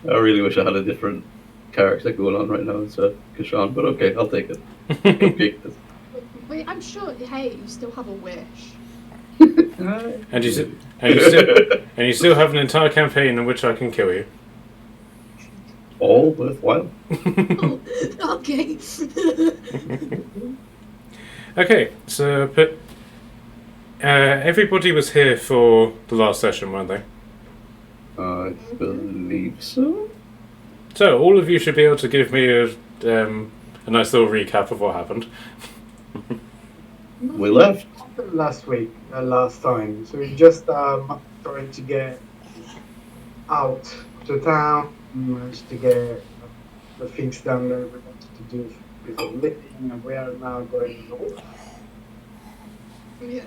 I really wish I had a different character going on right now instead of Kashan, but okay, I'll take it. Cupcake this. Wait, I'm sure. Hey, you still have a wish. And you still have an entire campaign in which I can kill you. All worthwhile. Oh, okay. Okay, so everybody was here for the last session, weren't they? I believe so. So all of you should be able to give me a nice little recap of what happened. We left. Last time. So we just trying to get out to town, managed to get the things done that we wanted to do before leaving, and we are now going north. Yeah.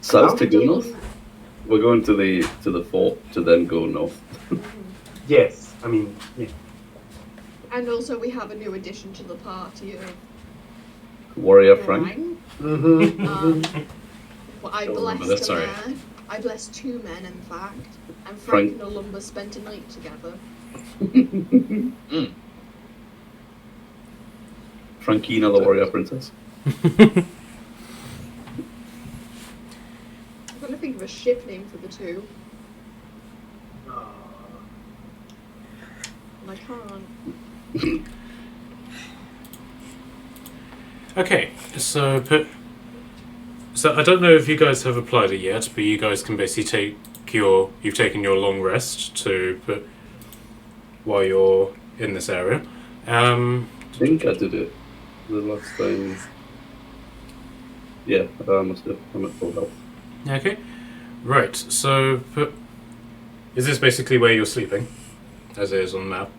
South to go north. We're going to the fort to then go north. Yes, I mean, yeah. And also, we have a new addition to the party of Warrior Frank. Mm-hmm. Well, I Don't remember blessed that, a sorry. man. I blessed two men, in fact. And Frank- Frank and Olumba spent a night together. Frankina, the warrior princess. I'm gonna think of a ship name for the two. And I can't. Okay, so I don't know if you guys have applied it yet, but you guys can basically you've taken your long rest to put while you're in this area. I think I did it the last time. Yeah, I must have. I'm at full health. Okay, right. So is this basically where you're sleeping, as it is on the map?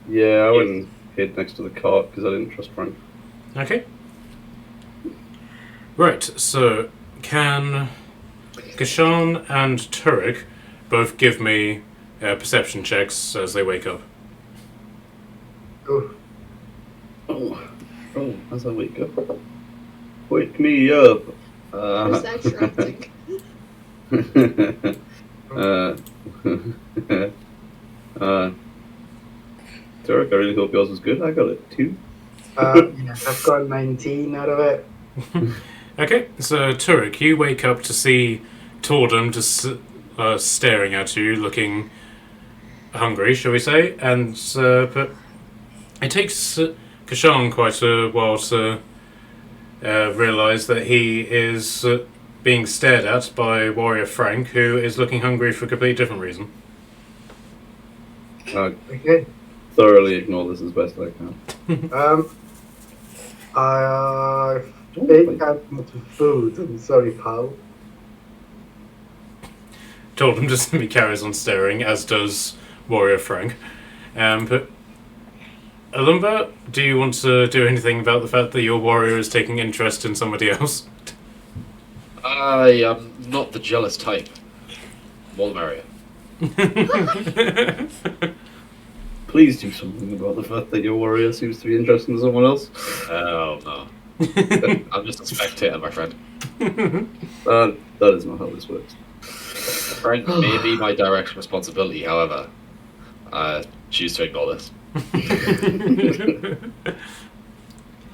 Yeah, I went and hid next to the cart because I didn't trust Frank. Okay. Right, so can Kashan and Turek both give me perception checks as they wake up? Go. Oh, as I wake up. Wake me up. Perception. Turek, I really hope yours was good. I got it 2. Yes, I've got 19 out of it. Okay, so Turek, you wake up to see Tordum just staring at you, looking hungry, shall we say, and but it takes Kashan quite a while to realise that he is being stared at by Warrior Frank, who is looking hungry for a completely different reason. Okay. Thoroughly ignore this as best I can. I think I'm out of food. I'm sorry, pal. Tordum just simply carries on staring, as does Warrior Frank. But Alumba, do you want to do anything about the fact that your warrior is taking interest in somebody else? I am not the jealous type. More the merrier. Please do something about the fact that your warrior seems to be interested in someone else. Oh no. I'm just a spectator, my friend. That is not how this works. Frank may be my direct responsibility, however, I choose to ignore this.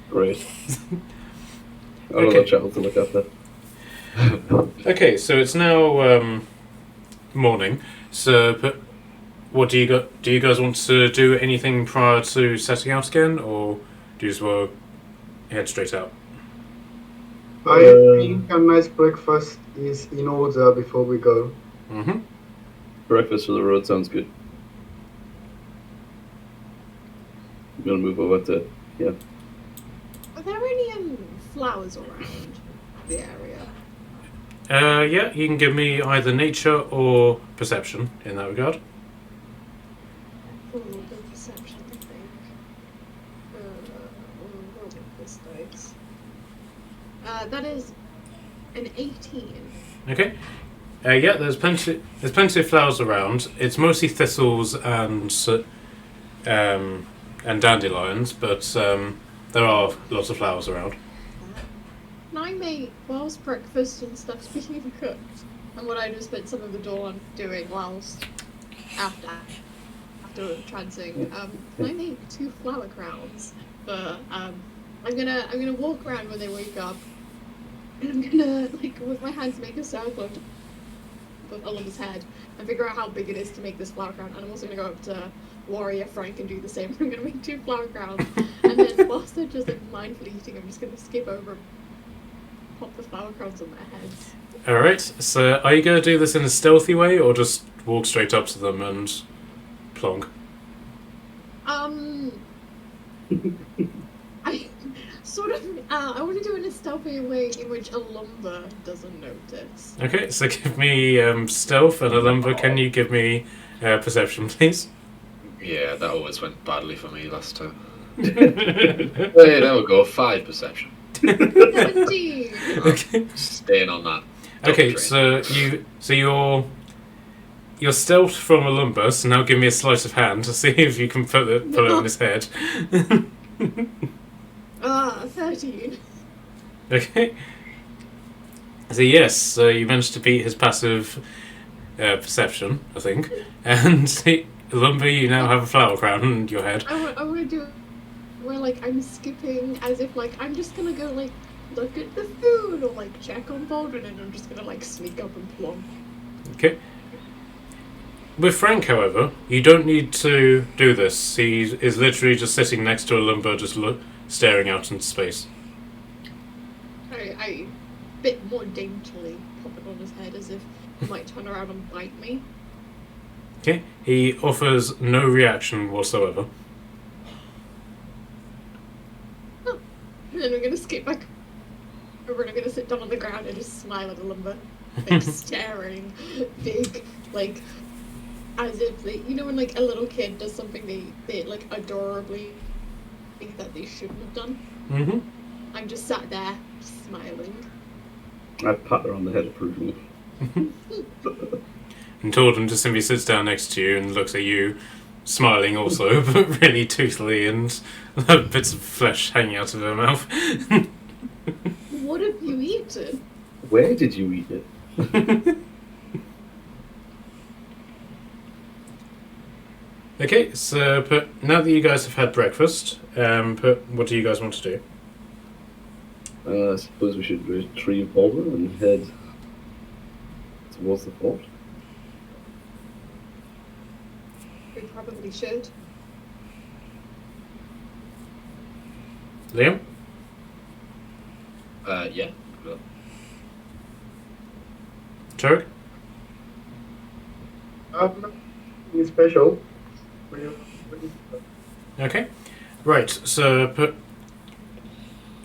Great. Another child to look after. Okay, so it's now morning. So, but what do you guys want to do anything prior to setting out again, or do you just want to head straight out? I think a nice breakfast is in order before we go. Mm-hmm. Breakfast for the road sounds good. I'm gonna move over to Are there any flowers around the area? Yeah, you can give me either nature or perception in that regard. Good perception, I think. Roll this dice. That is an 18. Okay. Yeah, there's plenty of flowers around. It's mostly thistles and dandelions, but there are lots of flowers around. Can I make, whilst breakfast and stuff's being cooked, and what I just spent some of the dawn doing whilst after trancing, can I make 2 flower crowns? But I'm gonna walk around when they wake up, and I'm gonna like with my hands make a circle above Olym's head and figure out how big it is to make this flower crown. And I'm also gonna go up to Warrior Frank and do the same. I'm gonna make 2 flower crowns, and then whilst they're just like mindfully eating, I'm just gonna skip over, and pop the flower crowns on their heads. Alright, so are you going to do this in a stealthy way or just walk straight up to them and plonk? I sort of, I want to do it in a stealthy way in which a lumber doesn't notice. Okay, so give me stealth and a lumber. Can you give me perception, please? Yeah, that always went badly for me last time. Hey, there we go. 5 perception. 17! Okay. Staying on that. Okay, Doctrine. so you're stealth from a lumber, so now give me a sleight of hand to see if you can put it on his head. 13. Okay. So yes, so you managed to beat his passive perception, I think. And lumber, you now have a flower crown on your head. I want to do it where like I'm skipping as if like I'm just gonna go like look at the food or like check on Baldwin, and I'm just gonna like sneak up and plump. Okay. With Frank, however, you don't need to do this. He is literally just sitting next to a lumber, just staring out into space. I bit more daintily pop it on his head as if he might turn around and bite me. Okay. He offers no reaction whatsoever. And then I'm gonna skip back over and I'm gonna sit down on the ground and just smile at the lumber. Like staring, big, like as if they, you know when like a little kid does something they like adorably think that they shouldn't have done? Mm-hmm. I'm just sat there, smiling. I pat her on the head approvingly. And Torden just simply sits down next to you and looks at you, smiling also, but really toothily and bits of flesh hanging out of her mouth. What have you eaten? Where did you eat it? Okay, so but now that you guys have had breakfast, what do you guys want to do? I suppose we should retrieve Baldwin and head towards the fort. We probably should. Liam? Yeah. Well, Turk? Nothing special. Okay. Right, so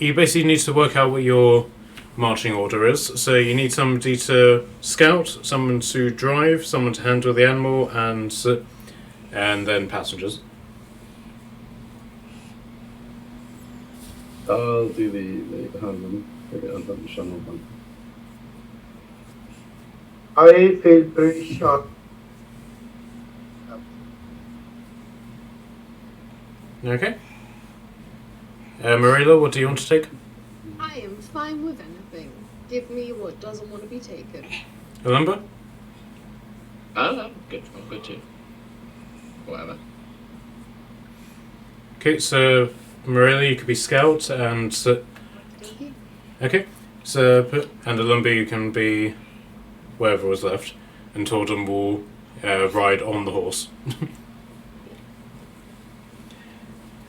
you basically need to work out what your marching order is. So you need somebody to scout, someone to drive, someone to handle the animal, and then passengers. I'll do the handling. I'll the channel one. I feel pretty sharp. Okay. Marilla, what do you want to take? I am fine with anything. Give me what doesn't want to be taken. Alumba? I'm good. I'm good too. Whatever. Okay, so Marilla, you could be scout, and okay, so and Alumba, you can be wherever was left, and Tordum will ride on the horse.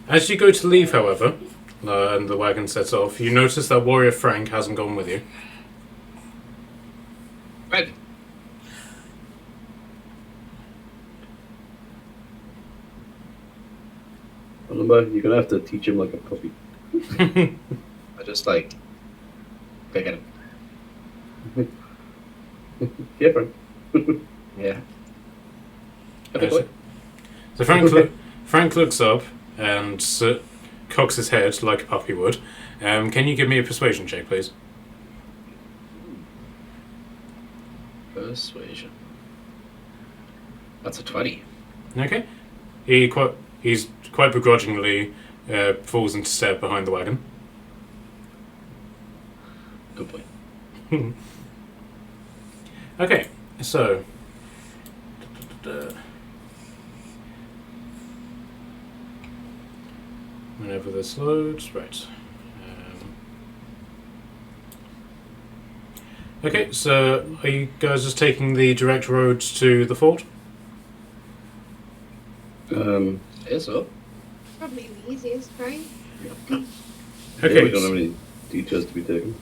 As you go to leave, however, and the wagon sets off, you notice that Warrior Frank hasn't gone with you. Right. Remember, you're gonna have to teach him like a puppy. I just like picking him. Yeah, Frank. Yeah. So Frank looks up and cocks his head like a puppy would. Can you give me a persuasion check, please? Persuasion. That's a 20. Okay. He's quite begrudgingly falls into step behind the wagon. Good point. Okay, so whenever this loads. Right. Okay, so are you guys just taking the direct road to the fort? Yeah, so. Probably the easiest, right? Okay. Yeah, we don't have any details to be taken.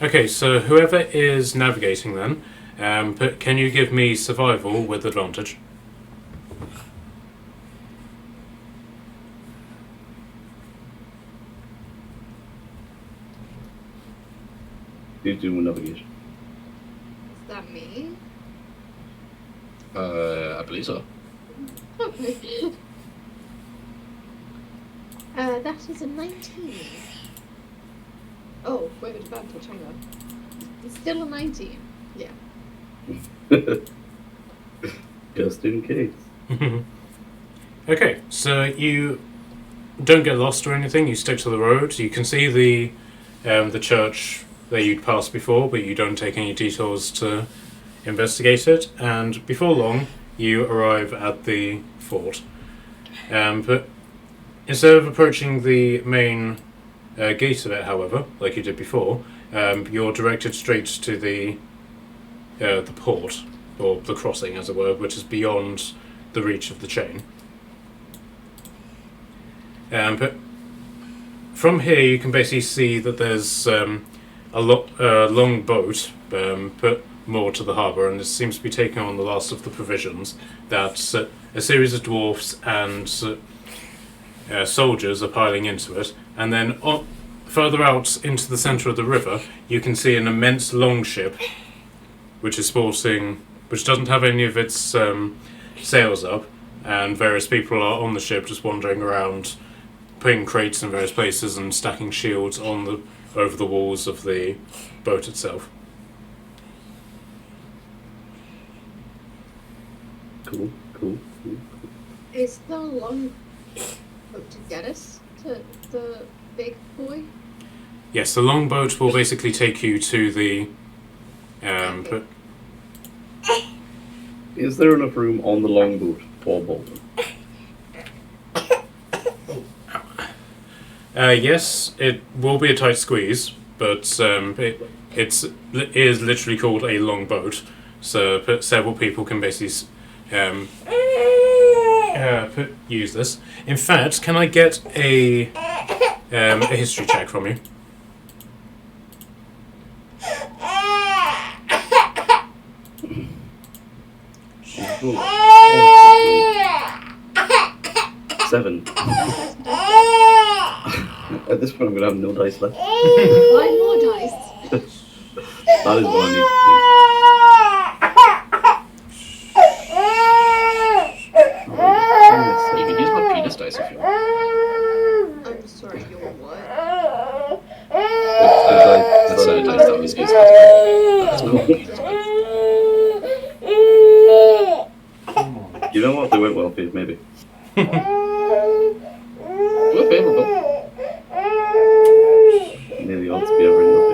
Okay, so whoever is navigating then, can you give me survival with advantage? You do navigation. Is that me? I believe so. That is a 19. Oh, with advantage, hang on. It's still a 19. Yeah. Just in case. Okay, so you don't get lost or anything. You stick to the road. You can see the church that you'd passed before, but you don't take any detours to investigate it. And before long, you arrive at the fort. But instead of approaching the main gate of it, however, like you did before, you're directed straight to the port, or the crossing, as it were, which is beyond the reach of the chain. But from here, you can basically see that there's a long boat put moored to the harbour, and it seems to be taking on the last of the provisions that a series of dwarfs and soldiers are piling into it. And then further out into the centre of the river, you can see an immense longship, which doesn't have any of its sails up, and various people are on the ship just wandering around, putting crates in various places and stacking shields over the walls of the boat itself. Cool. Is the long boat to get us to the big boy? Yes, the longboat will basically take you to the. Is there enough room on the longboat for Bolton? Yes, it will be a tight squeeze, but it is literally called a longboat, so several people can basically use this. In fact, can I get a history check from you? Seven. At this point, I'm gonna have no dice left. Buy more dice. That is what I need to do. You can use my penis dice if you want. I'm sorry, you're what? That's a dice that was used. That's no penis dice. You know what? They went well paid, maybe. We're favourable. Nearly odds be ever in your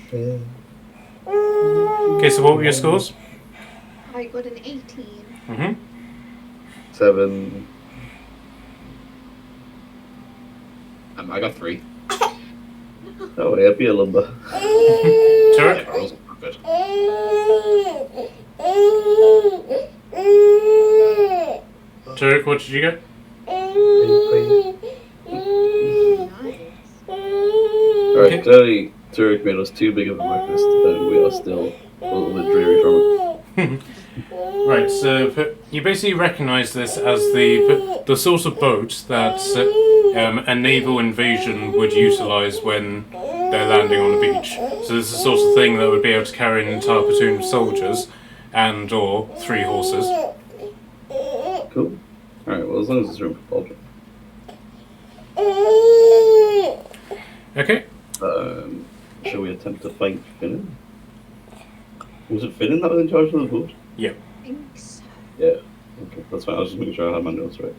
favor. Okay, so what were your scores? I got an 18. Mm-hmm. 7. I got 3. Oh, yeah, be a lumber. Turek? Rolls are good. Turek, what did you get? Nice. Alright, clearly Turek made us too big of a breakfast, and we are still a little bit dreary from it. Right, so you basically recognise this as the sort of boat that a naval invasion would utilise when they're landing on the beach. So this is the sort of thing that would be able to carry an entire platoon of soldiers and or 3 horses. Cool. Alright, well, as long as there's room for Baldwin. Okay. Shall we attempt to fight Finnan? Was it Finnan that was in charge of the boat? Yep. I think so. Yeah. Okay, that's fine. I was just making sure I had my notes right.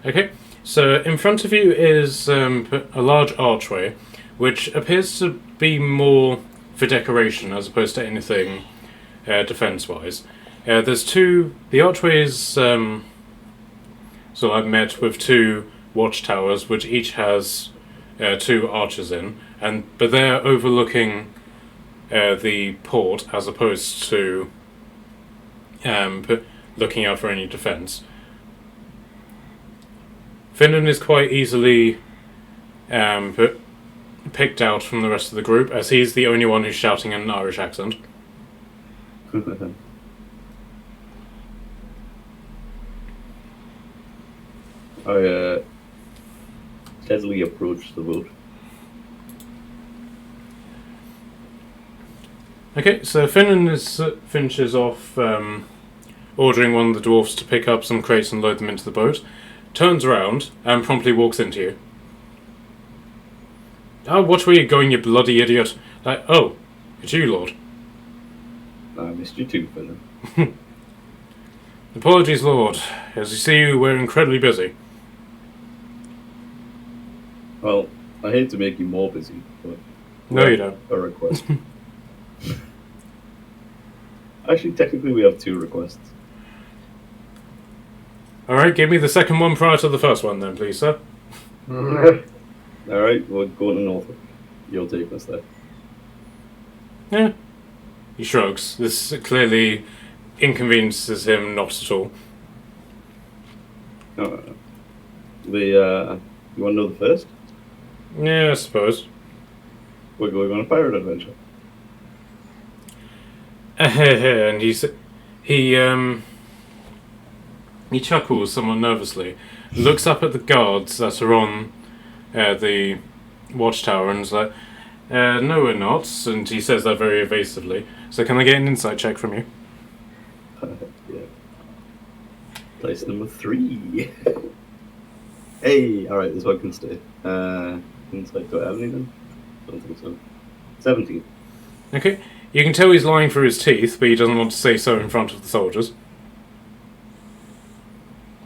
Okay. So in front of you is a large archway, which appears to be more for decoration as opposed to anything defense-wise. There's two. The archway is so I've met with two watchtowers, which each has two archers in, but they're overlooking the port as opposed to looking out for any defense. Finland is quite easily picked out from the rest of the group, as he's the only one who's shouting in an Irish accent. I steadily approach the boat. Okay, so Finland finishes off ordering one of the dwarfs to pick up some crates and load them into the boat, turns around, and promptly walks into you. Oh, watch where you're going, you bloody idiot. Oh, it's you, Lord. I missed you too, Finland. Apologies, Lord. As you see, we're incredibly busy. Well, I hate to make you more busy, but... No, you don't. A request. Actually, technically we have two requests. Alright, give me the second one prior to the first one then, please, sir. Alright, we're going to Norfolk. You'll take us there. Yeah. He shrugs. This clearly inconveniences him not at all. You want to know the first? Yeah, I suppose. We're going on a pirate adventure. And he chuckles somewhat nervously, looks up at the guards that are on the watchtower and is like, no we're not, and he says that very evasively. So can I get an insight check from you? Yeah. Dice number 3. Hey, alright, this one can stay. Insight, do I have any then? Don't think so. 17. Okay. You can tell he's lying through his teeth, but he doesn't want to say so in front of the soldiers.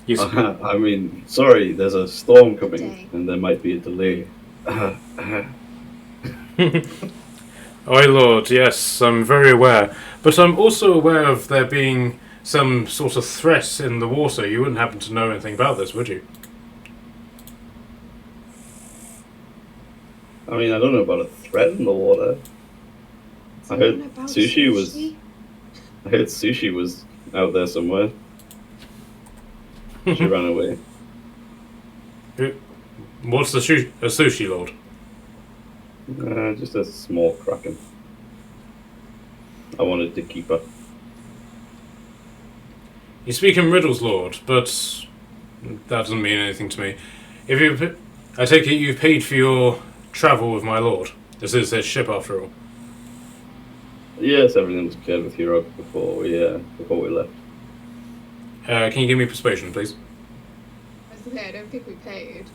I mean, sorry, there's a storm coming, Dang. and there might be a delay. Oi, Lord, yes, I'm very aware. But I'm also aware of there being some sort of threat in the water. You wouldn't happen to know anything about this, would you? I mean, I don't know about a threat in the water. I heard About sushi was out there somewhere. She ran away. What's a sushi, Lord? Just a small kraken. I wanted to keep her. You speak in riddles, Lord, but that doesn't mean anything to me. I take it you've paid for your travel with my lord. This is his ship, after all. Yes, everything was cleared with Hiroc before we left. Can you give me persuasion, please? I don't think we paid.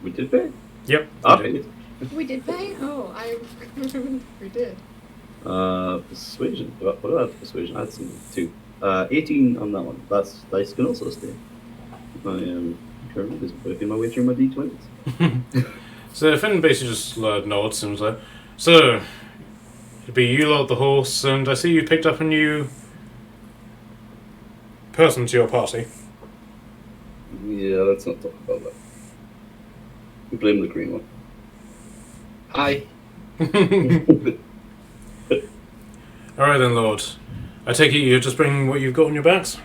We did pay. Yep. I paid. We did pay? Oh, I remember we did. Persuasion. What about persuasion? I had some too. 18 on that one. That's dice can also stay. I am currently just working my way through my d20s. So Finn basically just nods and was like, "So, it'd be you lot, the horse, and I see you picked up a new person to your party." Yeah, let's not talk about that. We blame the green one. Hi. Alright then, Lord. I take it you're just bringing what you've got on your backs?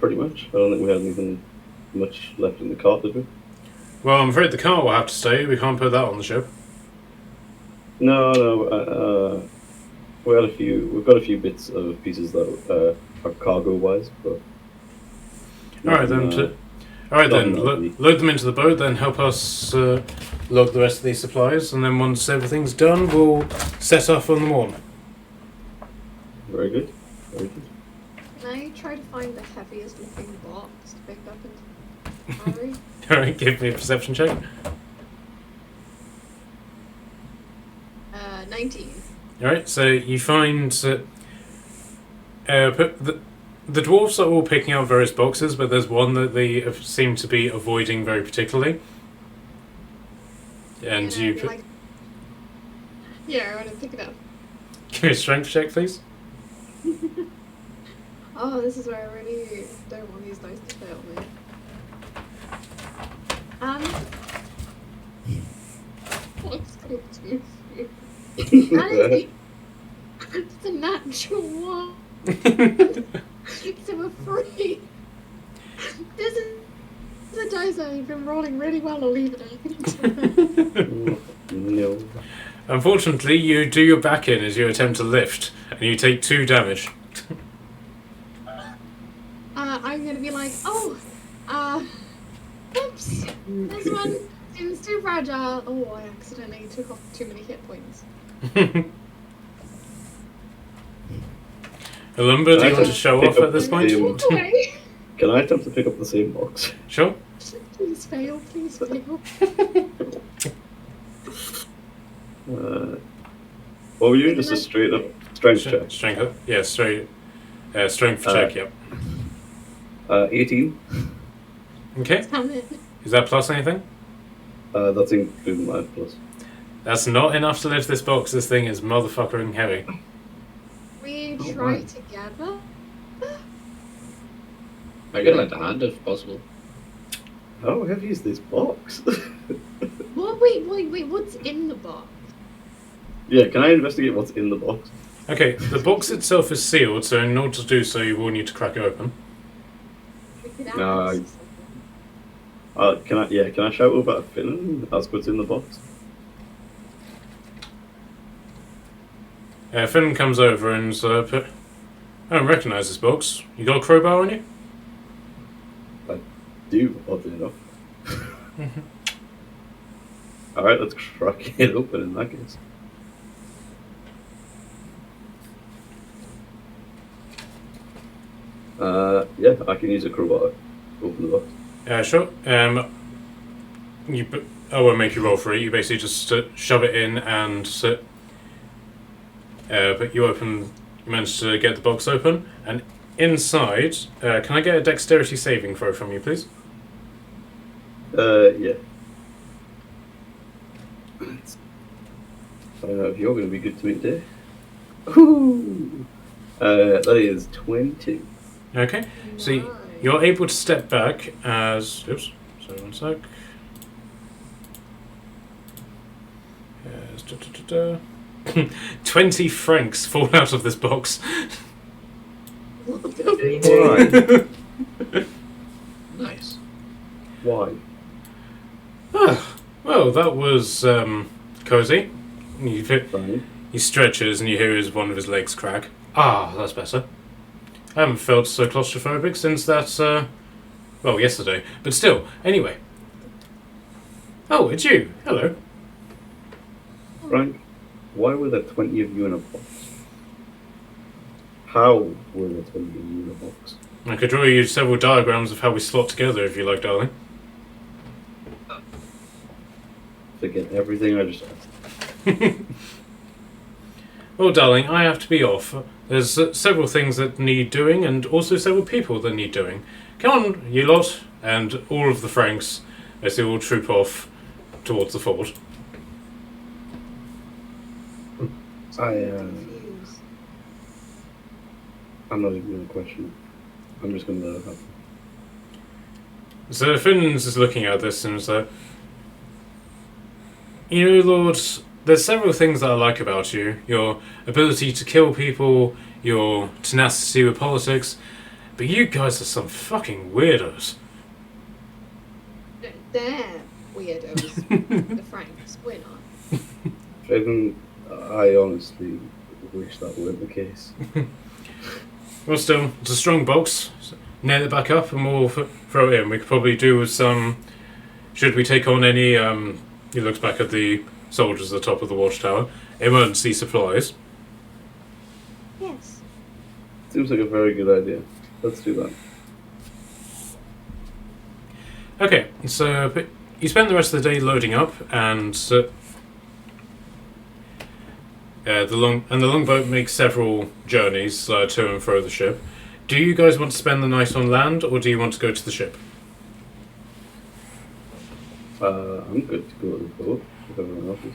Pretty much. I don't think we had anything much left in the cart, did we? Well, I'm afraid the cart will have to stay. We can't put that on the ship. No. We've got a few bits of pieces that are cargo-wise, but. Alright then. Load them into the boat, then help us load the rest of these supplies, and then once everything's done, we'll set off on the morn. Very good. Very good. Can I try to find the heaviest looking box to pick up and carry? Alright, give me a perception check. 19. Alright, so you find that the dwarves are all picking out various boxes, but there's one that they seem to be avoiding very particularly. And I'd you be like, yeah, I want to pick it up. give me a strength check, please. Oh, this is where I really don't want these dice to fail me. What's going to it's a natural one. So we're free. This is the dice I've been rolling really well. I'll leave it. No. Unfortunately, you do your back in as you attempt to lift, and you take 2 damage. I'm gonna be like, oops, this one seems too fragile. Oh, I accidentally took off too many hit points. Alumba, do you want to show off at this point? Walk away. Can I attempt to pick up the same box? Sure. Please fail, please fail. What were you? Just a straight up strength check? Strength, yeah, strength check, yep. 18. Okay. Damn it. Is that plus anything? That's including life plus. That's not enough to lift this box. This thing is motherfuckering heavy. We try together? I could lend a hand if possible. How heavy is this box? Well, wait, what's in the box? Yeah, can I investigate what's in the box? Okay, the box itself is sealed, so in order to do so, you will need to crack it open. We could ask No, something. can I shout over at Finn? Ask what's in the box? Finn comes over and I don't recognise this box. You got a crowbar on you? Do, oddly enough. Alright, let's crack it open in that case. Yeah, I can use a crowbar to open the box. Sure. I won't make you roll for it. You basically just shove it in and but you manage to get the box open, and inside, can I get a dexterity saving throw from you, please? Yeah. Let's find out if you're going to be good to me today. Ooh. That is 22. Okay. So Nice. you're able to step back as... Oops. Sorry, one sec. Yes, 20 francs fall out of this box. Why? Nice. Why? Well, that was cozy. Fine. He stretches and you hear one of his legs crack. Ah, that's better. I haven't felt so claustrophobic since that, well, yesterday. But still, anyway. Oh, it's you. Hello. Frank, why were there 20 of you in a box? How were there 20 of you in a box? I could draw you several diagrams of how we slot together if you like, darling. Forget everything I just asked. Well, darling, I have to be off. There's several things that need doing, and also several people that need doing. Come on, you lot, and all of the Franks, as they all troop off towards the fort. Confused. I'm not even going to question it. I'm just going to let it happen. So Finn's is looking at this and is like, you know, Lord, there's several things that I like about you. Your ability to kill people, your tenacity with politics, but you guys are some fucking weirdos. They're weirdos. The Franks, we're not. I honestly wish that weren't the case. Well, still, it's a strong box. Nail it back up and we'll throw it in. We could probably do with some... Should we take on any... he looks back at the soldiers at the top of the watchtower. Emergency supplies. Yes. Seems like a very good idea. Let's do that. Okay, so you spend the rest of the day loading up, and the longboat makes several journeys to and fro the ship. Do you guys want to spend the night on land, or do you want to go to the ship? I'm good to go to the boat. if everyone else is.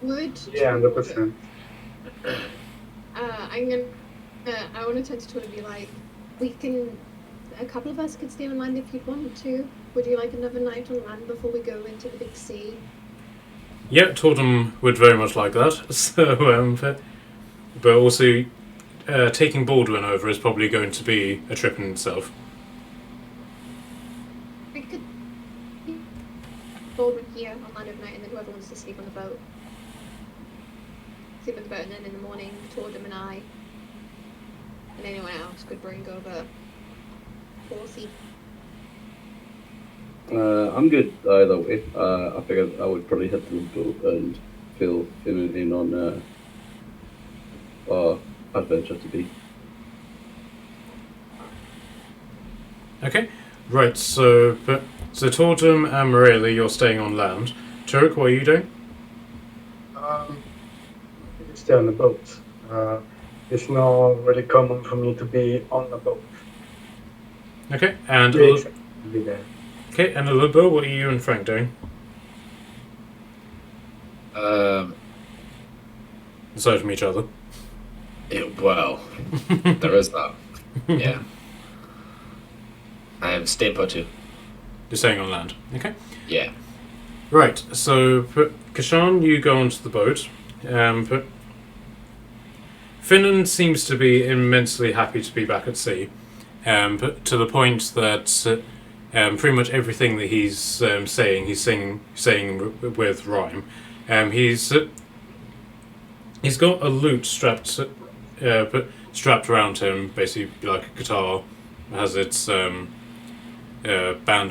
Would Yeah, 100%. I'm gonna. I want to turn to Tor and be like, we can. A couple of us could stay on land if you'd want to. Would you like another night on land before we go into the big sea? Yeah, Tordum would very much like that. So, but also taking Baldwin over is probably going to be a trip in itself. We could Baldwin here on land overnight, and then whoever wants to sleep on the boat. Sleep on the boat, and then in the morning, Tordum and I, and anyone else could bring over Horsey. I'm good either way. I figured I would probably hit the boat and fill Finn in on our adventure to be. Okay, right. So Tordum and Morelli, you're staying on land. Turek, what are you doing? Stay on the boat. It's not really common for me to be on the boat. Okay, and Really excited to be there. okay, and Alubo, what are you and Frank doing? Aside from each other. Well, there is that. Yeah. I am staying put too. You're staying on land. Okay. Yeah. Right, so Kashan, you go onto the boat. Finnan seems to be immensely happy to be back at sea, but to the point that pretty much everything that he's saying, he's saying with rhyme. He's got a lute strapped around him, basically like a guitar, has its band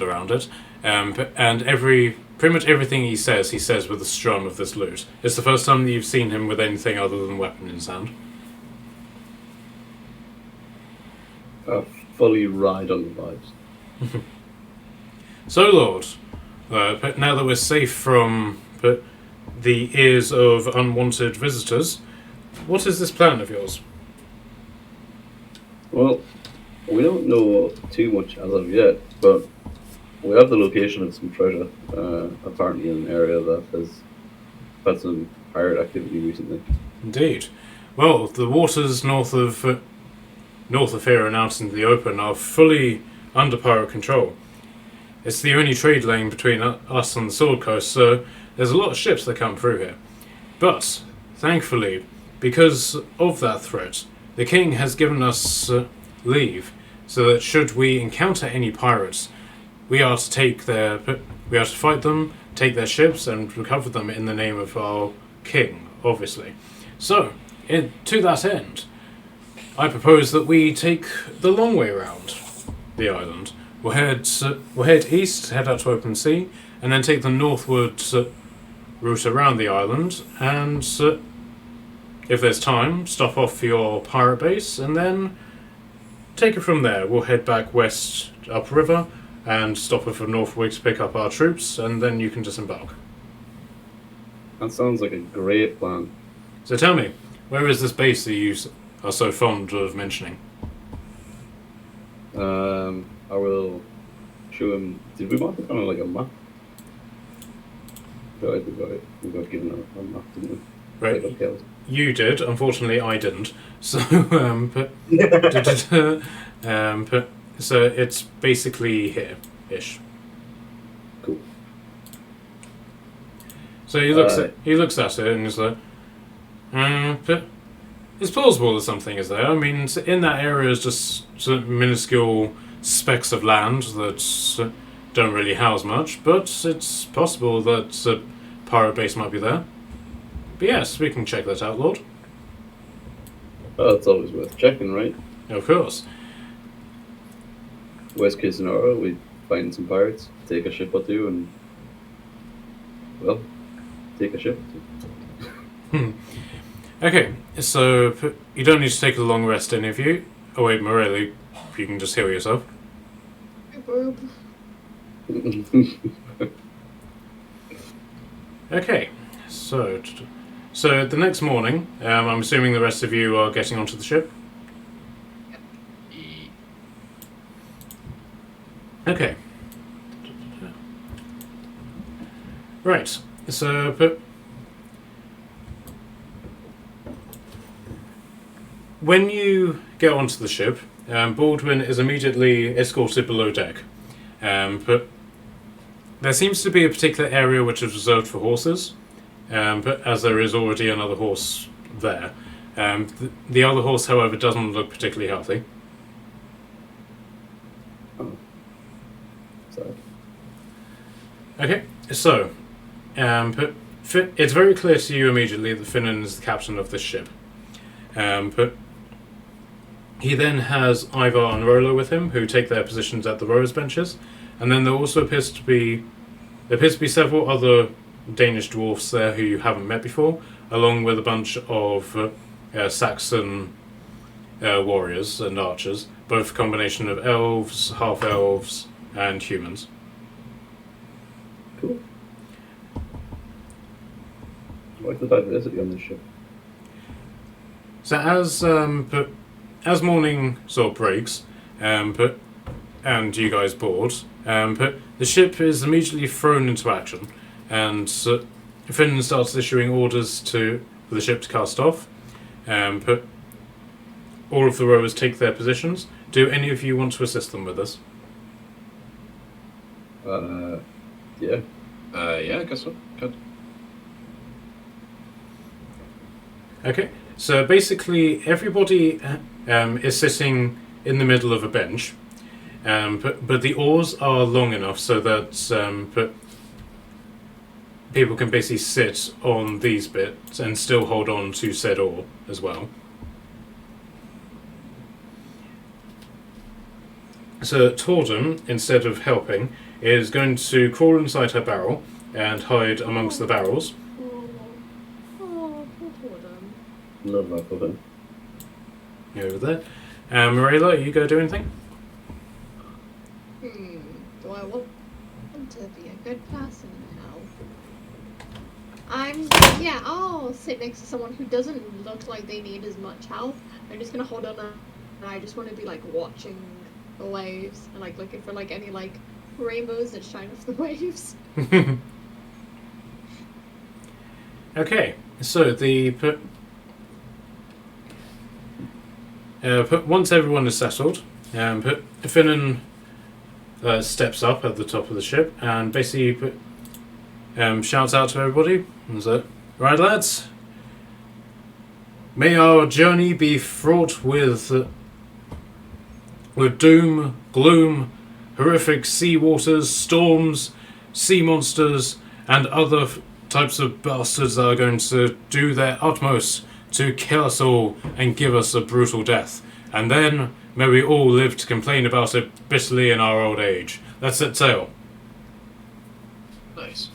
around it, and pretty much everything he says with the strum of this lute. It's the first time that you've seen him with anything other than weapon in his hand. Fully ride on the vibes. So, Lord, but now that we're safe from the ears of unwanted visitors, what is this plan of yours? Well, we don't know too much as of yet, but we have the location of some treasure, apparently in an area that has had some pirate activity recently. Indeed. Well, the waters north of here and out into the open are fully under pirate control. It's the only trade lane between us and the Sword Coast, so there's a lot of ships that come through here. But, thankfully, because of that threat, the King has given us leave, so that should we encounter any pirates, we are to fight them, take their ships, and recover them in the name of our King, obviously. So, to that end, I propose that we take the long way around the island. We'll head east, head out to open sea, and then take the northward route around the island, and if there's time, stop off for your pirate base, and then take it from there. We'll head back west upriver, and stop off for Northwick to pick up our troops, and then you can disembark. That sounds like a great plan. So tell me, where is this base that you are so fond of mentioning? I will show him. Did we mark it on like a map? We got given a map, didn't we? Right. Like, okay, You did. Unfortunately, I didn't. So, so it's basically here-ish. Cool. So he looks at it and he's like, but it's plausible that something is there. I mean, in that area is just sort of minuscule specks of land that don't really house much, but it's possible that a pirate base might be there. But yes, we can check that out, Lord. Oh, it's always worth checking, right? Of course. Worst case scenario, we find some pirates, take a ship or two, and well, take a ship. Okay, so you don't need to take a long rest, any of you. Oh wait, Morelli, you can just heal yourself. Okay, so the next morning, I'm assuming the rest of you are getting onto the ship. Okay. Right. So, but when you get onto the ship, Baldwin is immediately escorted below deck. But there seems to be a particular area which is reserved for horses, but as there is already another horse there. The other horse, however, doesn't look particularly healthy. So, Okay, so but it's very clear to you immediately that Finnan is the captain of this ship. But he then has Ivar and Rolo with him, who take their positions at the rowers' benches, and then there also appears to be several other Danish dwarfs there who you haven't met before, along with a bunch of Saxon warriors and archers, both a combination of elves, half-elves, and humans. cool. What's the diversity on this ship? So as morning sort of breaks, and you guys board, but the ship is immediately thrown into action, and Finn starts issuing orders for the ship to cast off. But all of the rowers take their positions. Do any of you want to assist them with this? Yeah. Yeah, I guess so. Good. Okay, so basically everybody is sitting in the middle of a bench, but the oars are long enough so that but people can basically sit on these bits and still hold on to said oar as well. So Tordum, instead of helping, is going to crawl inside her barrel and hide amongst the barrels. Oh, poor Tordum. Love that for them. Over there. Marilla, you go do anything? Do I want to be a good person now? I'll sit next to someone who doesn't look like they need as much help. I'm just gonna hold on and I just want to be like watching the waves and like looking for like any like rainbows that shine off the waves. Okay, so once everyone is settled, Finnan steps up at the top of the ship and basically shouts out to everybody. And so, right, lads, may our journey be fraught with doom, gloom, horrific sea waters, storms, sea monsters, and other types of bastards that are going to do their utmost to kill us all and give us a brutal death. And then may we all live to complain about it bitterly in our old age. Let's set sail. Nice.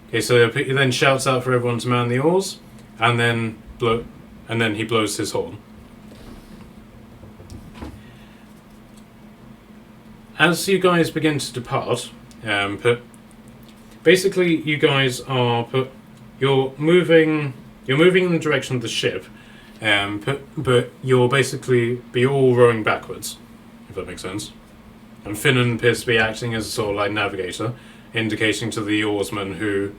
Okay, so he then shouts out for everyone to man the oars, and then he blows his horn. As you guys begin to depart, basically you guys are you're moving in the direction of the ship, but you're basically all rowing backwards, if that makes sense. And Finnan appears to be acting as a sort of like navigator, indicating to the oarsman who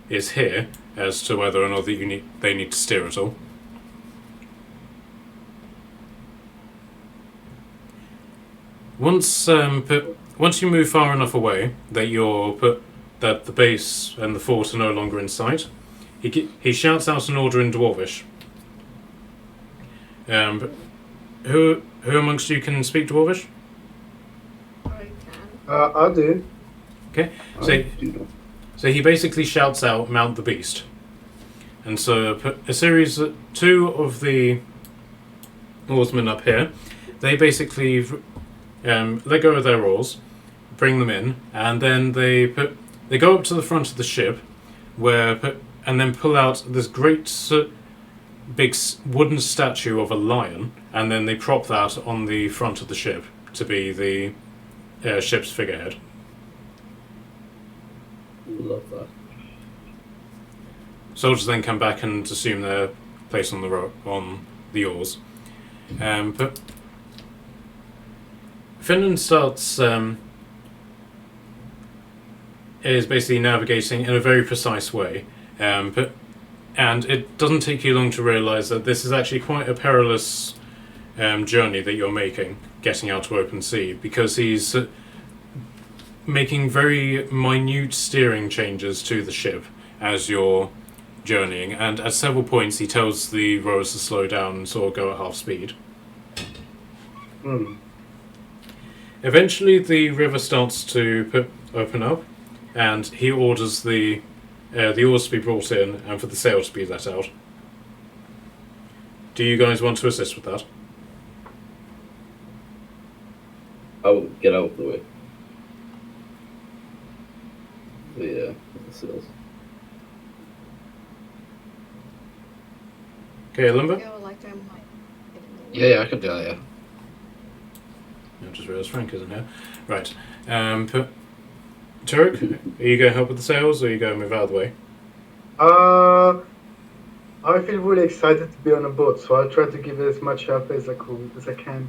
is here as to whether or not they need to steer at all. Once you move far enough away that that the base and the fort are no longer in sight, he shouts out an order in Dwarvish. Who amongst you can speak Dwarvish? I can. I do. Okay, I do not. so he basically shouts out, "Mount the beast," and so two of the oarsmen up here, they basically let go of their oars, bring them in, and then they go up to the front of the ship, and then pull out this great big wooden statue of a lion, and then they prop that on the front of the ship to be the ship's figurehead. Love that. Soldiers then come back and assume their place on the oars. But Finland starts is basically navigating in a very precise way. And it doesn't take you long to realise that this is actually quite a perilous journey that you're making, getting out to open sea, because he's making very minute steering changes to the ship as you're journeying, and at several points he tells the rowers to slow down and sort of go at half speed. Eventually the river starts to open up, and he orders the oars to be brought in and for the sail to be let out. Do you guys want to assist with that? I'll get out of the way. The sails. Okay, Limbo? Go like I'm like. Yeah, I can do that, yeah. I just realised Frank isn't here. Right. Turek, are you going to help with the sails, or are you going to move out of the way? I feel really excited to be on a boat, so I'll try to give it as much help as I can.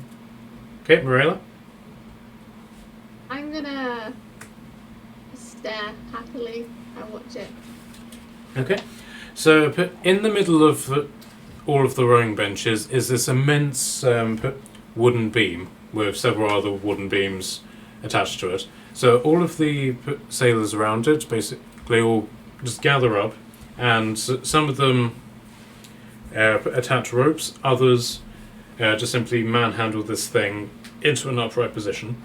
Okay, Marilla? I'm gonna stare happily and watch it. Okay. So, in the middle of all of the rowing benches is this immense wooden beam with several other wooden beams attached to it. So all of the sailors around it basically all just gather up, and some of them attach ropes, others just simply manhandle this thing into an upright position.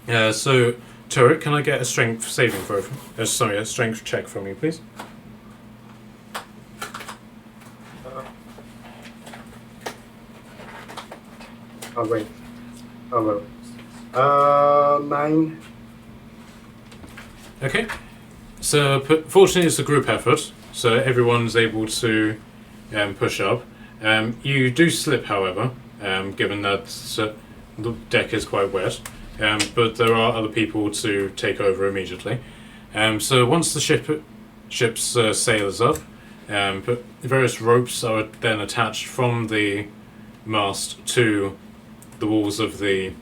So, Turret, can I get a strength saving throw? A strength check from you, please? Oh wait. Oh well. 9. Okay. So, fortunately, it's a group effort, so everyone's able to push up. You do slip, however, given that the deck is quite wet, but there are other people to take over immediately. So, once the ship's sail is up, various ropes are then attached from the mast to the walls of the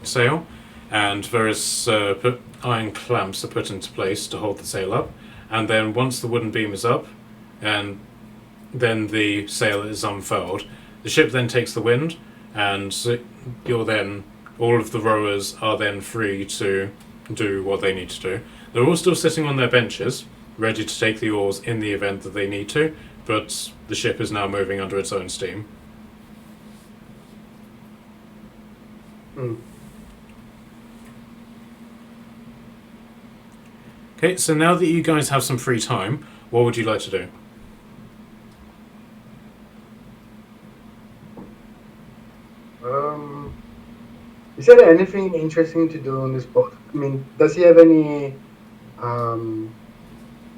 sail, and various iron clamps are put into place to hold the sail up. And then once the wooden beam is up, and then the sail is unfurled, the ship then takes the wind, and all of the rowers are then free to do what they need to do. They're all still sitting on their benches, ready to take the oars in the event that they need to, but the ship is now moving under its own steam. Okay, so now that you guys have some free time, what would you like to do? Is there anything interesting to do on this boat? I mean, does he have any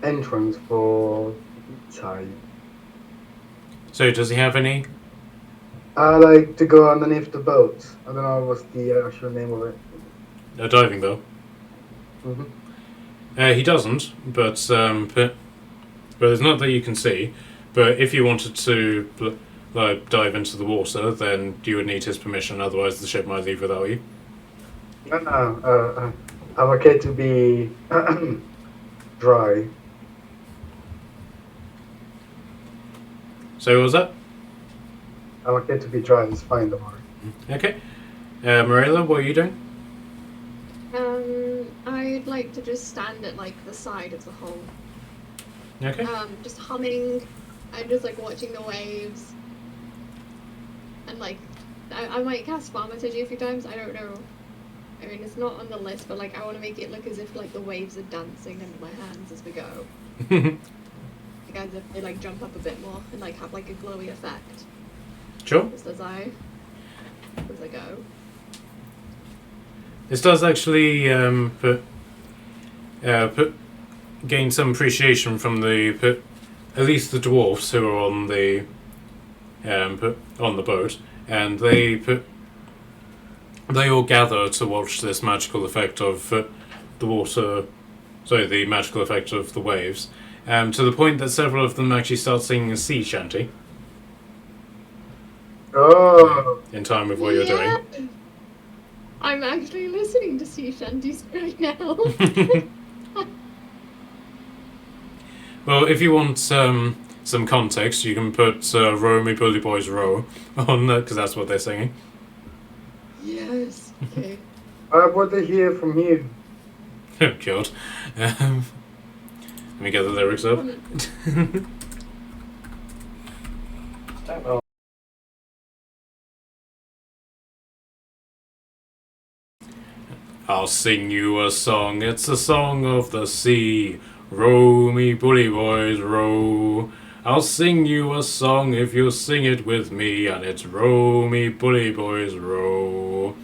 entrance for inside? So, does he have any? Like to go underneath the boat. I don't know what's the actual name of it. A diving bell? He doesn't, but there's not that you can see. But if you wanted to dive into the water, then you would need his permission. Otherwise, the ship might leave without you. No, I'm okay to be dry. So, what was that? I'm okay to be dry. It's fine, don't worry. Okay. Marilla, what are you doing? I'd like to just stand at like the side of the hull. Okay. Just humming and just like watching the waves. And like, I might cast Thaumaturgy a few times. I don't know. I mean, it's not on the list, but like, I want to make it look as if like the waves are dancing under my hands as we go. Like as if they like jump up a bit more and like have like a glowy effect. Sure. Just as I go. This does actually gain some appreciation from at least the dwarfs who are on the boat, and they all gather to watch this magical effect of the magical effect of the waves, to the point that several of them actually start singing a sea shanty. Oh. In time with what you're doing. I'm actually listening to sea shanties right now. Well, if you want some context, you can put "Row Me Bully Boys Row" on because that's what they're singing. Yes. Okay. I want to hear from you. Oh God. Let me get the lyrics up. Oh, I'll sing you a song, it's a song of the sea. Row me bully boys, row. I'll sing you a song if you'll sing it with me, and it's row me bully boys, row.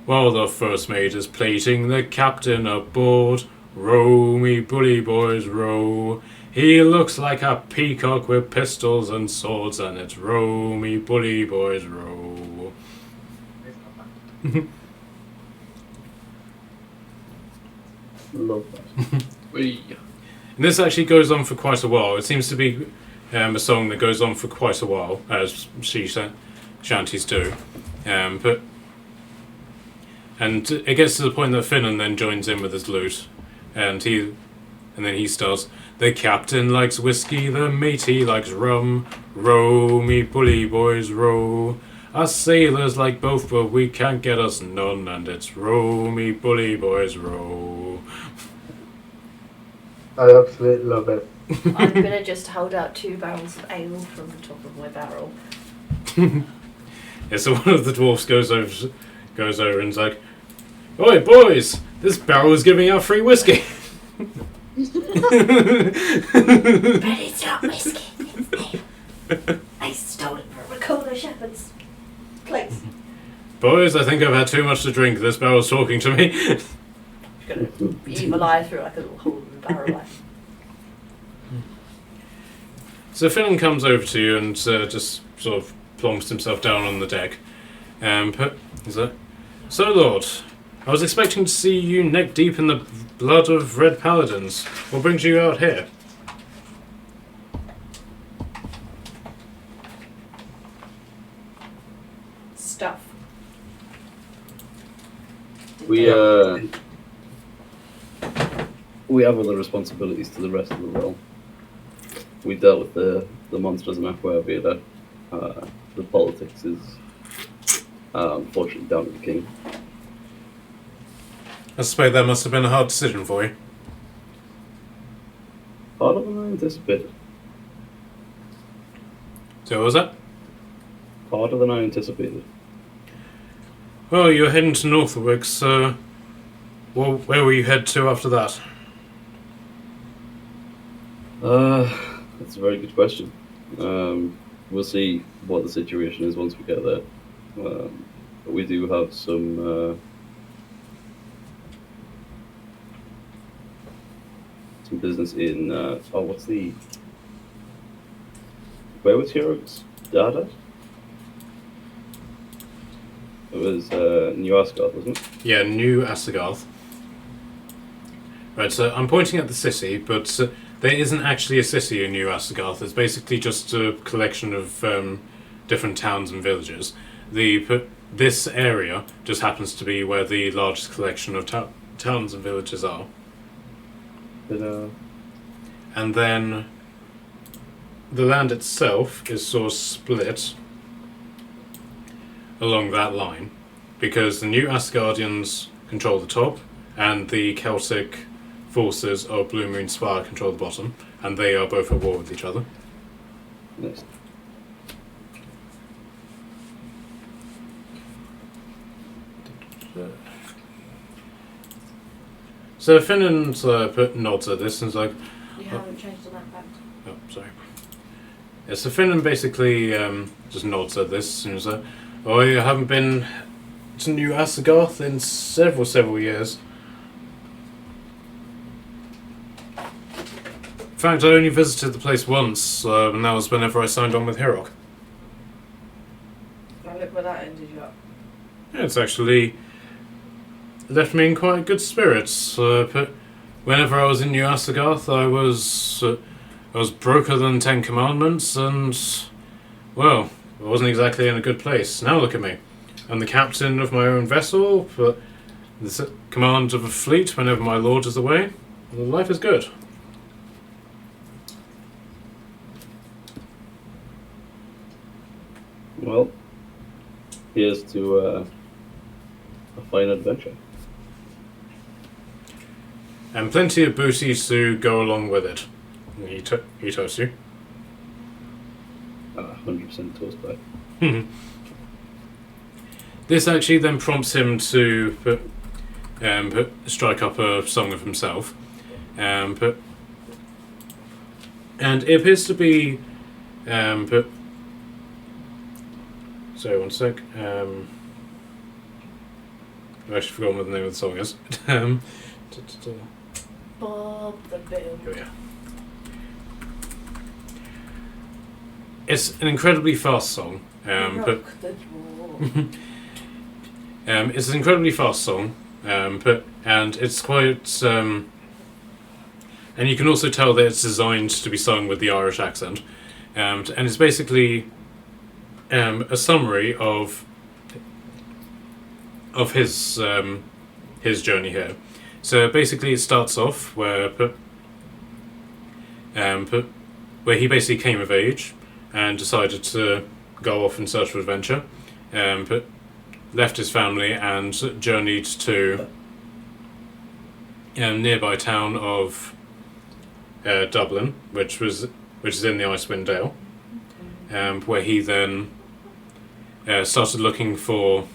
While the first mate is plating the captain aboard, row me bully boys, row. He looks like a peacock with pistols and swords, and it's row me bully boys, row. Love that. We. And this actually goes on for quite a while. It seems to be a song that goes on for quite a while, as shanties do. But it gets to the point that Finnan then joins in with his lute, and then he starts. The captain likes whiskey, the matey likes rum. Row me bully boys, row. Us sailors like both, but we can't get us none, and it's row me bully boys, row. I absolutely love it. I'm gonna just hold out 2 barrels of ale from the top of my barrel. Yeah, so one of the dwarfs goes over and is like, "Oi, boys! This barrel is giving out free whiskey." But it's not whiskey, it's ale. I stole it from a Ricola Shepherd's place. Boys, I think I've had too much to drink. This barrel's talking to me. You're gonna evil eye through like a little hole in the barrel. Like. So Finnan comes over to you and just sort of plonks himself down on the deck. He's like, "So, Lord, I was expecting to see you neck deep in the blood of red paladins. What brings you out here?" Stuff. We have other responsibilities to the rest of the realm. We dealt with the monsters in Aquavia. The politics is unfortunately down to the king. I suspect that must have been a hard decision for you. Harder than I anticipated. So what was that? Harder than I anticipated. Well, you're heading to Northwick, so where will you head to after that? That's a very good question. We'll see what the situation is once we get there. But we do have some business in. Where was Hiroc's dad at? It was New Asgard, wasn't it? Yeah, New Asagarth. Right, so I'm pointing at the city, but there isn't actually a city in New Asagarth. It's basically just a collection of different towns and villages. This area just happens to be where the largest collection of towns and villages are. But, And then the land itself is sort of split along that line, because the New Asgardians control the top, and the Celtic forces of Blue Moon Spire control the bottom, and they are both at war with each other. next. So Finnan's put nods at this and is like, You haven't changed on that fact. oh, sorry. Yeah, so Finnan basically just nods at this and is like, "Oh, you haven't been to New Asagarth in several years." In fact, I only visited the place once, and that was whenever I signed on with Hiroc. Now look where that ended you up. Yeah, it's actually left me in quite good spirits. But whenever I was in New Asagarth, I was broker than 10 Commandments, and well, I wasn't exactly in a good place. Now look at me. I'm the captain of my own vessel, but the command of a fleet whenever my lord is away. Life is good. Well, here's to a fine adventure. And plenty of booty to go along with it. And he toasts you. 100% toast back. This actually then prompts him to strike up a song of himself. And it appears to be... sorry, one sec. I've actually forgotten what the name of the song is. Bob the Boom. Here we are. It's an incredibly fast song. Rock the door. It's an incredibly fast song, and it's quite. And you can also tell that it's designed to be sung with the Irish accent, and it's basically a summary of his journey here. So basically, it starts off where he basically came of age and decided to go off in search of adventure, left his family and journeyed to nearby town of Dublin, which is in the Icewind Dale, where he then started looking for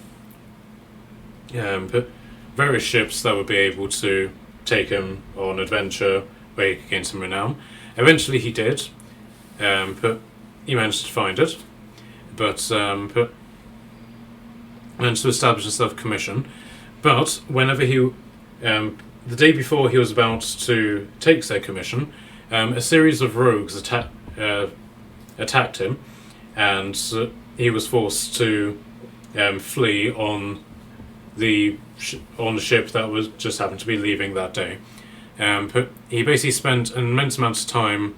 various ships that would be able to take him on adventure where he could gain some renown. Eventually he did, but he managed to find it, but managed to establish himself a commission. But whenever he, the day before he was about to take said commission, a series of rogues attacked him, and he was forced to flee on the ship that was just happened to be leaving that day. But he basically spent an immense amount of time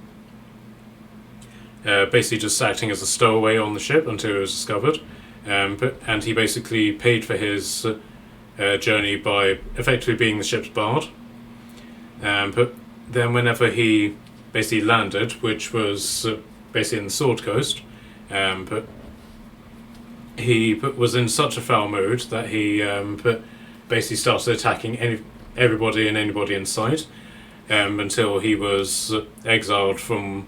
basically just acting as a stowaway on the ship until it was discovered. And he basically paid for his journey by effectively being the ship's bard. But then whenever he basically landed, which was basically in the Sword Coast, but he was in such a foul mood that he basically started attacking everybody and anybody in sight, until he was exiled from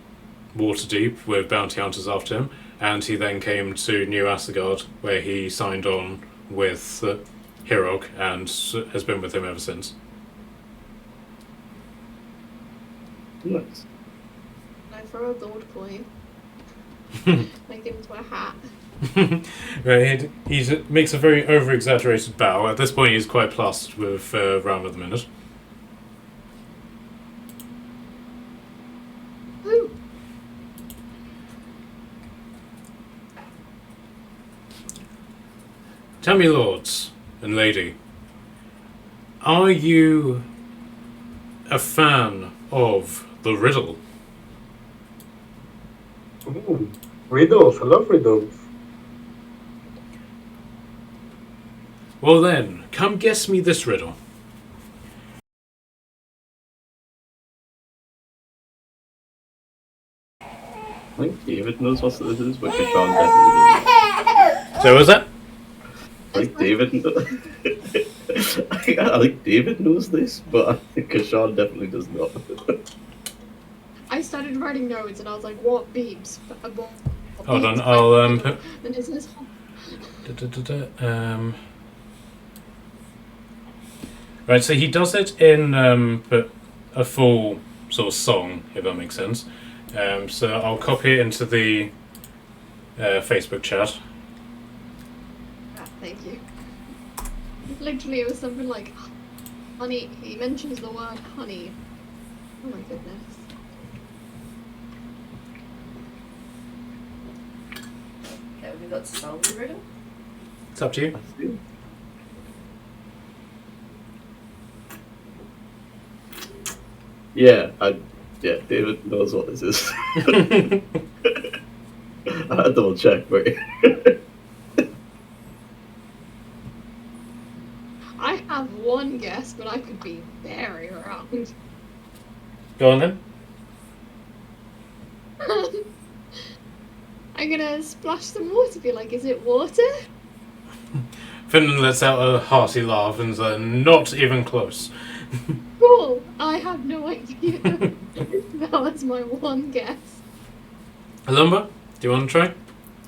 Waterdeep with bounty hunters after him, and he then came to New Asgard, where he signed on with Hiroc and has been with him ever since. Nice. I throw a gold coin, like into a hat. Right, he makes a very over-exaggerated bow. At this point, he's quite plussed with round of the minute. Woo! Tell me, lords and lady, are you a fan of the riddle? Ooh, riddles. I love riddles. Well then, come guess me this riddle. I think David knows what this is, but Kashan definitely doesn't. So was that? I think David. I think David knows this, but I think Kashan definitely does not. I started writing notes and I was like, what beeps? Hold on, I'll And it says, Right, so he does it in a full sort of song, if that makes sense. So I'll copy it into the Facebook chat. thank you. Literally, it was something like, honey. He mentions the word honey. Oh my goodness. Okay, we got to solve the riddle. It's up to you. Yeah, David knows what this is. I had to double check, but I have one guess, but I could be very wrong. Go on then. I I'm gonna splash some water. Be like, is it water? Finland lets out a hearty laugh and says, not even close. Cool. I have no idea. That was my one guess. Lumber, do you want to try?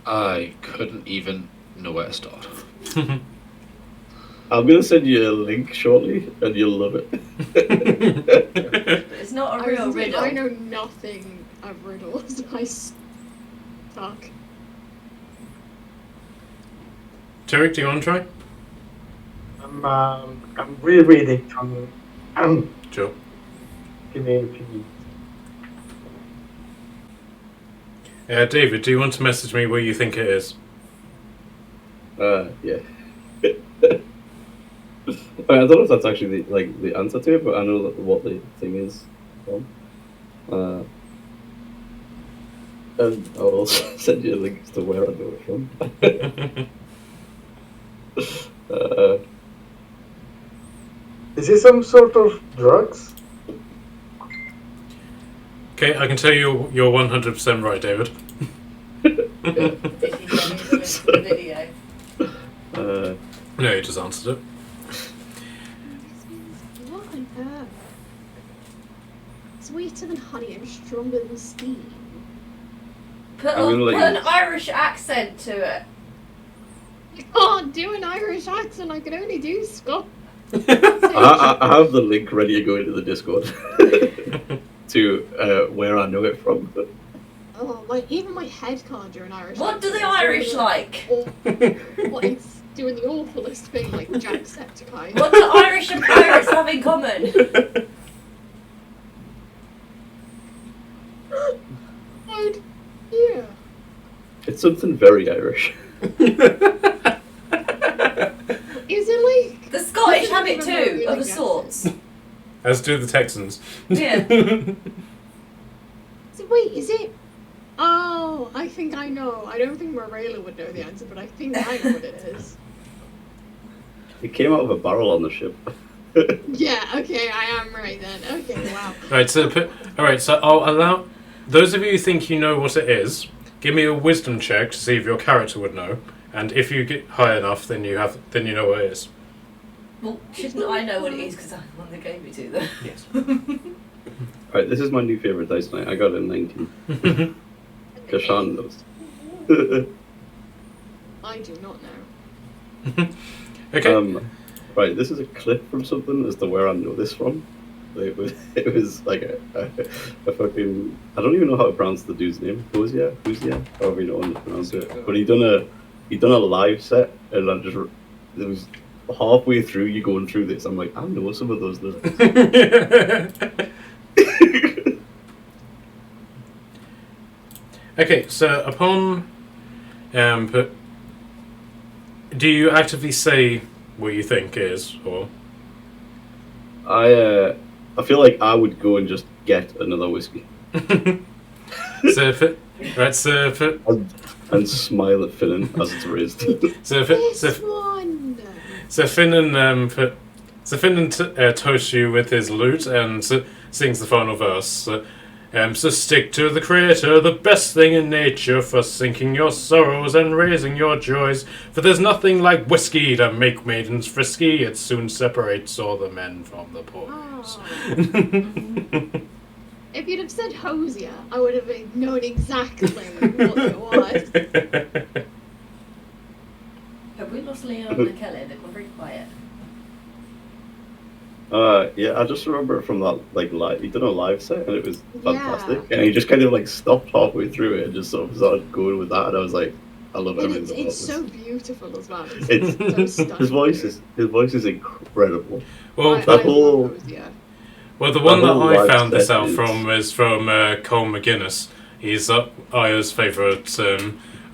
I couldn't even know where to start. I'm gonna send you a link shortly, and you'll love it. It's not a real riddle. I know nothing of riddles. I suck. Turek, do you want to try? I'm rereading from. Sure. Give me a few minutes. David, do you want to message me where you think it is? Yeah. I don't know if that's actually the answer to it, but I know what the thing is from. And I'll also send you a link to where I know it from. Is it some sort of drugs? Okay, I can tell you you're 100% right, David. Did he send me the link to the video? No, you just answered it. What on earth? Sweeter than honey and stronger than steam. Put I'm gonna let an you- Irish accent to it. I can't do an Irish accent. I can only do Scottish. I have the link ready to go into the Discord to where I know it from. But Oh, even my head can't do an Irish What do accent. the Irish like? What, it's doing the awfulest thing like Jacksepticeye. What do Irish and pirates have in common? Oh, yeah. it's something very Irish. Is it like... The Scottish have it Remember too, really of a guessing. sorts. As do the Texans. Yeah. So wait, is it... Oh, I think I know. I don't think Morella would know the answer, but I think I know what it is. It came out of a barrel on the ship. Yeah, okay, I am right then. Okay, wow. Right, so I'll allow those of you who think you know what it is. Give me a wisdom check to see if your character would know, and if you get high enough, then you know what it is. Well, shouldn't I know what it is because I'm the one that gave it to them? Yes. Alright, this is my new favourite dice tonight. I got a 19. Because Sean knows. I do not know. Okay. Right, this is a clip from something as to where I know this from. It was like a fucking... I don't even know how to pronounce the dude's name. Hosea? However you don't pronounce it. But he done a live set, and it was halfway through you going through this. I'm like, I know some of those lyrics. Okay, so upon do you actively say what you think is, or I feel like I would go and just get another whiskey and smile at Finnan as it's raised. This one! Finnan toasts you with his lute and sings the final verse. So stick to the creator, the best thing in nature, for sinking your sorrows and raising your joys. For there's nothing like whiskey to make maidens frisky. It soon separates all the men from the boys. Oh. If you'd have said Hosea, I would have known exactly what it was. Have we lost Leon and McKellen? They've gone very quiet. Yeah, I just remember it from that live. He did a live set and it was fantastic. Yeah. And he just kind of stopped halfway through it and just sort of started going with that. And I was like, I love And everything. it's so beautiful as well. It's so stunning. his voice is incredible. Well, I that love whole Hosea. well, the one that whole I live found this set out is- from is from Cole McGuinness. He's Aya's favourite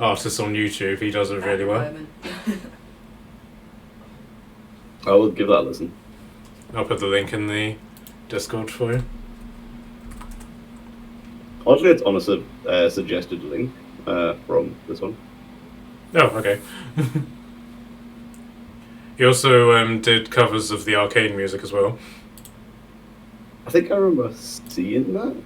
artist on YouTube. He does it really well. I will give that a listen. I'll put the link in the Discord for you. Oddly, it's on a suggested link from this one. Oh, okay. He also did covers of the arcade music as well. I think I remember seeing that.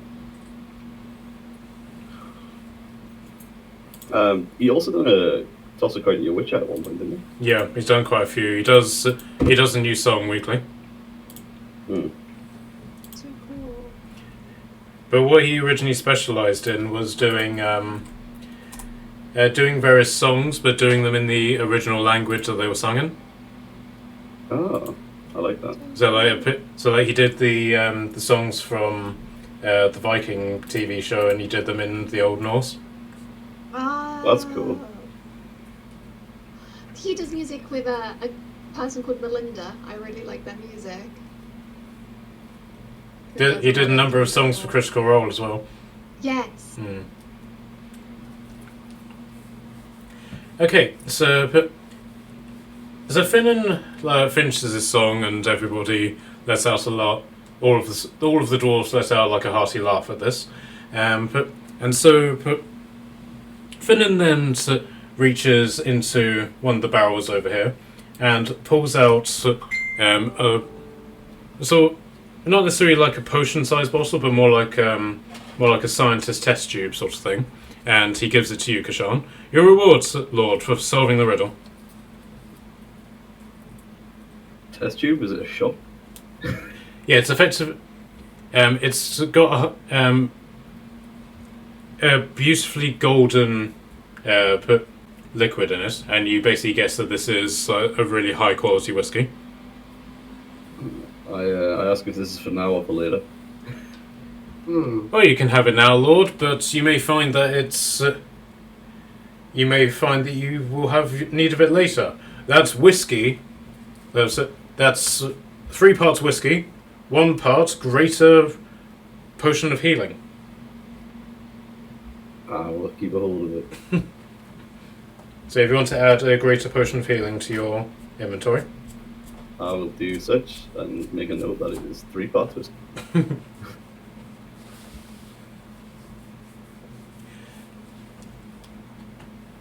He also done a toss a coin to your witch at one point, didn't Yeah, he's done quite a few. He does a new song weekly. he? Hmm. So cool. But what he originally specialised in was doing various songs, but doing them in the original language that they were sung in. Oh, I like that. So like he did the songs from the Viking TV show, and he did them in the Old Norse. That's cool. He does music with a person called Melinda. I really like their music. He did a number of songs for Critical Role as well. Yes. Hmm. Okay, so Finnan finishes his song, and everybody lets out a lot. All of the dwarves let out like a hearty laugh at this. Finnan then reaches into one of the barrels over here and pulls out not necessarily like a potion-sized bottle, but more like a scientist test tube sort of thing. And he gives it to you, Kashan. Your reward, Lord, for solving the riddle. Test tube? Is it a shot? Yeah, it's effective. It's got a beautifully golden liquid in it, and you basically guess that this is a really high quality whiskey. I ask if this is for now or for later. Well, you can have it now, Lord, but you may find that you will have need of it later. That's whiskey. That's 3 parts whiskey, 1 part greater potion of healing. We'll keep a hold of it. So if you want to add a greater potion of healing to your inventory. I will do such and make a note that it is 3 parts whiskey.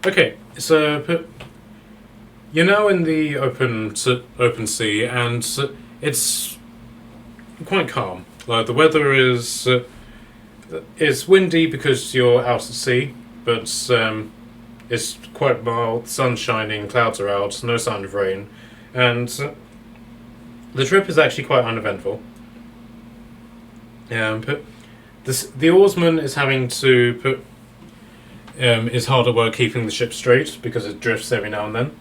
Okay, so you're now in the open sea, and it's quite calm. Like the weather is it's windy because you're out at sea, but it's quite mild. Sun's shining, clouds are out, no sign of rain, and the trip is actually quite uneventful. But the oarsman is having to is hard at work keeping the ship straight because it drifts every now and then.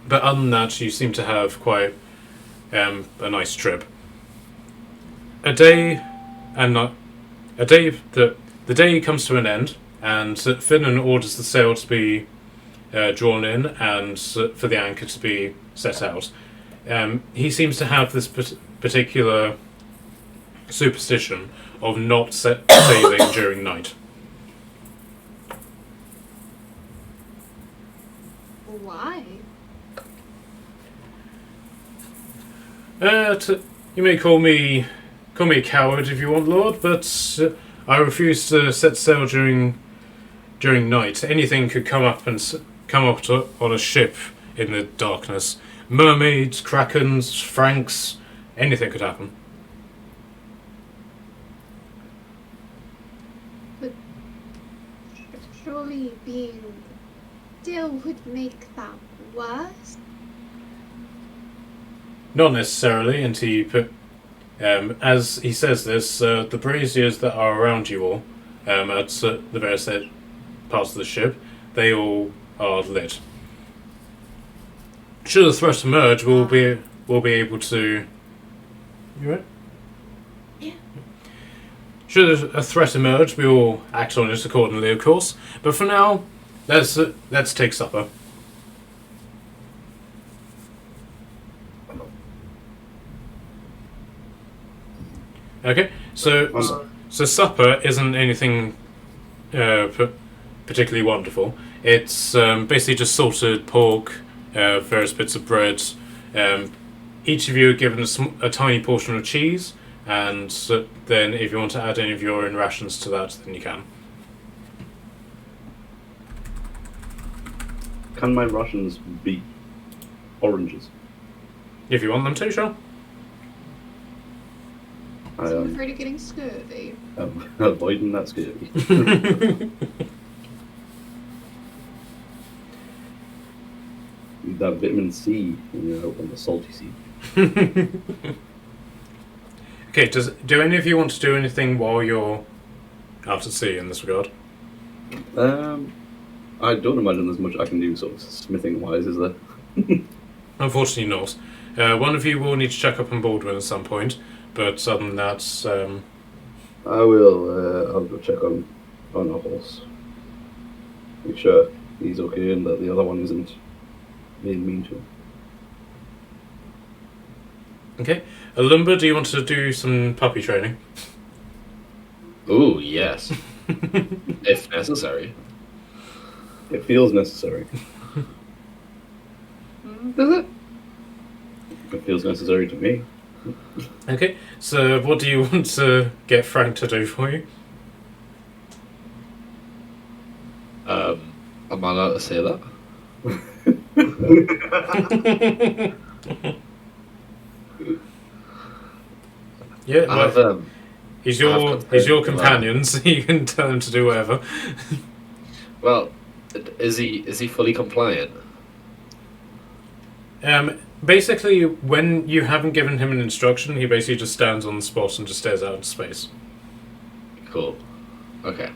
But other than that, you seem to have quite a nice trip. The day comes to an end, and Finnan orders the sail to be drawn in and for the anchor to be set out. He seems to have this particular superstition of not sailing during night. Why? You may call me a coward if you want, Lord, but I refuse to set sail during night. Anything could come up on a ship in the darkness. Mermaids, krakens, franks, anything could happen. But surely being still would make that worse. Not necessarily, until you put, as he says this, the braziers that are around you all, at the various parts of the ship, they all are lit. Should a threat emerge, we'll be able to. You right? Yeah. Should a threat emerge, we will act on it accordingly, of course. But for now, let's take supper. Okay, so supper isn't anything particularly wonderful. It's basically just salted pork, various bits of bread. Each of you are given a tiny portion of cheese, and then if you want to add any of your own rations to that, then you can. Can my rations be oranges? If you want them to, sure. I'm afraid of getting scurvy. I'm avoiding that scurvy. Need that vitamin C when you're out on the salty sea. Okay, do any of you want to do anything while you're out at sea in this regard? I don't imagine there's much I can do sort of smithing wise, is there? Unfortunately not. One of you will need to check up on Baldwin at some point, but other than that, I will. I'll go check on a horse. Make sure he's okay and that the other one isn't being mean to him. okay. Alumba, do you want to do some puppy training? Ooh, yes. If necessary. It feels necessary. Does it? It feels necessary to me. Okay, so what do you want to get Frank to do for you? Am I allowed to say that? Yeah, I've, well, he's your got companion, so you can tell him to do whatever. Well, is he fully compliant? Basically, when you haven't given him an instruction, he basically just stands on the spot and just stares out into space. Cool. Okay.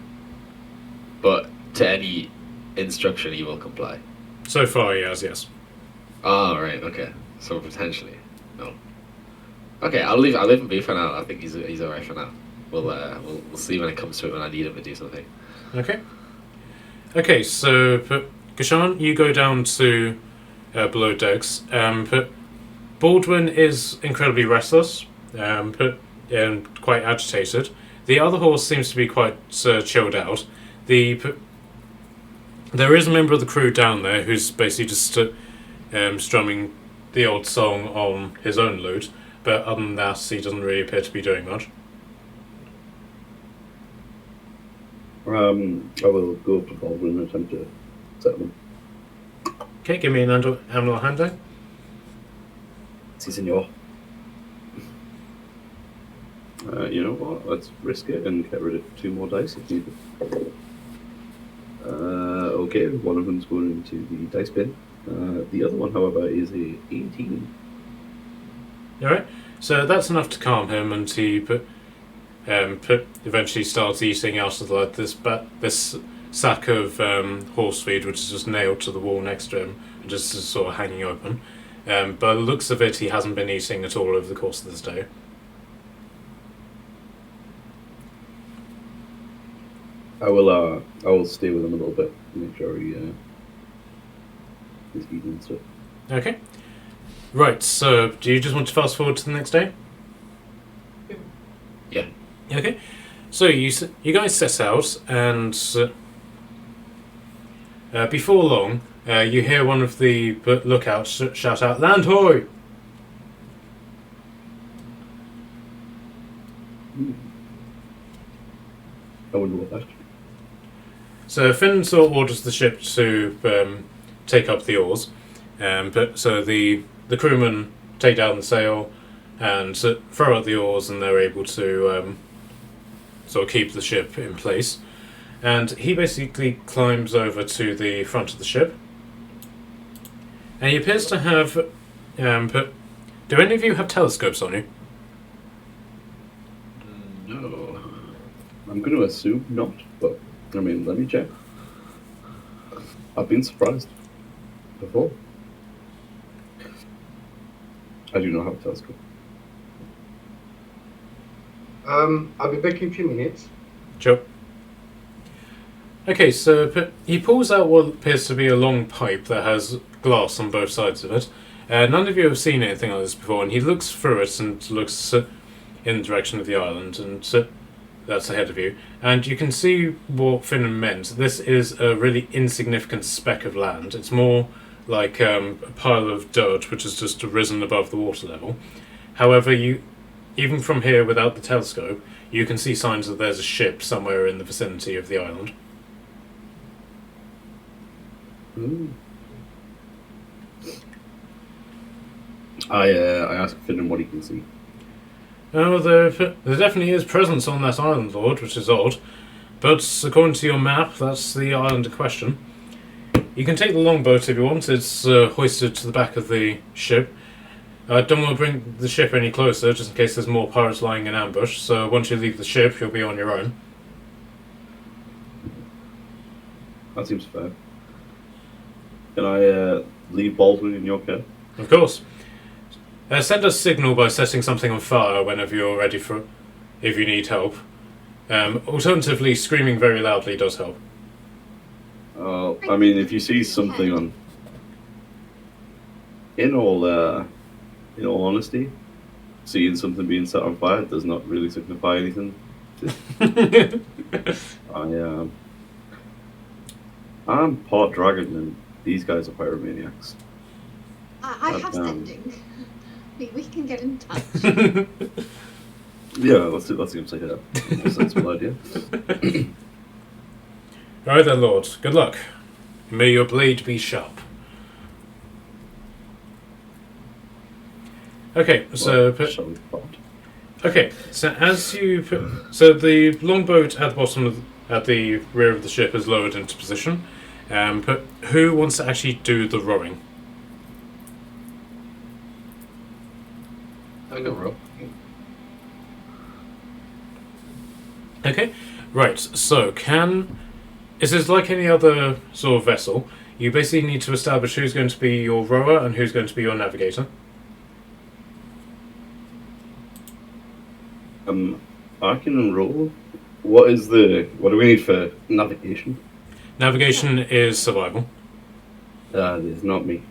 But to any instruction, he will comply. So far, he has, yes. Oh, right. Okay. So potentially, no. Okay, I'll leave him be for now. I think he's alright for now. We'll see when it comes to it when I need him to do something. Okay. Okay, so Gashan, you go down to below decks. Baldwin is incredibly restless, and quite agitated. The other horse seems to be quite chilled out. There is a member of the crew down there who's basically just strumming the old song on his own lute, but other than that, he doesn't really appear to be doing much. I will go up to Baldwin and attempt to settle him. Okay, give me an animal handling. Si, senor. You know what? Let's risk it and get rid of 2 more dice if needed. Okay, one of them's going into the dice bin. The other one, however, is a 18. Alright, so that's enough to calm him, and he eventually starts eating out of this sack of horse feed, which is just nailed to the wall next to him, and just sort of hanging open. By the looks of it, he hasn't been eating at all over the course of this day. I will stay with him a little bit, make sure he's eating and stuff. Okay. Right, so do you just want to fast forward to the next day? Yeah. Okay. So you guys set out, and before long, you hear one of the lookouts shout out, "Land hoy!" I wonder what that. So Finn sort of orders the ship to take up the oars, so the crewmen take down the sail and throw out the oars, and they're able to sort of keep the ship in place. And he basically climbs over to the front of the ship, and he appears to have. Do any of you have telescopes on you? No. I'm going to assume not, but I mean, let me check. I've been surprised before. I do not have a telescope. I'll be back in a few minutes. Sure. Okay, so he pulls out what appears to be a long pipe that has glass on both sides of it. None of you have seen anything like this before, and he looks through it and looks in the direction of the island, and that's ahead of you. And you can see what Finn meant. This is a really insignificant speck of land. It's more like a pile of dirt which has just risen above the water level. However, even from here without the telescope, you can see signs that there's a ship somewhere in the vicinity of the island. I asked Finn what he can see. Oh, there definitely is presence on that island, Lord, which is odd. But according to your map, that's the island in question. You can take the longboat if you want. It's hoisted to the back of the ship. I don't want to bring the ship any closer, just in case there's more pirates lying in ambush. So once you leave the ship, you'll be on your own. That seems fair. Can I leave Baldwin in your care? Of course. Send a signal by setting something on fire whenever you're ready for, if you need help. Alternatively, screaming very loudly does help. I mean, if you see something on... In all honesty, seeing something being set on fire does not really signify anything. I'm part dragon and these guys are pyromaniacs. I have sending. We can get in touch. Yeah, let's see if it's like a sensible idea. Alright then, Lord. Good luck. May your blade be sharp. Okay, so... Okay, so as you put... So the longboat at the bottom of... At the rear of the ship is lowered into position. But who wants to actually do the rowing? I can row. Okay, right, so is this like any other sort of vessel? You basically need to establish who's going to be your rower and who's going to be your navigator. I can roll. What do we need for navigation? Navigation is survival. It's not me.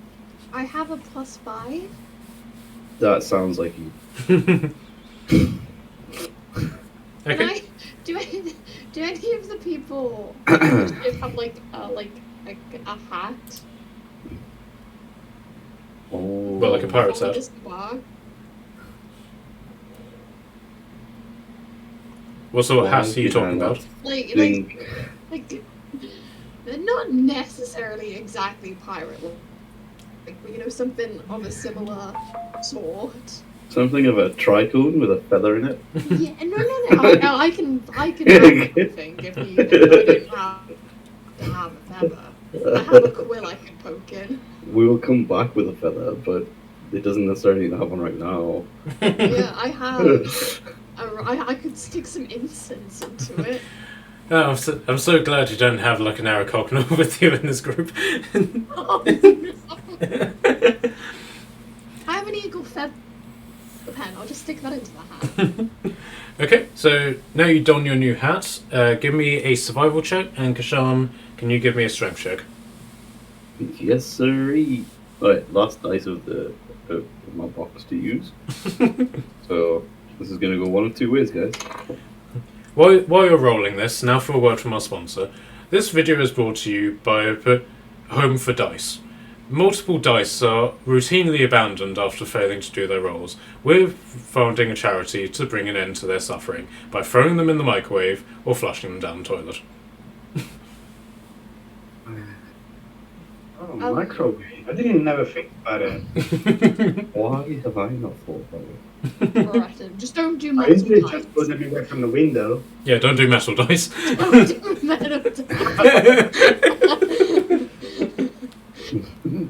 I have a +5. That sounds like you. Okay. Do any of the people have like a hat? Oh. Well, like a pirate's Or hat. just a bar? What sort of hats are you talking about? Like they're not necessarily exactly pirate. Like something of a similar sort. Something of a tricone with a feather in it. Yeah, no. I can have anything if you don't have to have a feather. I have a quill I can poke in. We will come back with a feather, but it doesn't necessarily need to have one right now. Yeah, I have. I could stick some incense into it. Oh, I'm so glad you don't have like an Aracogno with you in this group. Oh, no. I have an eagle feather pen. I'll just stick that into the hat. Okay, so now you don your new hat. Give me a survival check, and Kashan, can you give me a strength check? Yes, sirree. Alright, last dice of my box to use. So this is going to go one of two ways, guys. While you're rolling this, now for a word from our sponsor. This video is brought to you by Home for Dice. Multiple dice are routinely abandoned after failing to do their roles. We're founding a charity to bring an end to their suffering by throwing them in the microwave or flushing them down the toilet. Oh, microwave. I didn't never think about it. Why have I not thought about it? Alright, just don't do I metal usually dice. just put them away from the window. Yeah, don't do metal dice. Don't do metal dice.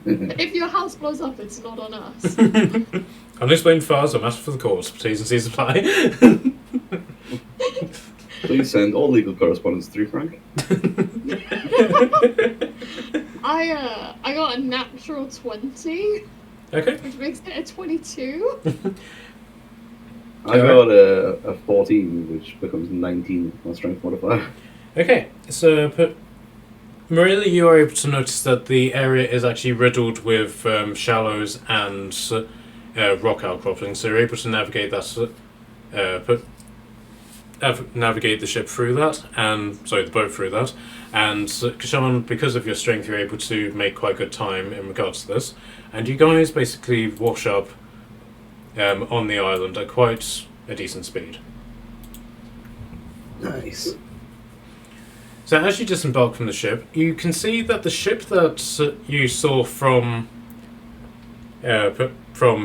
If your house blows up, it's not on us. Unexplained fires are matter for the cause. T's and C's apply. Please send all legal correspondence through, Frank. I got a natural 20, Okay. which makes it a 22. I got a 14, which becomes 19 my strength modifier. Okay, so Marilla, you are able to notice that the area is actually riddled with shallows and rock outcroppings, so you're able to navigate that, navigate the ship through that, the boat through that, and Kashan, because of your strength, you're able to make quite good time in regards to this, and you guys basically wash up on the island at quite a decent speed. Nice. So as you disembark from the ship, you can see that the ship that you saw from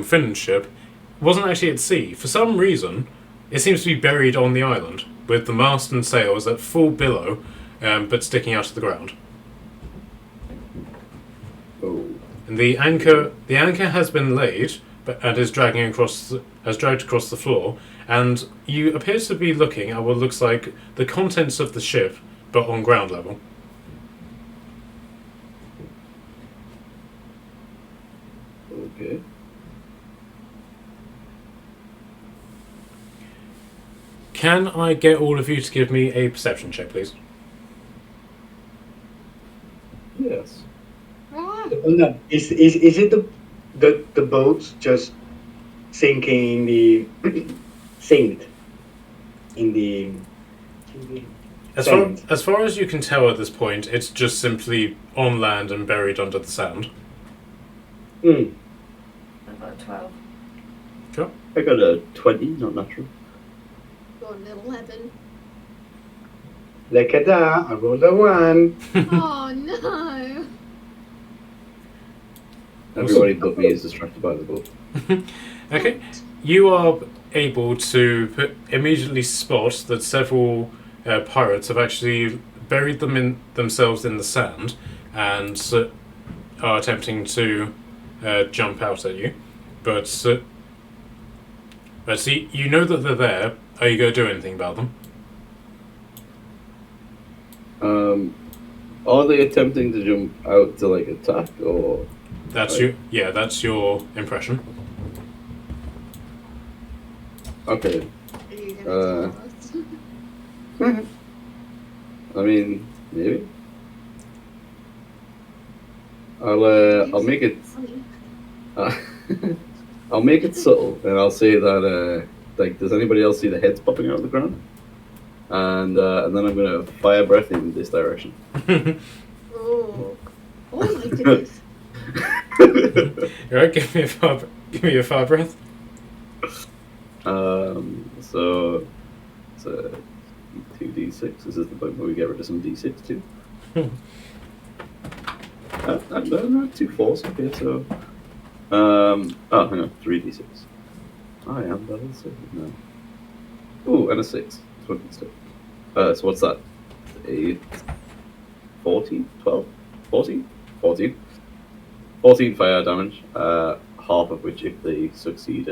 Finn's ship wasn't actually at sea. For some reason, it seems to be buried on the island, with the mast and sails at full billow, but sticking out of the ground. And the anchor has been laid, and is dragged across the floor. And you appear to be looking at what looks like the contents of the ship, but on ground level. Okay. Can I get all of you to give me a perception check, please? Yes. Ah, Oh, no. Is it the boat just sinking in the sinked in the sand? As far as you can tell at this point, it's just simply on land and buried under the sand. Hmm. I got a 12. Sure. I got a 20, not natural. got an 11. Look at that! I rolled a 1. Oh no! Everybody but me is distracted by the boat. Okay. You are able to immediately spot that several pirates have actually buried themselves in the sand and are attempting to jump out at you. But see, you know that they're there. Are you going to do anything about them? Are they attempting to jump out to like attack or? That's your impression. Okay. Are you gonna tell us? I mean, maybe. I'll make it. I'll make it subtle, and I'll say that like, does anybody else see the heads popping out of the ground? And then I'm gonna fire breath in this direction. Oh. Oh my goodness. Alright, give me a fire breath. So it's a 2d6. This is the point where we get rid of some d6 too. I'm 2 4s. Okay, so oh, hang on, 3d6. I am level 6 now. Ooh, and a 6. So what's that? 8, 14, 12, 14? 14. 14 fire damage, half of which if they succeed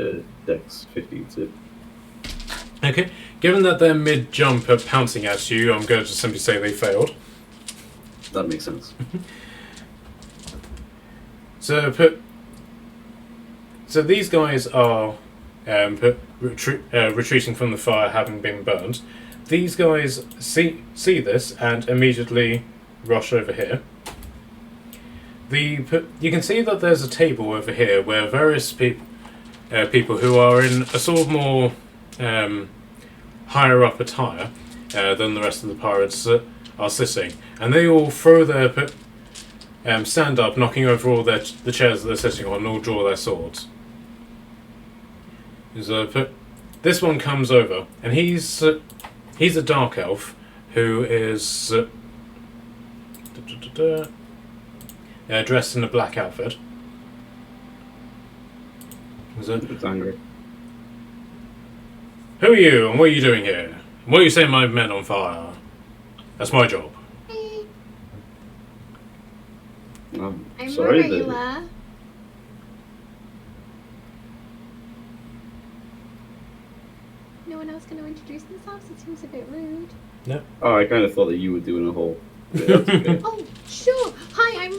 dex 15 save. Okay. Given that they're mid-jump at pouncing at you, I'm going to simply say they failed. That makes sense. So these guys are retreating from the fire, having been burned. These guys see this and immediately rush over here. You can see that there's a table over here where various people who are in a sort of more higher up attire than the rest of the pirates are sitting, and they all throw their stand up, knocking over all the chairs that they're sitting on, and all draw their swords. This one comes over, and he's a dark elf who is dressed in a black outfit. It's angry. Who are you, and what are you doing here? Why are you setting my men on fire? That's my job. Hey, I'm I'm sorry a that regular. No one else going to introduce themselves? It seems a bit rude. Oh, I kind of thought that you were doing a whole. Yeah, that's okay. Oh, sure. Hi, I'm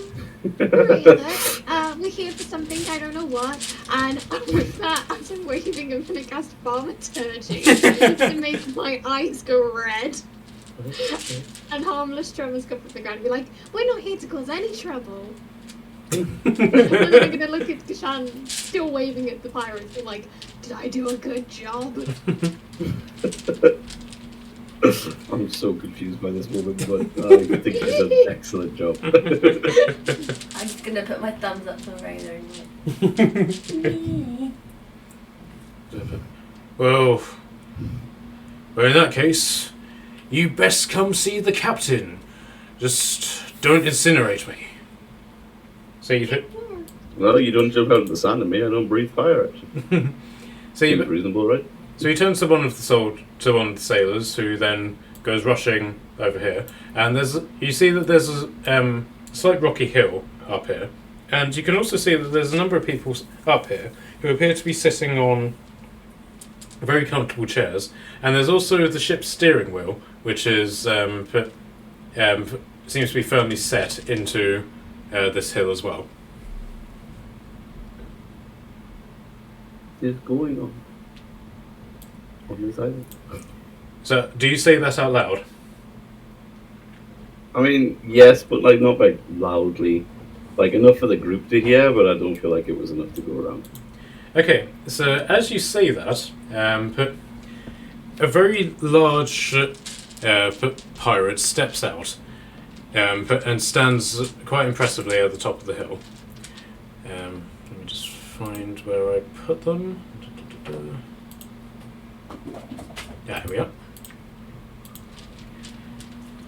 Marilla. We're here for something, I don't know what. And with that, as I'm waving, I'm going to cast Thaumaturgy to make my eyes go red. And harmless tremors come from the ground and be like, we're not here to cause any trouble. And then I'm going to look at Kashan, still waving at the pirates, and like, did I do a good job? I'm so confused by this woman, but I think she did an excellent job. I'm just gonna put my thumbs up for Rainer and Well, in that case, you best come see the captain. Just don't incinerate me. So Well, you don't jump out of the sand at me. I don't breathe fire. Seems reasonable, right? So he turns to one of the sailors, who then goes rushing over here. And you see that there's a slight rocky hill up here, And you can also see that there's a number of people up here who appear to be sitting on very comfortable chairs. And there's also the ship's steering wheel, which is seems to be firmly set into this hill as well. What is going on this island? So, do you say that out loud? I mean, yes, but like not like loudly. Like enough for the group to hear, but I don't feel like it was enough to go around. Okay, so as you say that, a very large pirate steps out and stands quite impressively at the top of the hill. Let me just find where I put them. Yeah, here we are.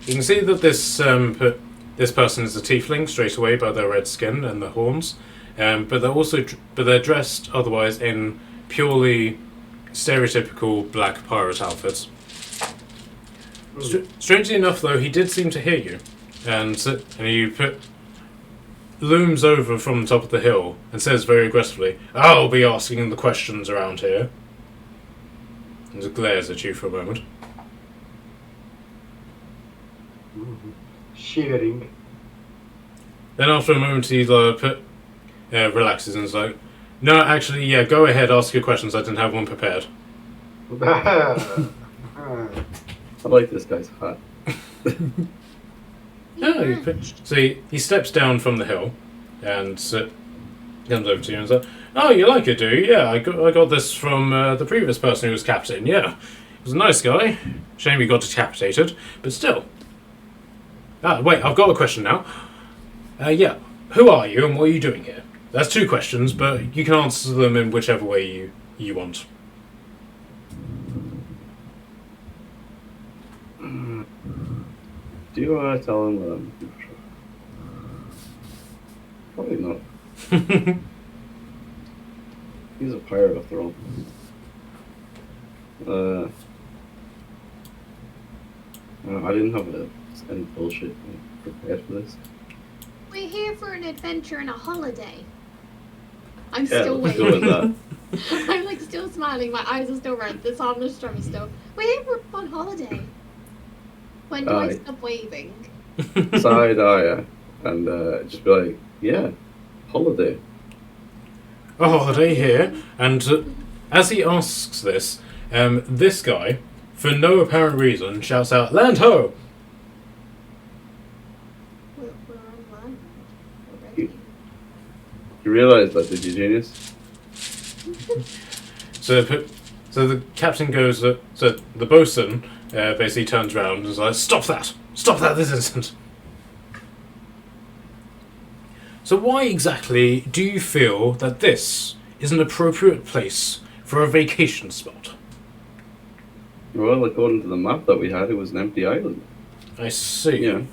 You can see that this person is a tiefling straight away by their red skin and their horns, but they're dressed otherwise in purely stereotypical black pirate outfits. Strangely enough, though, he did seem to hear you, and he looms over from the top of the hill and says very aggressively, "I'll be asking the questions around here," and just glares at you for a moment. Shivering. Then after a moment he relaxes and is like, "No, actually, yeah, go ahead, ask your questions. I didn't have one prepared." I like this guy's hat. So he steps down from the hill and comes over to you and says, "Oh, you like it, do you? Yeah, I got this from the previous person who was captain. Yeah, he was a nice guy. Shame he got decapitated, but still." Wait, I've got a question now. Yeah, who are you and what are you doing here? That's two questions, but you can answer them in whichever way you want. Do you want to tell him what I'm looking for? Probably not. He's a pirate after all. I didn't have any bullshit prepared for this. We're here for an adventure and a holiday. I'm Yeah, still let's go with waiting. that. I'm like still smiling. My eyes are still red. This arm is strong still. We're here for on holiday. When do I Aye. stop waving? Side eye, and just be like, yeah, holiday. A holiday here, and as he asks this, this guy, for no apparent reason, shouts out, "Land ho!" We're on land already. You realise that, did you, genius? So the captain goes, so the bosun basically turns around and is like, "Stop that! Stop that this instant!" So why exactly do you feel that this is an appropriate place for a vacation spot? Well, according to the map that we had, it was an empty island. I see. Yeah.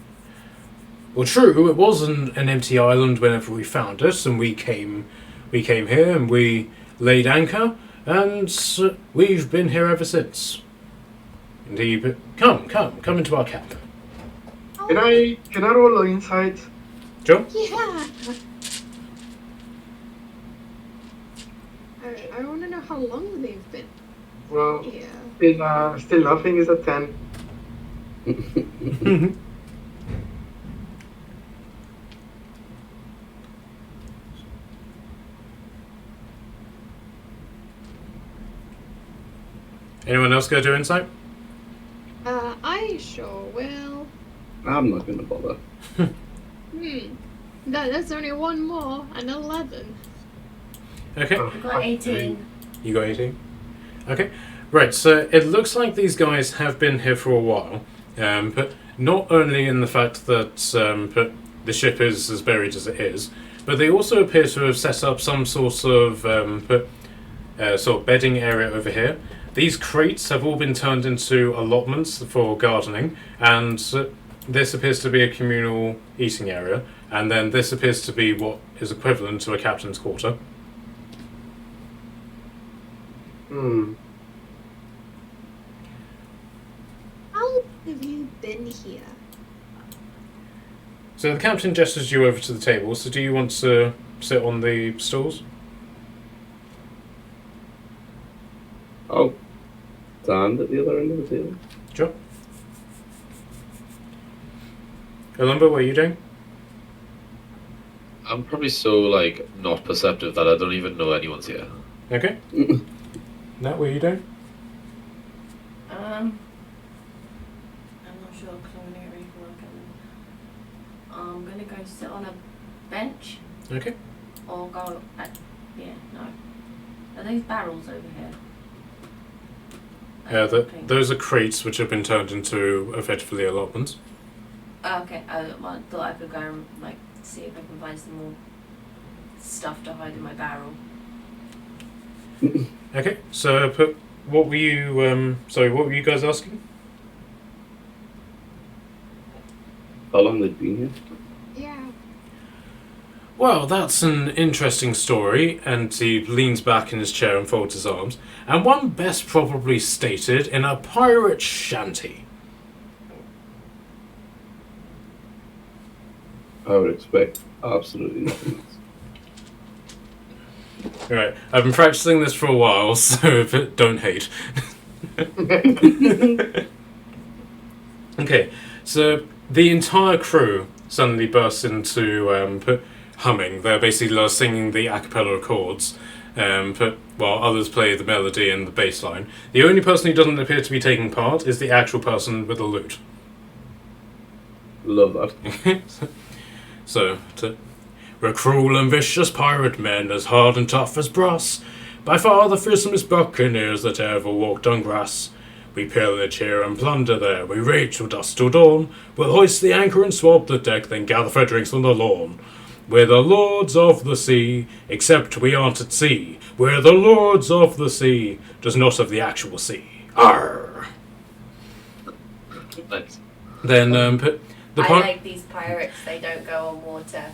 Well, true, it was an empty island whenever we found it, and we came here and we laid anchor, and we've been here ever since. Indeed, come into our camp. Can I roll an insight? Sure. Yeah. I want to know how long they've been Well, here. still nothing is a 10. Anyone else go do insight? I sure will. I'm not going to bother. That's only one more, an 11. Okay. Oh, I got 18. You got 18? Okay. Right, so it looks like these guys have been here for a while, but not only in the fact that the ship is as buried as it is, but they also appear to have set up some sort of bedding area over here. These crates have all been turned into allotments for gardening, and this appears to be a communal eating area, and then this appears to be what is equivalent to a captain's quarter. How long have you been here? So the captain gestures you over to the table. So do you want to sit on the stools? I'll stand at the other end of the table. Sure. Columba, what are you doing? I'm probably so like not perceptive that I don't even know anyone's here. Okay. Nat, what are you doing? I'm not sure because I'm gonna get ready for work. I'm gonna go sit on a bench Okay. or go. No. Are these barrels over here? Yeah, Pink. those are crates which have been turned into effectively allotments. Oh, okay. I thought I could go and like see if I can find some more stuff to hide in my barrel. Okay. So what were you? What were you guys asking? How long they've been here? Yeah. Well, that's an interesting story, and he leans back in his chair and folds his arms. And one best probably stated in a pirate shanty. I would expect absolutely nothing else. Right, I've been practicing this for a while, so don't hate. Okay, so the entire crew suddenly bursts into humming. They're basically singing the a cappella chords, while others play the melody and the bass line. The only person who doesn't appear to be taking part is the actual person with the lute. Love that. We're cruel and vicious pirate men, as hard and tough as brass, by far the fearsomest buccaneers that ever walked on grass. We pillage here and plunder there, we rage till dusk till dawn. We'll hoist the anchor and swab the deck, then gather for drinks on the lawn. We're the lords of the sea, except we aren't at sea. We're the lords of the sea, just not of the actual sea. Arr! Nice. Then, I like these pirates. They don't go on water.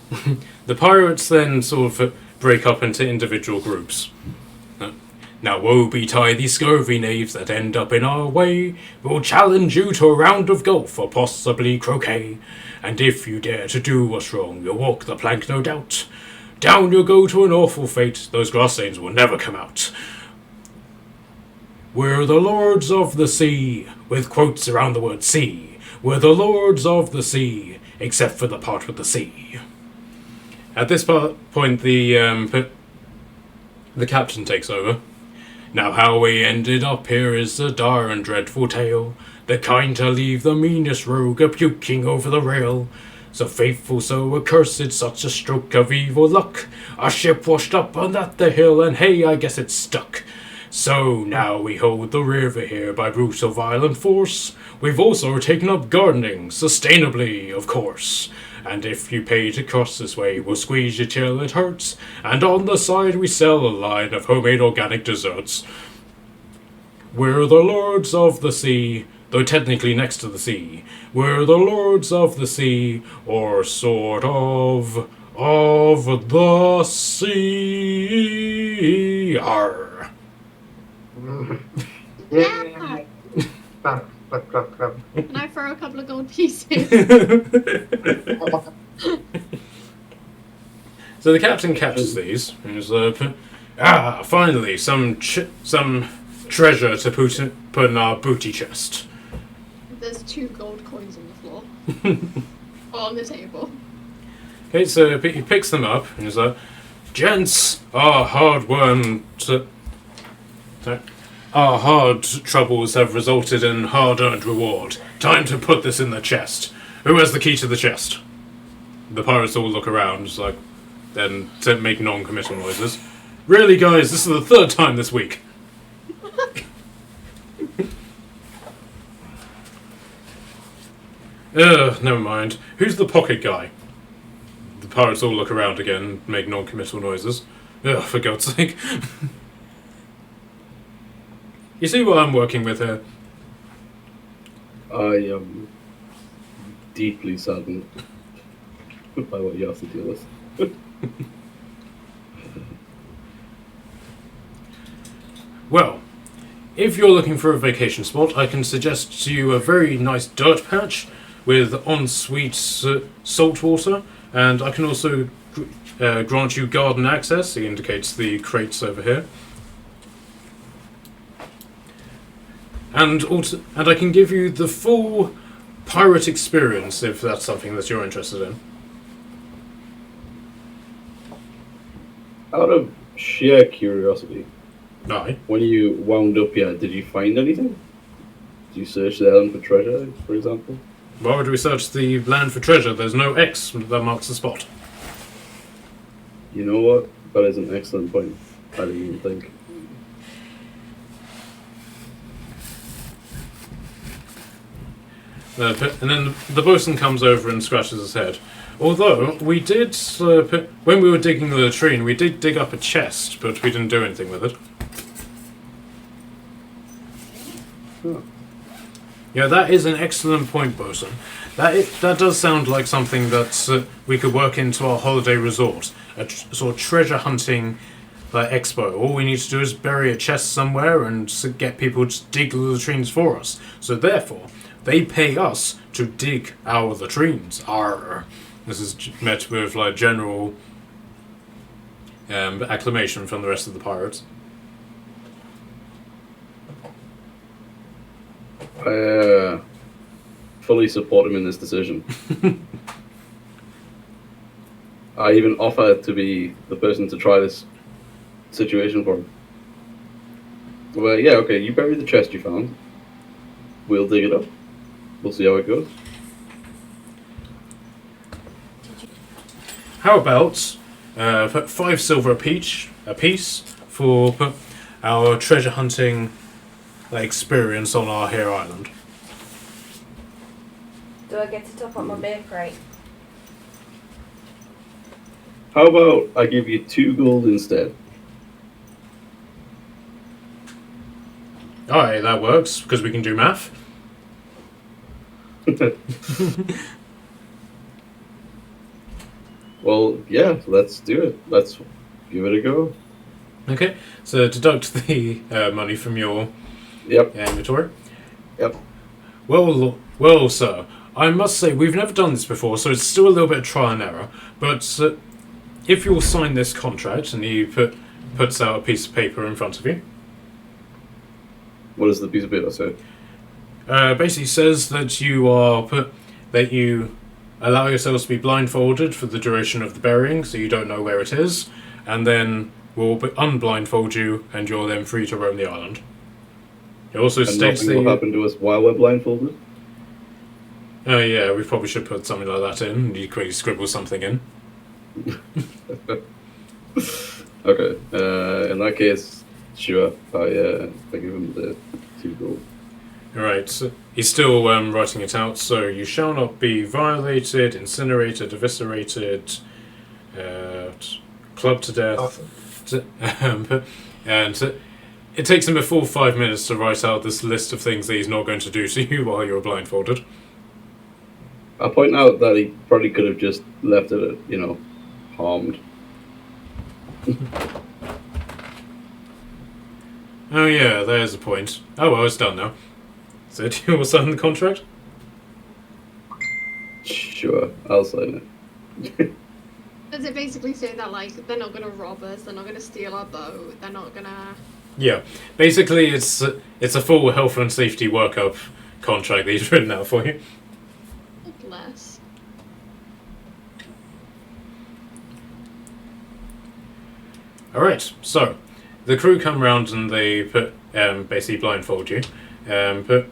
the pirates then sort of break up into individual groups. Now woe betide these scurvy knaves that end up in our way. We'll challenge you to a round of golf or possibly croquet. And if you dare to do us wrong, you'll walk the plank no doubt. Down you'll go to an awful fate, those grass stains will never come out. We're the lords of the sea, with quotes around the word sea. We're the lords of the sea, except for the part with the sea. At this point, the captain takes over. Now how we ended up here is a dire and dreadful tale, the kind to leave the meanest rogue a-puking over the rail. So faithful, so accursed, such a stroke of evil luck. Our ship washed up on that the hill, and hey, I guess it's stuck. So now we hold the river here by brutal violent force. We've also taken up gardening, sustainably, of course. And if you pay to cross this way, we'll squeeze you till it hurts. And on the side we sell a line of homemade organic desserts. We're the lords of the sea, though technically next to the sea. We're the lords of the sea, or sort of the sea. Arr. Yeah. Clap, clap, clap, clap. Can I throw a couple of gold pieces? So the captain catches these and is finally some treasure to put in our booty chest. There's 2 gold coins on the floor. On the table. Okay, so he picks them up and is like, "Gents, our hard troubles have resulted in hard-earned reward. Time to put this in the chest. Who has the key to the chest?" The pirates all look around, then make non-committal noises. "Really, guys, this is the 3rd time this week." Never mind. Who's the pocket guy? The pirates all look around again, make non-committal noises. Ugh, for God's sake. You see what I'm working with here? I am deeply saddened by what you have to deal with. Well, if you're looking for a vacation spot, I can suggest to you a very nice dirt patch with ensuite salt water, and I can also grant you garden access. He indicates the crates over here. And I can give you the full pirate experience if that's something that you're interested in. Out of sheer curiosity, Aye. when you wound up here, did you find anything? Did you search the island for treasure, for example? Why would we search the land for treasure? There's no X that marks the spot. You know what? That is an excellent point. I didn't even think. And then the bosun comes over and scratches his head. Although, we did, when we were digging the latrine, we did dig up a chest, but we didn't do anything with it. Huh. Yeah, that is an excellent point, bosun. That does sound like something that we could work into our holiday resort. A sort of treasure hunting expo. All we need to do is bury a chest somewhere and get people to dig the latrines for us. So therefore, they pay us to dig our latrines. Arr. This is met with general acclamation from the rest of the pirates. I fully support him in this decision. I even offer to be the person to try this situation for him. Well, yeah, okay, you bury the chest you found. We'll dig it up. We'll see how it goes. How about 5 silver a piece for our treasure hunting experience on our here island? Do I get to top up my beer crate? How about I give you 2 gold instead? Aye, that works, because we can do math. Well, yeah, let's do it. Let's give it a go. Okay, so deduct the money from your Yep. inventory. Yep. Well, sir, I must say we've never done this before, so it's still a little bit of trial and error. But if you'll sign this contract, and he puts out a piece of paper in front of you, What does the piece of paper say? basically says that you allow yourselves to be blindfolded for the duration of the burying, so you don't know where it is, and then we'll unblindfold you, and you're then free to roam the island. It also And states nothing will that. happen to us while we're blindfolded? Oh yeah, we probably should put something like that in. You quickly scribble something in. Okay. In that case, sure. I give him the 2 gold. Alright, so he's still writing it out. So, you shall not be violated, incinerated, eviscerated, clubbed to death. Awesome. And it takes him a full 5 minutes to write out this list of things that he's not going to do to you while you're blindfolded. I point out that he probably could have just left it, harmed. Oh yeah, there's a point. Oh well, it's done now. So do you want to sign the contract? Sure, I'll sign it. Does it basically say that they're not gonna rob us, they're not gonna steal our boat, they're not gonna? Yeah. Basically, it's a full health and safety workup contract that he's written out for you. Less. Alright, so the crew come round and they basically blindfold you. But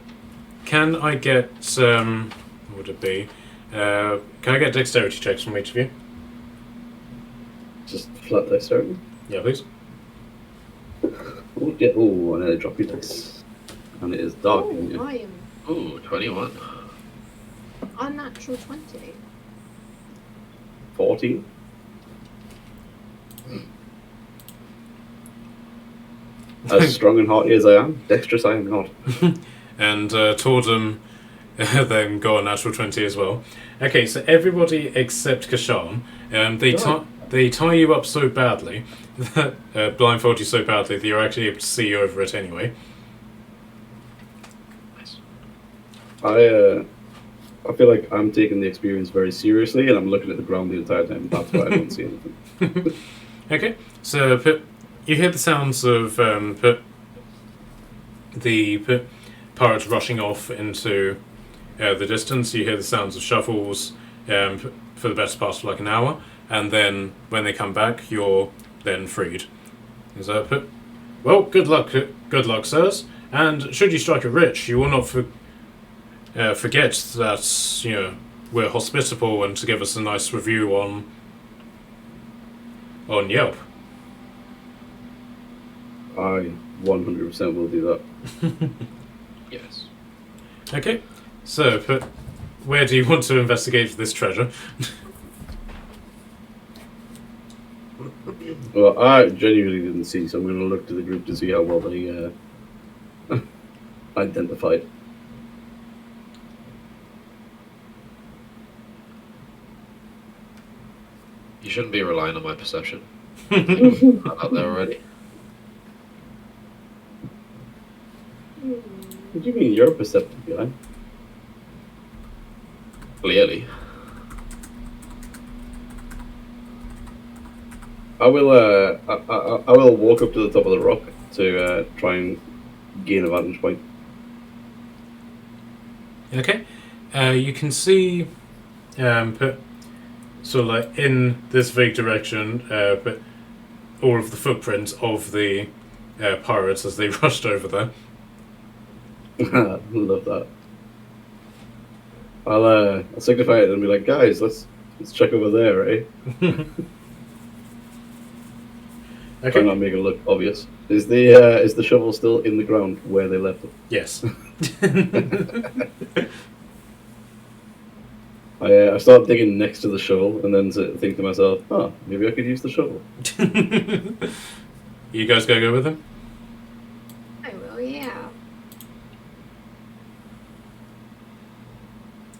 can I get what would it be? Can I get dexterity checks from each of you? Just flat dice, sorry. Yeah, please. Oh, yeah. Oh, and I drop your dice. And it is dark in here. I am Ooh, 21. unnatural 20. 14. As strong and hearty as I am, dexterous I am not. And Tordum then got a natural 20 as well. Okay, so everybody except Kashan, they tie you up so badly, that blindfold you so badly that you're actually able to see over it anyway. I I feel like I'm taking the experience very seriously, and I'm looking at the ground the entire time. That's why I don't see anything. Okay, so you hear the sounds of the pirates rushing off into the distance. You hear the sounds of shuffles for the best part of like an hour, and then when they come back, you're then freed. Is that it? Well, good luck, sirs. And should you strike it rich, you will not forget that we're hospitable and to give us a nice review on Yelp. I 100% will do that. Yes. Okay, so where do you want to investigate this treasure? Well, I genuinely didn't see, so I'm going to look to the group to see how well they identified. You shouldn't be relying on my perception. I'm out there already. What do you mean? You're a perceptive guy. Clearly. I will walk up to the top of the rock to try and gain a vantage point. Okay, you can see, sort of like in this vague direction, but all of the footprints of the pirates as they rushed over there. Love that. I'll signify it and be like, guys, let's check over there, eh? Try Okay. not make it look obvious. Is the shovel still in the ground where they left it? Yes. I start digging next to the shovel and then think to myself, oh, maybe I could use the shovel. You guys gotta go with him? I will, yeah.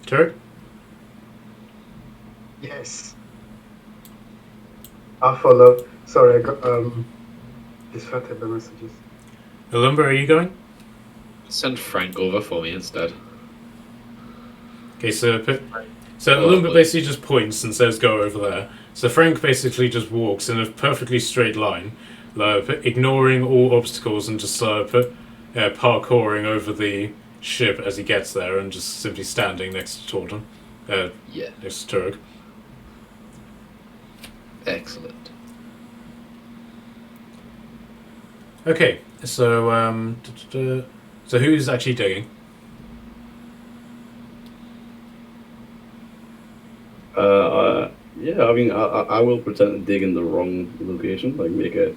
Turk? Yes. I follow. Sorry, I got distracted by messages. Alumba, are you going? Send Frank over for me instead. Okay, so Oh, Alumba but- basically just points and says go over there. So Frank basically just walks in a perfectly straight line, ignoring all obstacles and just parkouring over the ship as he gets there and just simply standing next to Torton. Yeah. Next to Turk. Excellent. Okay, so so who's actually digging? Yeah, I mean, I will pretend to dig in the wrong location, like make a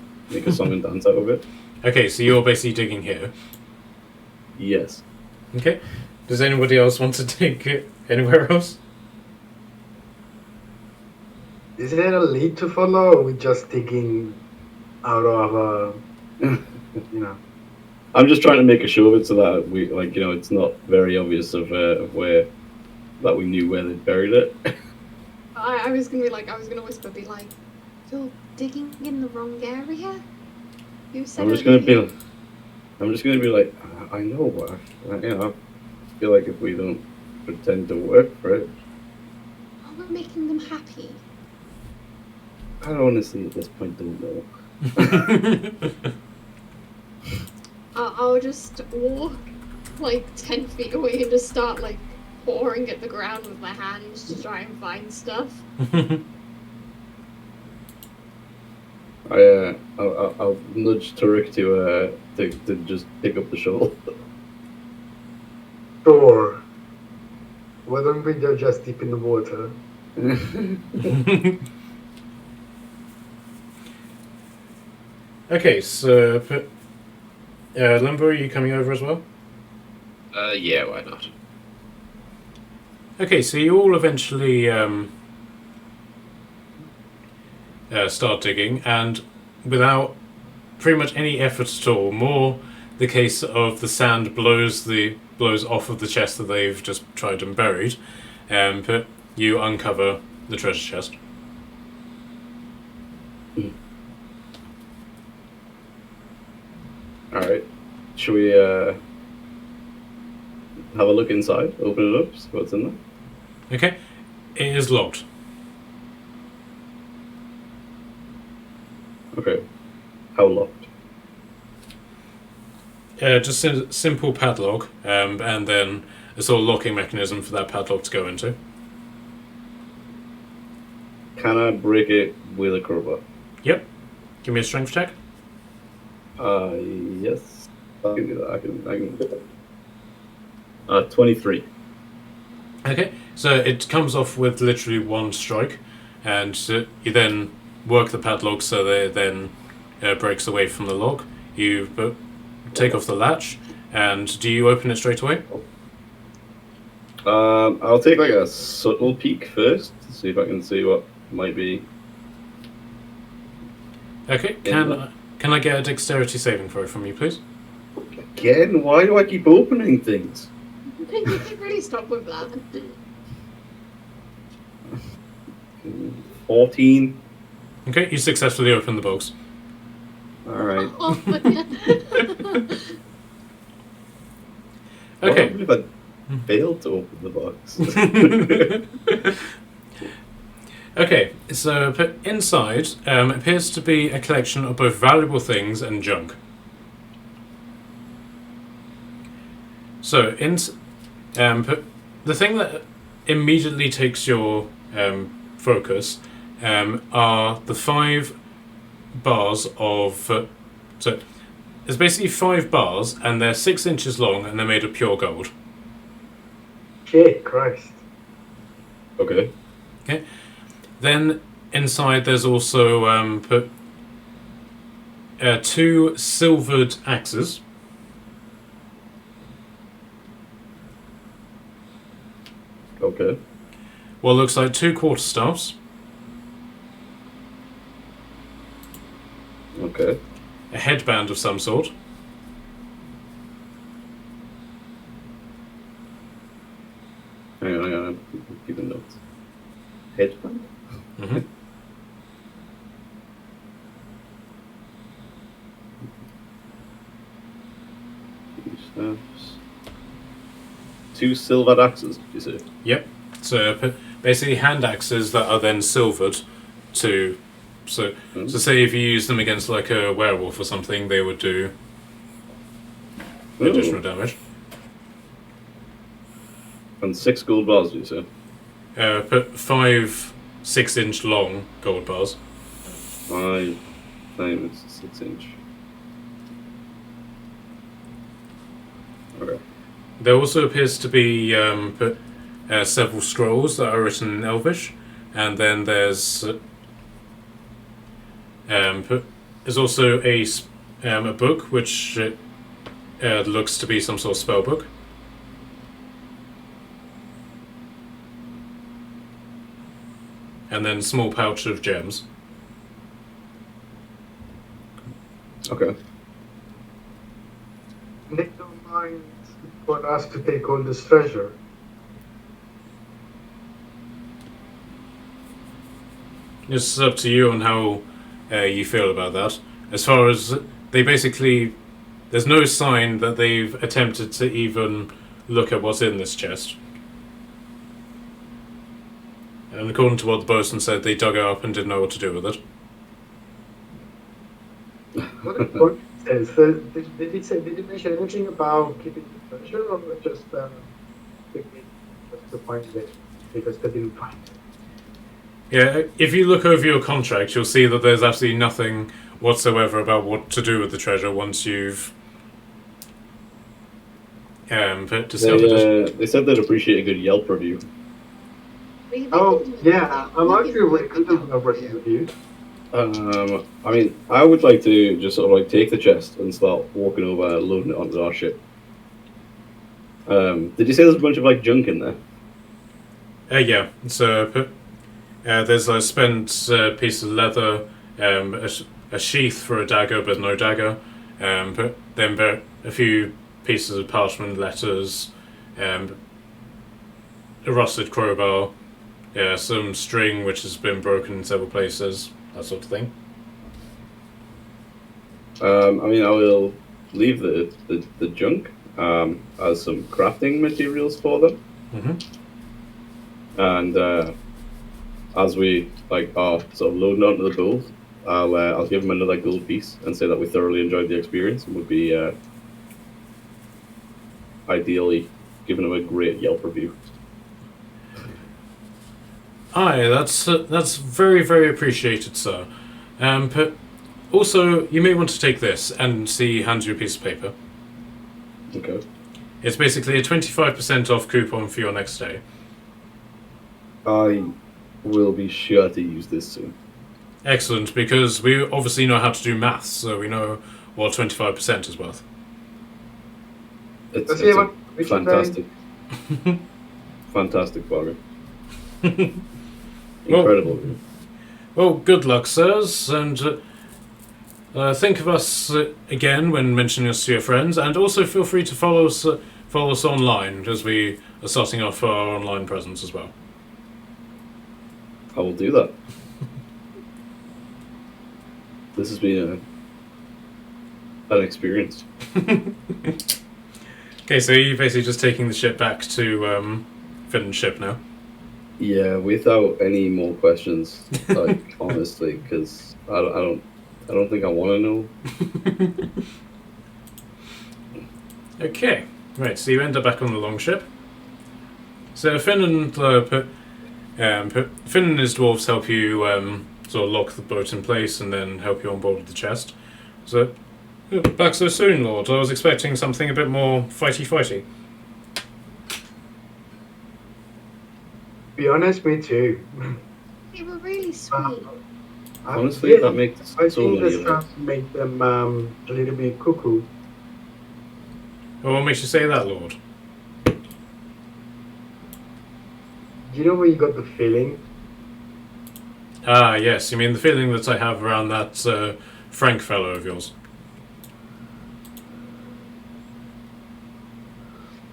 song and dance out of it. Okay, so you're basically digging here. Yes. Okay. Does anybody else want to dig anywhere else? Is there a lead to follow, or are we just digging out of I'm just trying to make a show of it so that we, like, it's not very obvious of where that we knew where they buried it. I was gonna be like, I was gonna whisper, be like, you're digging in the wrong area? You said I'm just over gonna here." be like, I know what, I feel like if we don't pretend to work for it, Oh, we're making them happy. I honestly at this point don't know. I'll just walk like 10 feet away and just start like pouring at the ground with my hands to try and find stuff. I'll nudge Turek to just pick up the shovel. Sure. Why don't we go just deep in the water? Okay, so Lumber, are you coming over as well? Yeah, why not? Okay, so you all eventually start digging, and without pretty much any effort at all, more the case of the sand blows off of the chest that they've just tried and buried, but you uncover the treasure chest. Alright. Should we have a look inside? Open it up, see what's in there? Okay, it is locked. Okay. How locked? Just a simple padlock, and then a sort of locking mechanism for that padlock to go into. Can I break it with a crowbar? Yep. Give me a strength check. Yes. I can do that. I can. 23. Okay, so it comes off with literally one strike, and you then work the padlock so that it then breaks away from the lock. You take off the latch, and do you open it straight away? I'll take like a subtle peek first to see if I can see what might be. Okay, can I get a dexterity saving throw from you, please? Again, why do I keep opening things? You can really stop with that. 14. Okay, you successfully open the box. Alright. Oh, yeah. Okay. What if I failed to open the box? Okay, so inside appears to be a collection of both valuable things and junk. So, the thing that immediately takes your focus are the 5 bars of. So, it's basically 5 bars, and they're 6 inches long, and they're made of pure gold. Shit, Christ. Okay. Then inside there's also 2 silvered axes. Okay. What looks like 2 quarterstaffs, Okay. a headband of some sort, Hang on. I'm keeping notes. Headband? mm-hmm. Staffs. 2 silver axes, did you say? Yep. So basically hand axes that are then silvered to. So say if you use them against like a werewolf or something, they would do additional damage. And 6 gold bars, did you say? Put 5 6-inch long gold bars. 5 times 6 inch. Okay. There also appears to be several scrolls that are written in Elvish, and then there's also a book which looks to be some sort of spell book. And then a small pouch of gems. Okay. They don't mind for us to take all this treasure. It's up to you on how you feel about that. As far as there's no sign that they've attempted to even look at what's in this chest. And according to what the bosun said, they dug it up and didn't know what to do with it. What the fuck says? Did it mention anything about keeping the treasure, or just to find it because they didn't find it? Yeah, if you look over your contract, you'll see that there's absolutely nothing whatsoever about what to do with the treasure once you've discovered it. They said they'd appreciate a good Yelp review. Oh, yeah, I'm actually really good at working with you. I mean, I would like to just sort of like take the chest and start walking over, loading it onto our ship. Did you say there's a bunch of like junk in there? Yeah, so there's a spent piece of leather, a sheath for a dagger but no dagger, but then a few pieces of parchment, letters, a rusted crowbar, some string which has been broken in several places, that sort of thing. I mean, I will leave the junk as some crafting materials for them. Mm-hmm. And as we are sort of loading onto the boat, I'll give him another gold piece and say that we thoroughly enjoyed the experience and would be ideally giving him a great Yelp review. Aye, that's very, very appreciated, sir. But also, you may want to take this, and he hands you a piece of paper. Okay. It's basically a 25% off coupon for your next stay. I will be sure to use this soon. Excellent, because we obviously know how to do maths, so we know what 25% is worth. It's Let's see a what we can fantastic, fantastic bargain. Incredible. Well, good luck, sirs, and think of us again when mentioning us to your friends, and also feel free to follow us online, as we are starting off our online presence as well. I will do that. This has been an experience. Okay, so you're basically just taking the ship back to Finn's ship now? Yeah, without any more questions, like honestly, because I don't think I want to know. Okay, right. So you end up back on the longship. So Finn and Finn and his dwarves help you sort of lock the boat in place and then help you on board with the chest. So back so soon, Lord. I was expecting something a bit more fighty. Be honest, me too. They were really sweet. Honestly, Yeah, that makes I so think many this of them. has to make them a little bit cuckoo. Well, what makes you say that, Lord? You know where you got the feeling? Ah, yes. You mean the feeling that I have around that Frank fellow of yours?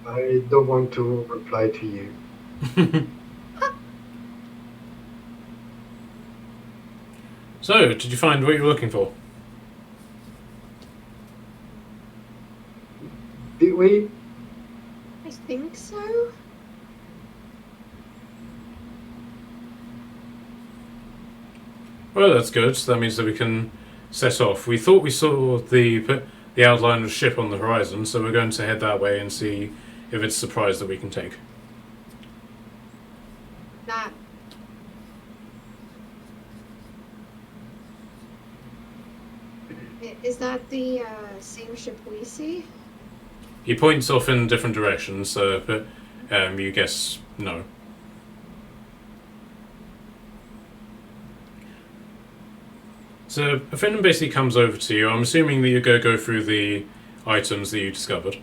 I don't want to reply to you. So, did you find what you were looking for? Did we? I think so. Well, that's good. That means that we can set off. We thought we saw the outline of a ship on the horizon, so we're going to head that way and see if it's a surprise that we can take. That. Is that the same ship we see? He points off in different directions, but you guess no. So Finn basically comes over to you. I'm assuming that you're going to go through the items that you discovered.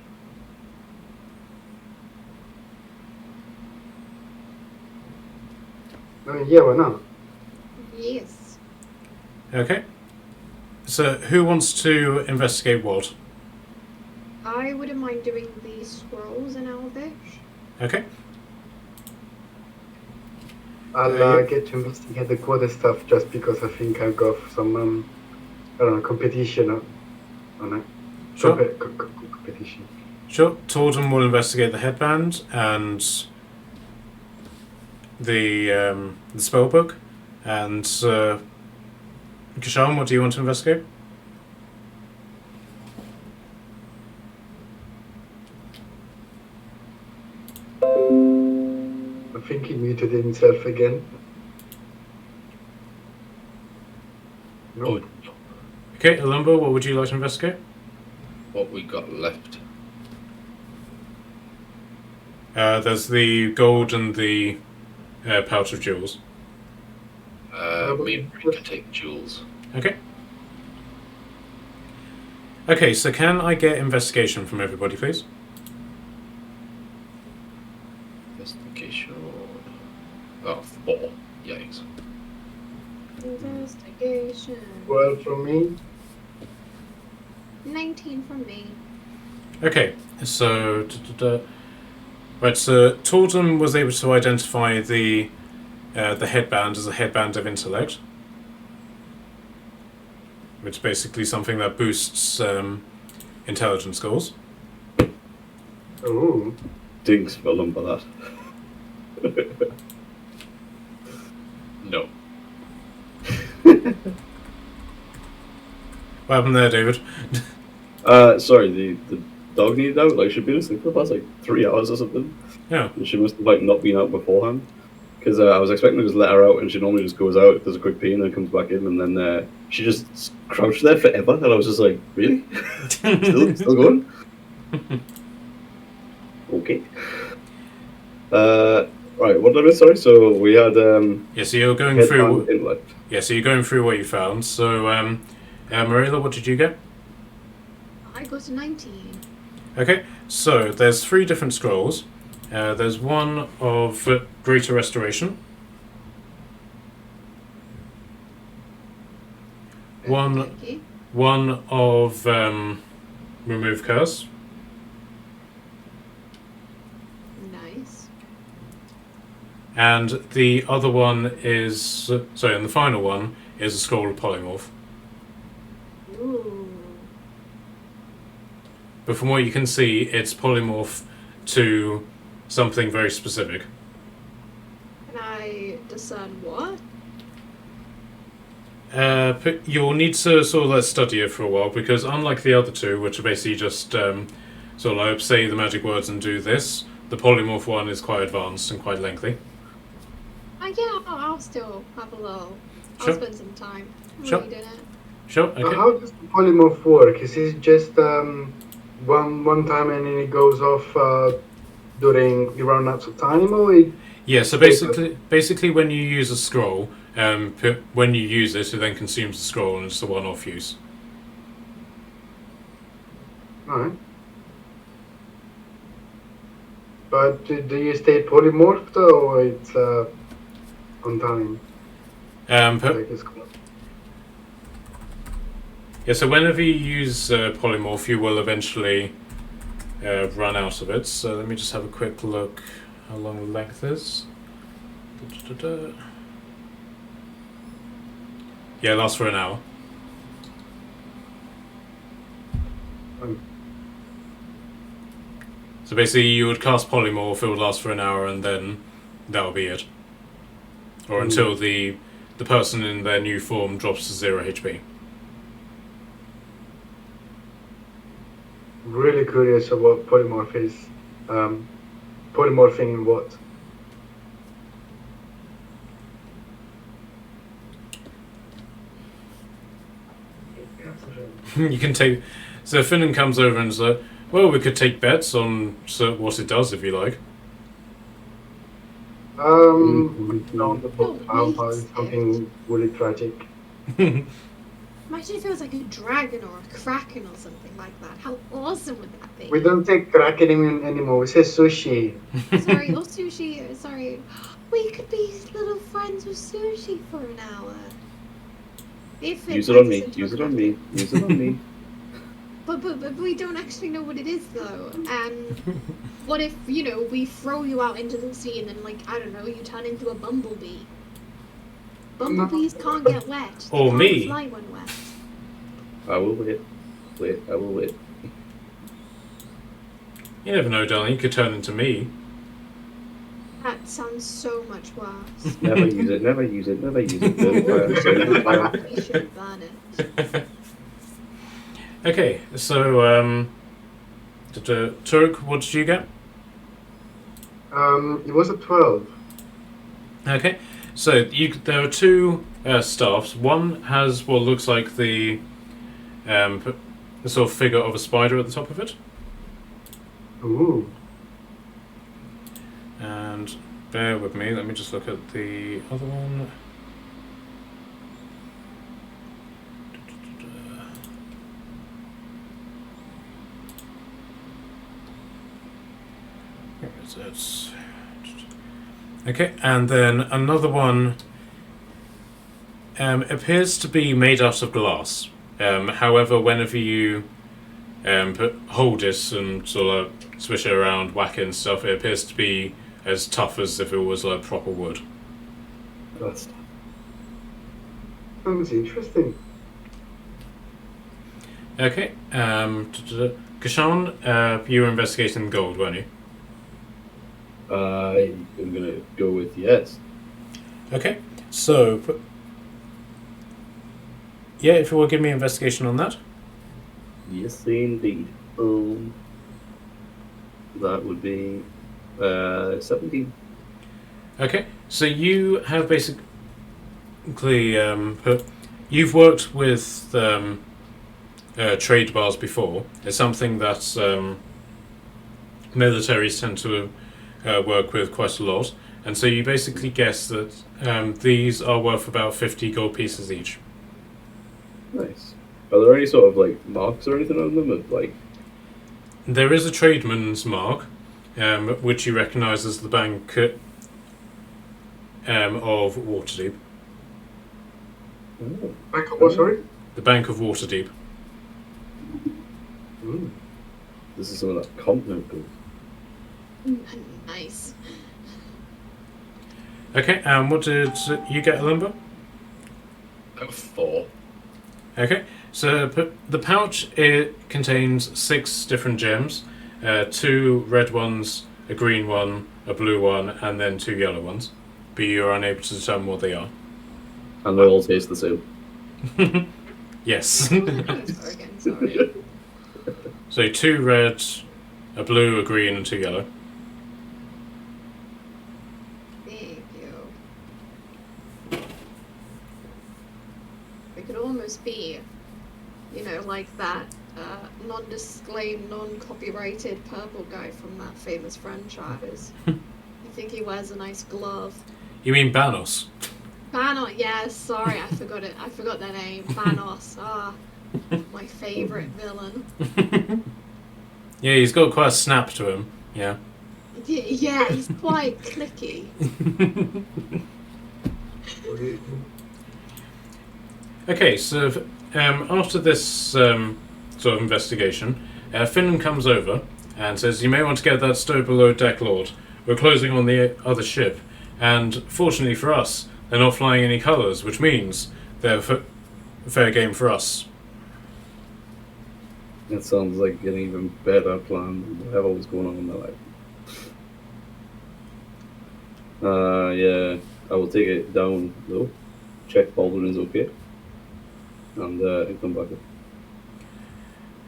Yeah, why not? Yes. Okay. So who wants to investigate what? I wouldn't mind doing the scrolls in Elvish. Okay. I'll get to investigate the quarter stuff just because I think I'll go for some, I don't know, competition on it. Sure. Competition. Sure. Tordon will investigate the headband and the spell book. And Kishan, what do you want to investigate? I think he muted himself again. No. Oh, Okay, Alumbo, what would you like to investigate? what we got left? There's the gold and the pouch of jewels. Me and Bree can take jewels. Okay. Okay, so can I get investigation from everybody, please? Investigation. Oh, 4. Yikes. Investigation. 12 from me. 19 from me. Okay, so right, so Tordon was able to identify the headband as a headband of intellect, which is basically something that boosts intelligence scores. Oh. Dinks for a lump of that. What happened there, David? Sorry, the dog needed out. Like, she'd been asleep for the past, like, 3 hours or something. Yeah. And she must have, like, not been out beforehand. Because I was expecting to just let her out, and she normally just goes out, does a quick pee, and then comes back in, and then she just crouched there forever, and I was just like, really? still going? Okay. Right, what did I miss? Sorry, so we had, Yeah, so you're going head through... and intellect. Yeah, so you're going through what you found. So, Marilla, what did you get? I got a 19. Okay, so there's 3 different scrolls. There's one of Greater Restoration. Okay. One of Remove Curse. Nice. And the other one is... sorry, and the final one is a scroll of Polymorph. Ooh. But from what you can see, it's Polymorph to something very specific. Can I discern what? But you'll need to sort of study it for a while, because unlike the other two, which are basically just sort of like say the magic words and do this, the Polymorph one is quite advanced and quite lengthy. Yeah, I'll still have a little. Sure. I'll spend some time Sure. reading it. Sure, okay. How does the polymorph work? Is it just one time and then it goes off during the run out of time, or it... Yeah, so basically when you use a scroll, when you use it then consumes the scroll and it's a one-off use. Alright. But do you stay polymorphed, or it's on time? Like it's called? Yeah, so whenever you use Polymorph, you will eventually run out of it. So let me just have a quick look how long the length is. Yeah, it lasts for an hour. So basically you would cast Polymorph, it would last for an hour, and then that'll be it. Or until the person in their new form drops to 0 HP. Really curious about polymorph is. Polymorphing in what? You can take... So Finnan comes over and is like, well, we could take bets on what it does if you like. On the book, something really tragic. Imagine if it was like a dragon or a kraken or something like that. How awesome would that be? We don't take kraken anymore, we say sushi. Sorry, or sushi. Sorry. We could be little friends with sushi for an hour. If Use it on me. Use it on me. Use it on me. But we don't actually know what it is though. And what if, we throw you out into the sea and then, like, I don't know, you turn into a bumblebee? Bumblebees can't get wet. They Or can't me. fly when wet. I will wait. I will wait. You never know, darling. You could turn into me. That sounds so much worse. Never use it. Never use it. Never use it. Never fire. We should burn it. Okay, so Turk, what did you get? It was a 12. Okay, so there are 2 staffs. One has what looks like the sort of figure of a spider at the top of it. Ooh. And bear with me, let me just look at the other one. Where is it? Okay, and then another one appears to be made out of glass. However, whenever you hold it and sort of swish it around, whack it and stuff, it appears to be as tough as if it was like proper wood. That's Sounds interesting. Okay, Kashan, you were investigating gold, weren't you? I'm gonna go with yes. Okay, so Yeah, if you will give me an investigation on that. Yes, indeed. That would be 17. Okay, so you have basically you've worked with trade bars before. It's something that militaries tend to work with quite a lot, and so you basically guess that these are worth about 50 gold pieces each. Nice. Are there any sort of like marks or anything on them? Of, like, There is a tradesman's mark, which you recognise as the Bank of Waterdeep. oh. Back up, what, sorry? The Bank of Waterdeep. Ooh. This is some of that continent gold. Nice. Okay, what did you get, Lumber? I got 4. Okay, so the pouch, it contains 6 different gems, 2 red ones, a green one, a blue one, and then 2 yellow ones. But you're unable to determine what they are. And they all taste the same. Yes. Again, sorry. So 2 red, a blue, a green, and 2 yellow. Thank you. It could almost be, like that non-disclaimed, non-copyrighted purple guy from that famous franchise. I think he wears a nice glove. You mean Banos? Banos, yes, sorry, I forgot it. I forgot their name. Banos, my favourite villain. Yeah, he's got quite a snap to him. Yeah. Yeah, he's quite clicky. Okay, so after this sort of investigation, Finland comes over and says, "You may want to get that stowed below deck, Lord. We're closing on the other ship, and fortunately for us, they're not flying any colours, which means they're fair game for us." That sounds like an even better plan than whatever was going on in my life. Yeah, I will take it down though. Check Baldwin is okay. And come back up.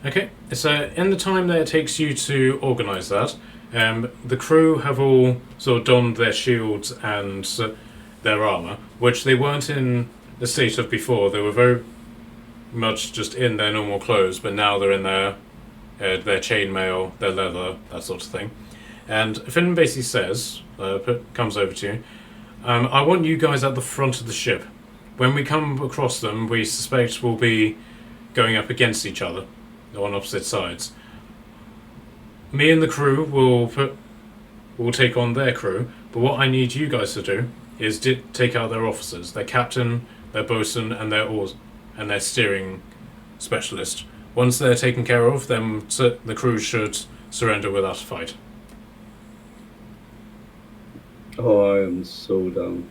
Okay, so in the time that it takes you to organise that, the crew have all sort of donned their shields and their armour, which they weren't in the state of before. They were very much just in their normal clothes, but now they're in their chainmail, their leather, that sort of thing. And Finn basically says, comes over to you, I want you guys at the front of the ship. When we come across them, we suspect we'll be going up against each other on opposite sides. Me and the crew will take on their crew, but what I need you guys to do is take out their officers, their captain, their bosun, and their oars, and their steering specialist. Once they're taken care of, then the crew should surrender without a fight. Oh, I am so down.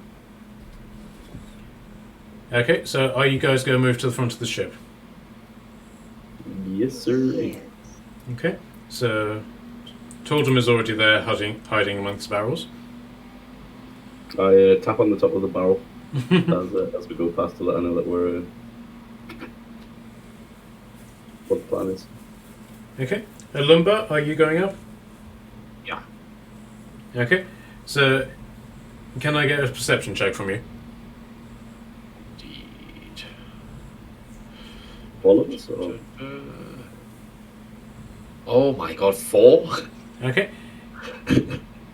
Okay, so are you guys going to move to the front of the ship? Yes, sir. Yes. Okay, so Tordum is already there, hiding amongst the barrels. I tap on the top of the barrel as we go past to let her know that we're what the plan is. Okay, Lumba, are you going up? Yeah. Okay, so can I get a perception check from you? Indeed. All of us? Or? Oh my god, 4? Okay.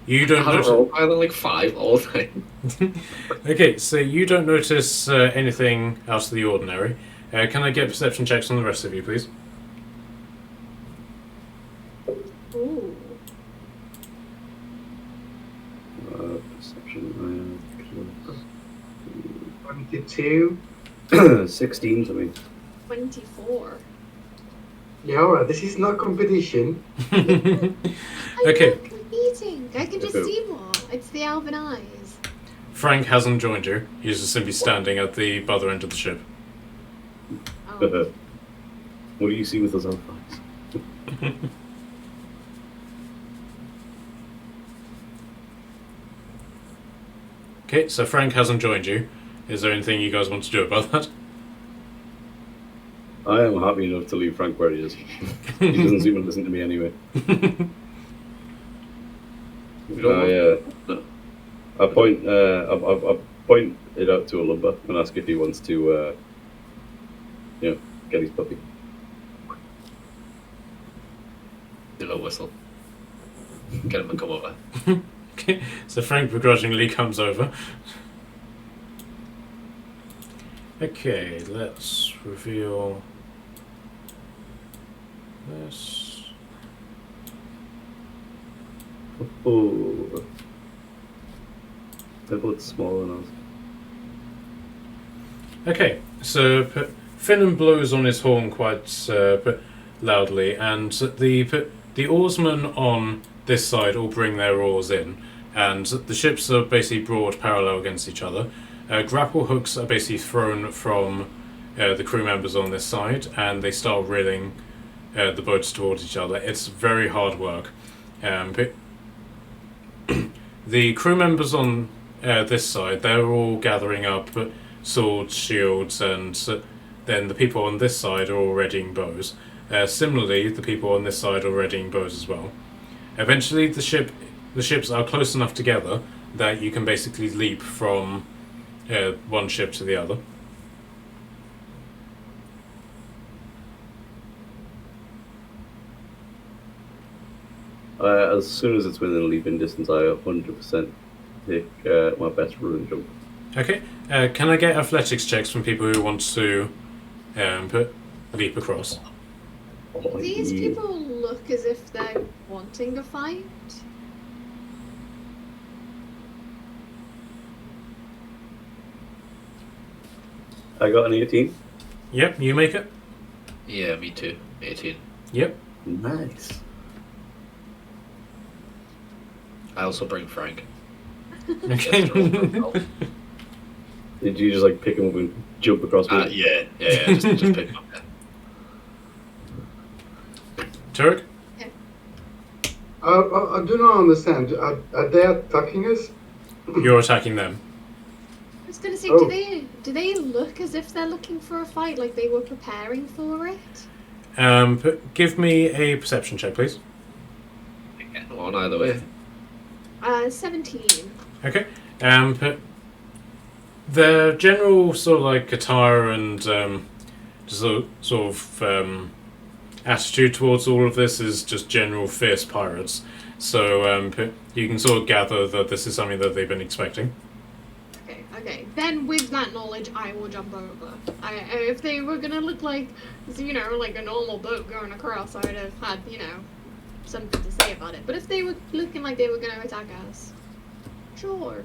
You don't I don't notice. roll higher than like 5 all the time. Okay, so you don't notice anything out of the ordinary. Can I get perception checks on the rest of you, please? Ooh. Perception. 22. 16 to me. 24. Yeah, alright, this is not competition. I'm Okay. not competing. I can just Okay. see more. It's the elven eyes. Frank hasn't joined you. He's just simply standing at the other end of the ship. Oh. What do you see with those elf eyes? Okay, so Frank hasn't joined you. Is there anything you guys want to do about that? I am happy enough to leave Frank where he is. He doesn't seem to listen to me anyway. Yeah. I point it out to Olumba and ask if he wants to, get his puppy. Do a whistle. Get him to come over. Okay, so Frank begrudgingly comes over. Okay, let's reveal this. Oh. I thought it's smaller than us. Okay, so Finnan blows on his horn quite loudly, and the oarsmen on this side all bring their oars in, and the ships are basically brought parallel against each other. Grapple hooks are basically thrown from the crew members on this side, and they start reeling the boats towards each other. It's very hard work. The crew members on this side, they're all gathering up swords, shields, and then the people on this side are all readying bows. Similarly, the people on this side are readying bows as well. Eventually, the ships are close enough together that you can basically leap from one ship to the other. As soon as it's within leaping distance, I 100% take my best rune jump. Okay, can I get athletics checks from people who want to leap across? Oh, These yeah. people look as if they're wanting a fight. I got an 18. Yep, you make it. Yeah, me too. 18. Yep. Nice. I also bring Frank. Okay. Did you just pick him up and jump across me? Yeah. Just pick him up. Yeah. Turek? I do not understand. Are they attacking us? You're attacking them. I was gonna say, Oh. do they look as if they're looking for a fight, like they were preparing for it? Give me a perception check, please. One either way. 17. Okay. The general sort of attire and sort of attitude towards all of this is just general fierce pirates. So you can sort of gather that this is something that they've been expecting. Okay. Then with that knowledge, I will jump over. If they were gonna look like a normal boat going across, I would have had, something to say about it. But if they were looking like they were gonna attack us, sure.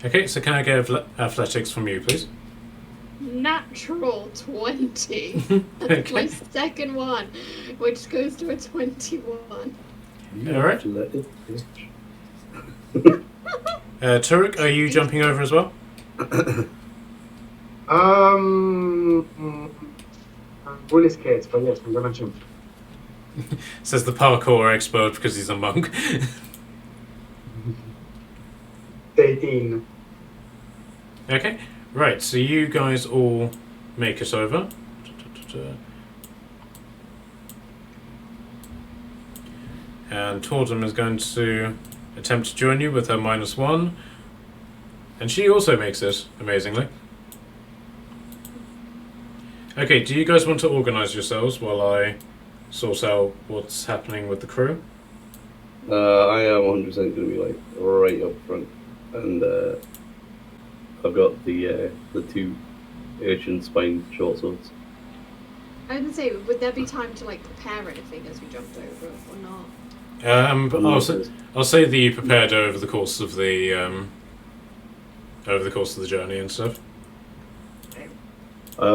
Okay, so can I get athletics from you, please? Natural 20. That's my Okay. second one, which goes to a 21. Alright. Turek, are you jumping over as well? I'm really scared, but yes, I'm gonna jump. Says the parkour expert because he's a monk. 18. Okay, right, so you guys all make it over. And Tordum is going to attempt to join you with her -1. And she also makes it, amazingly. Okay, do you guys want to organise yourselves while I sort out what's happening with the crew? I am 100% going to be right up front, and I've got the 2 urchin spine short swords. I didn't say, would there be time to prepare anything as we jumped over or not? I'll say that you prepared over the course of the journey and stuff. I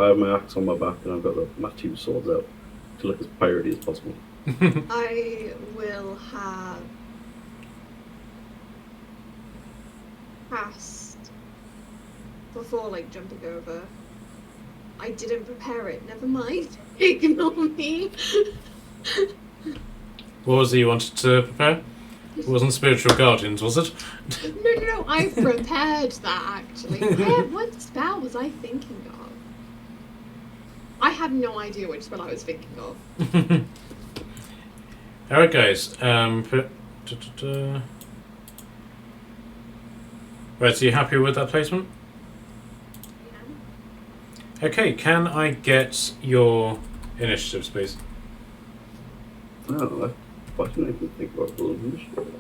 have my axe on my back, and I've got my 2 swords out to look as piratey as possible. I will have passed before jumping over. I didn't prepare it, never mind. Ignore me. What was it you wanted to prepare? It wasn't Spiritual Guardians, was it? No, I've prepared that actually. What spell was I thinking of? have no idea which spell I was thinking of. Alright, guys. Right, so you happy with that placement? Okay, can I get your initiatives, please? Oh, why didn't I even think about rolling initiative?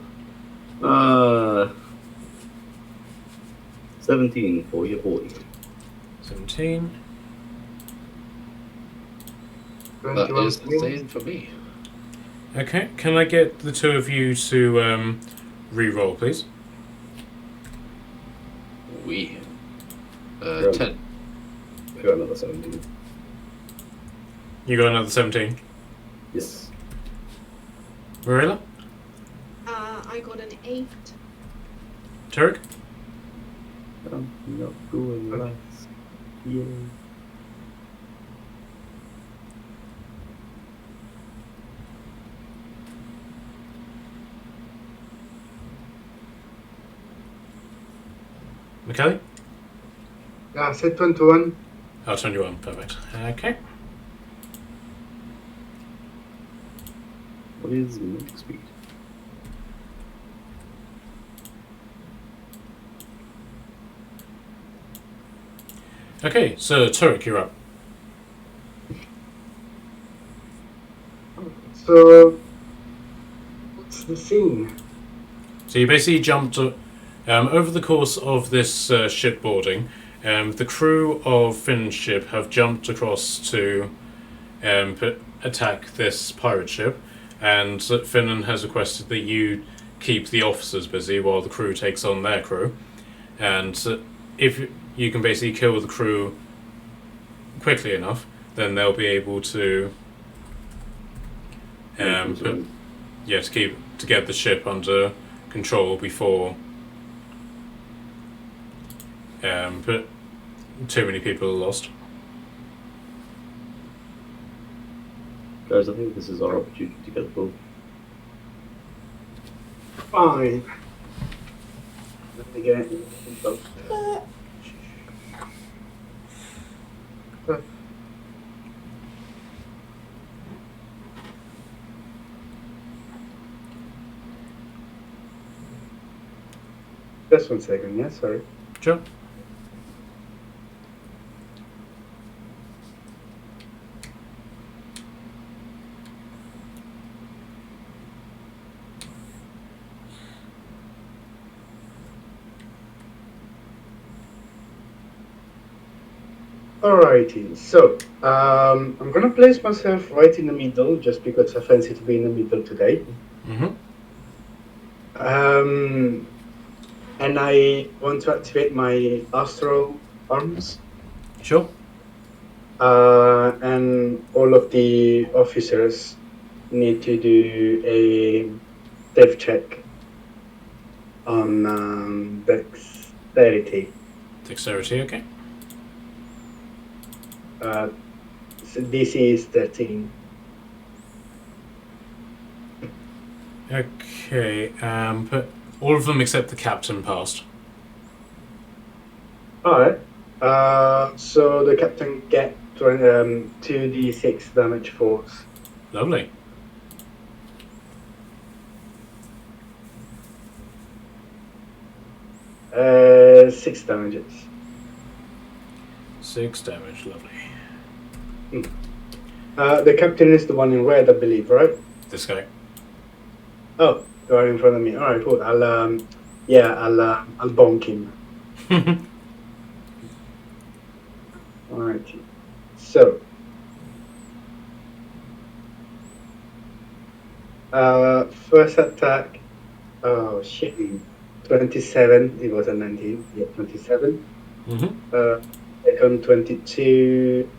17 for your boy. 17. That 21 is the same for me. Okay, can I get the two of you to re-roll, please? We. Yeah. 10. I got another 17. You got another 17. Yes. Marilla? I got an 8. Turek? I'm not going last. Yay. McKelly? Yeah, I said 21. I'll turn you on. Perfect. Okay. What is moving speed? Okay, so Turek, you're up. So, what's the scene? So you basically jumped over the course of this shipboarding. The crew of Finn's ship have jumped across to attack this pirate ship, and Finnan has requested that you keep the officers busy while the crew takes on their crew. And if you can basically kill the crew quickly enough, then they'll be able to to get the ship under control before but too many people are lost. Guys, I think this is our opportunity to get the ball. Fine. Let me get it. Just 1 second, yeah, sorry. Sure. Alrighty, so I'm gonna place myself right in the middle just because I fancy to be in the middle today. Mm-hmm. And I want to activate my astral arms. Sure. And all of the officers need to do a death check on dexterity. Dexterity, okay. So DC is 13. Okay, but all of them except the captain passed. Alright. So the captain get 2d6 damage force. Lovely. Uh, 6 damages. 6 damage, lovely. The captain is the one in red, I believe, right? This guy. Oh, right in front of me. All right, cool. I'll bonk him. All right. So, first attack. Oh shit. 27. It was a 19. Yeah, 27. Mm-hmm. Second 22.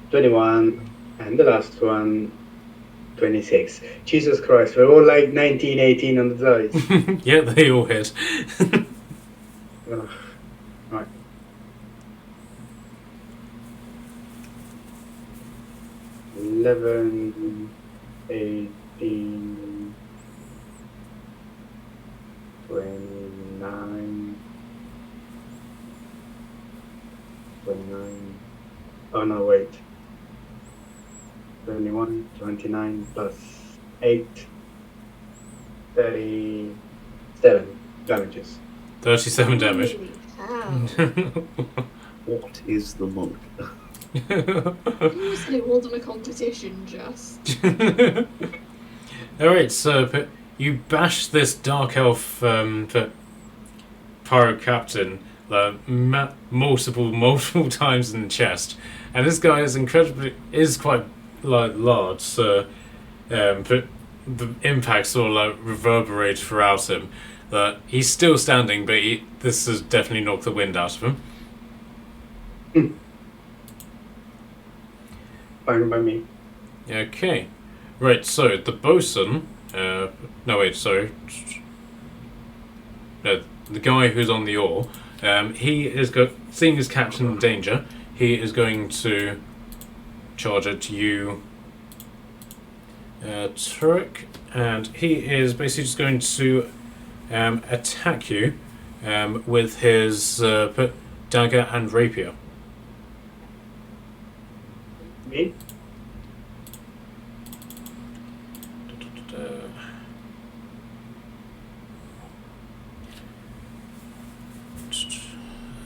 21, and the last one, 26. Jesus Christ, we're all like 19, 18 on the dice. Yeah, they all hit. Right. $11, 18, 29, Oh no, wait. 21, 29 plus 8, 37 damages. 37 damage. Holy hell. What is the monk? You said it wasn't a competition, just. Alright, so you bash this dark elf pirate captain multiple times in the chest, and this guy is quite large, so but the impact sort of reverberates throughout him. He's still standing, but this has definitely knocked the wind out of him. Fine by me. Okay, right. So the bosun. No, wait. Sorry. No, the guy who's on the oar. He is seeing his captain in danger. He is going to charge at you, Turek, and he is basically just going to attack you with his dagger and rapier. Me?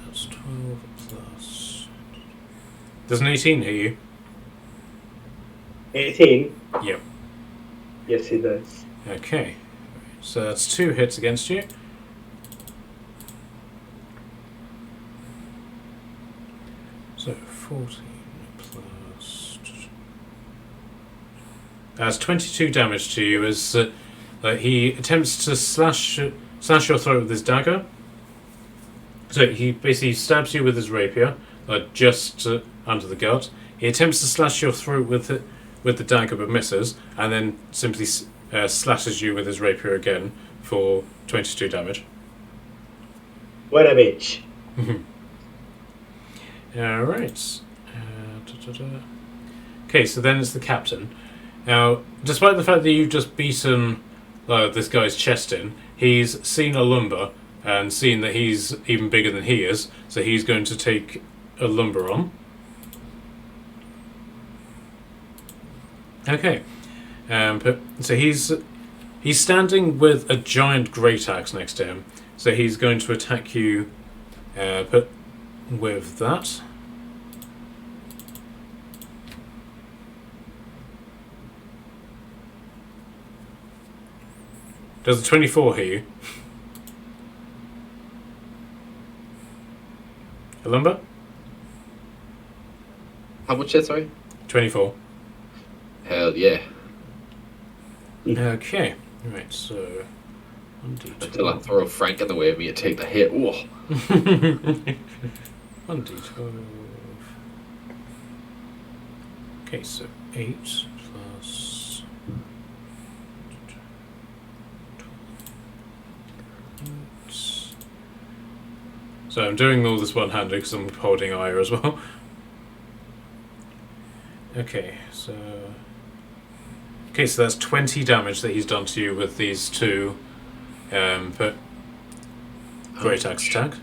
That's 12 plus. Does an 18 hit you? 18? Yep. Yes, it does. Okay. So that's 2 hits against you. So 14 plus. That's 22 damage to you as he attempts to slash your throat with his dagger. So he basically stabs you with his rapier, just under the gut. He attempts to slash your throat with the dagger but misses, and then simply slashes you with his rapier again for 22 damage. What a bitch. Alright. Okay, so then it's the captain. Now, despite the fact that you've just beaten this guy's chest in, he's seen a lumber and seen that he's even bigger than he is, so he's going to take a lumber on. Okay. So he's standing with a giant great axe next to him, so he's going to attack you with that. Does a 24 hit you? A lumber? How much is it, sorry? 24. Hell yeah. Okay. Right, so... Until I throw Frank in the way of me and take the hit. Whoa. 1d12. Okay, so 8 plus... 8. So I'm doing all this one-handed because I'm holding Ire as well. Okay, so that's 20 damage that he's done to you with these two great axe attack.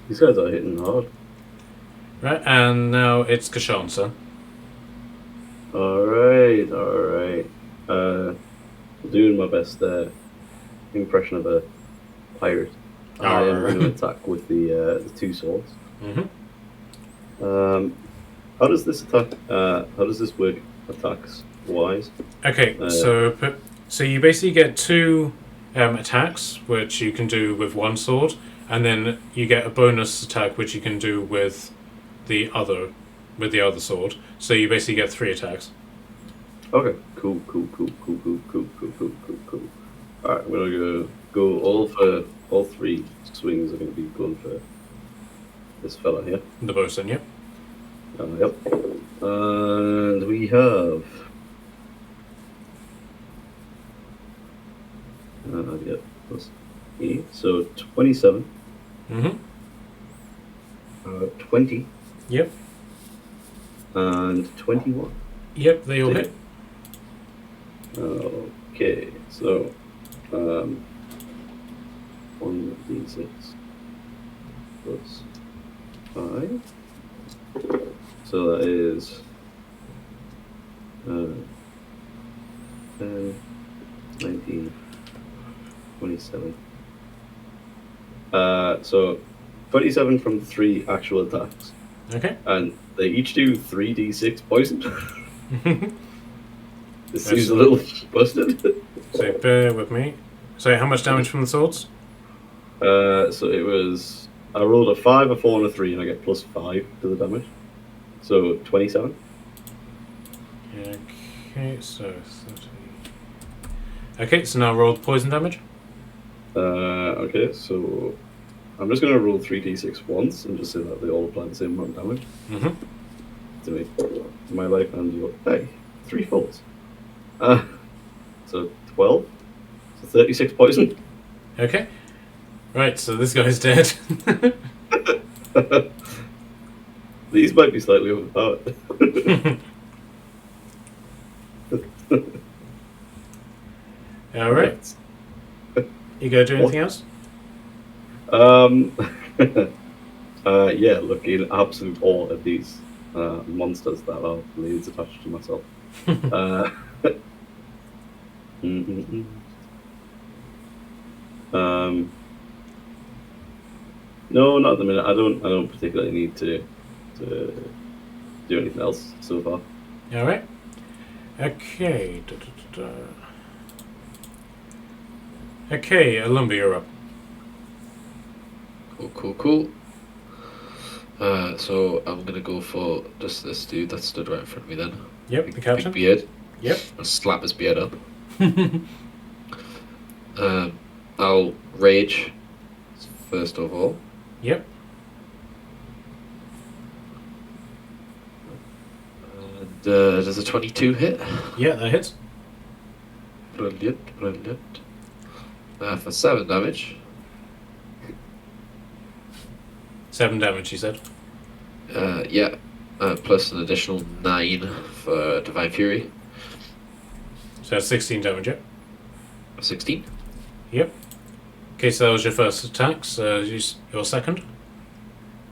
These guys are hitting hard. Right, and now it's Kashan's turn. Alright. Doing my best impression of a pirate. I am going to attack with the 2 swords. Mm-hmm. How does this attack? How does this work attacks wise? Okay, so you basically get 2 attacks, which you can do with 1 sword, and then you get a bonus attack, which you can do with the other sword. So you basically get 3 attacks. Okay, cool. Alright, we're gonna go all 3 swings are gonna be going for this fella here. The bosun, yep. Yep. And we have plus 8, so 27. Mm-hmm. 20. Yep. And 21. Yep, they all hit. Okay, so 1d6 plus 5. So that is 10, 19, 27. So 27 from 3 actual attacks. Okay. And they each do 3d6 poison. This Yes. seems a little busted. So bear with me. So how much damage from the swords? So it was. I rolled a 5, a 4, and a 3, and I get plus 5 to the damage. So 27. Okay, so 30. Okay, so now roll the poison damage. Okay, so I'm just going to roll 3d6 once and just say that they all apply the same amount of damage Mm-hmm. to me. My life and your. Hey, 3 falls. So 12. So 36 poison. Okay. Right, so this guy's dead. These might be slightly overpowered. Alright. You gonna do anything else? Yeah, look in absolute awe of these monsters that are blades attached to myself. No, not at the minute. I don't particularly need to do anything else so far. Alright. Okay. Okay, Alumba, you're up. Cool. So I'm gonna go for just this dude that stood right in front of me then. Yep, the captain. Big beard. Yep. I'll slap his beard up. I'll rage first of all. Yep. And does a 22 hit? Yeah, that hits. Brilliant. For 7 damage. 7 damage, you said. Yeah. Plus an additional 9 for Divine Fury. So that's 16 damage, yep. 16. Yep. Okay, so that was your first attack, so use your second.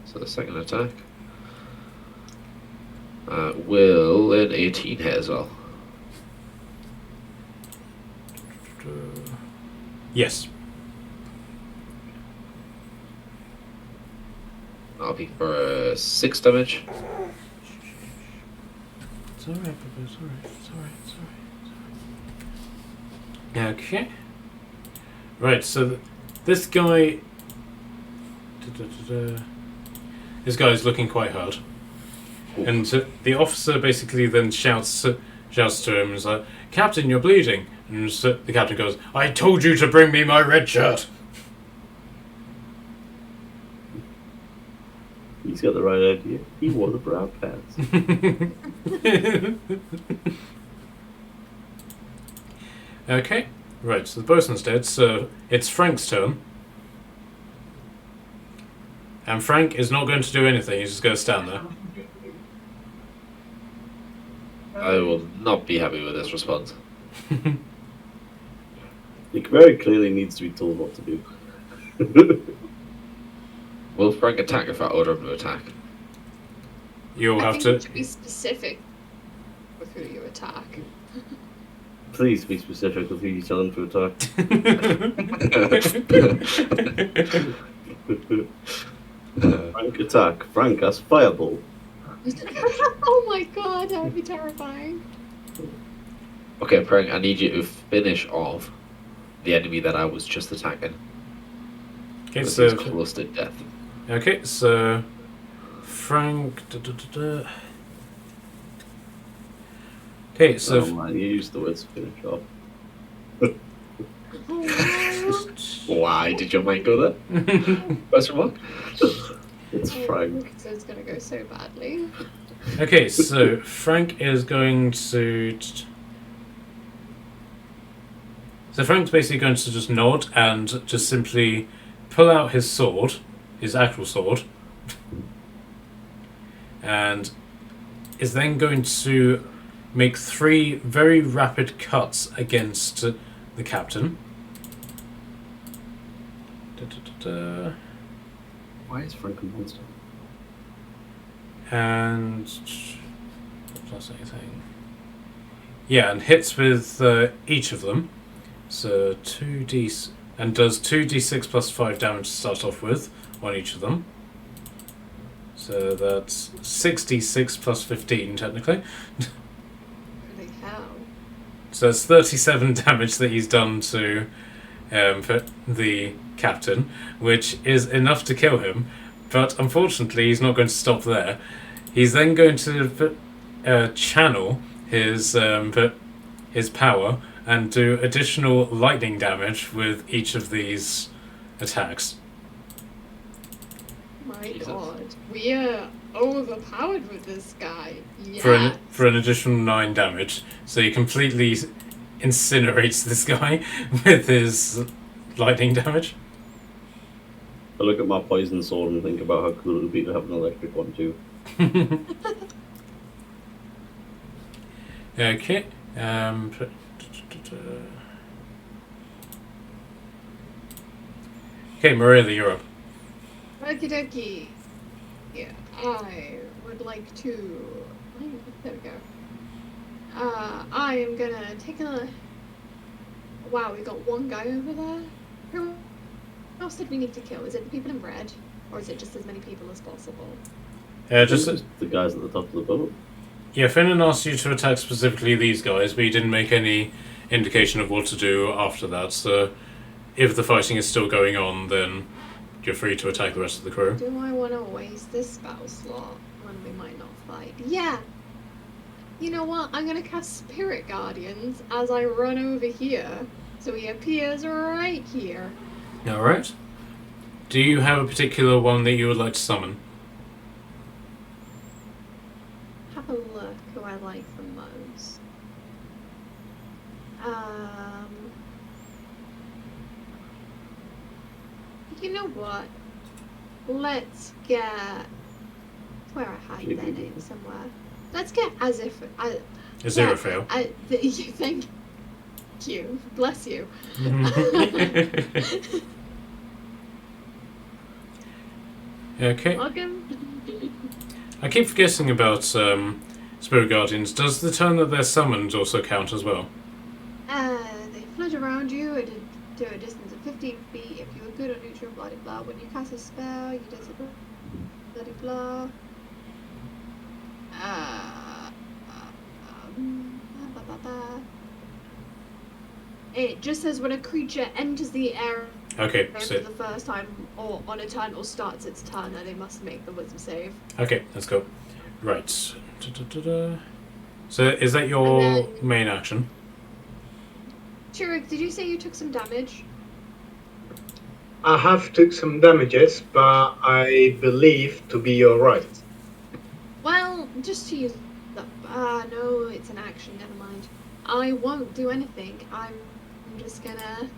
So the second attack will an 18 hit as well. Yes. That'll be for 6 damage. It's alright, Papa, it's alright. Okay. Right, so this guy... This guy is looking quite hurt. And the officer basically then shouts to him, is like, "Captain, you're bleeding." And so the captain goes, "I told you to bring me my red shirt." He's got the right idea. He wore the brown pants. Okay, right, so the bosun's dead, so it's Frank's turn. And Frank is not going to do anything, he's just going to stand there. I will not be happy with this response. He very clearly needs to be told what to do. Will Frank attack if I order him to attack? You'll I have think to... you should be specific with who you attack. Please be specific with who you tell him to attack. Frank attack. Frank has fireball. Oh my god, that would be terrifying. Okay, Frank, I need you to finish off the enemy that I was just attacking. Okay, Because so... he's close to death. Okay, so... Frank... Okay, so... Oh man, you used the words finish off. Oh, Why did your mind go there? Question mark? It's no. Frank. So it's gonna go so badly. Okay, so Frank is going to... So Frank's basically going to just nod and just simply pull out his sword, his actual sword, and is then going to make 3 very rapid cuts against the captain. Why is Frank a monster? and plus anything. Yeah, and hits with each of them. So 2d and does 2d6 plus 5 damage to start off with on each of them. So that's 6d6 plus 15 technically. Holy hell. So that's 37 damage that he's done to the captain, which is enough to kill him. But unfortunately, he's not going to stop there. He's then going to channel his power and do additional lightning damage with each of these attacks. My Jesus. god. We are overpowered with this guy. Yeah. For an additional 9 damage. So he completely incinerates this guy with his lightning damage. I look at my poison sword and think about how cool it would be to have an electric one too. Okay. Okay, Marilla, you're up. Okie dokie. Yeah, I would like to. There we go. I am gonna take a. Wow, we got one guy over there. Who else did we need to kill? Is it the people in red? Or is it just as many people as possible? Just the guys at the top of the boat. yeah, Finnan asked you to attack specifically these guys, but he didn't make any indication of what to do after that. So, if the fighting is still going on, then you're free to attack the rest of the crew. Do I want to waste this spell slot when we might not fight? Yeah! You know what? I'm gonna cast Spirit Guardians as I run over here. So he appears right here. Alright. Do you have a particular one that you would like to summon? Have a look who I like the most. You know what? Let's get where I hide their name somewhere. Let's get Aziraphale. Thank you. Bless you. Okay. Welcome. I keep forgetting about Spirit Guardians. Does the turn that they're summoned also count as well? They flit around you to a distance of 15 feet. If you are good or neutral, blah blah blah. When you cast a spell, you does blah blah blah. Blah, blah, blah. It just says when a creature enters the area Okay, for so the first time or on a turn or starts its turn, then they must make the wisdom save. okay, let's go. Right. So is that your And then- main action? Hiroc, did you say you took some damage? I have took some damages, but I believe to be alright. Well, just to use that. No, it's an action. Never mind. I won't do anything. I'm just gonna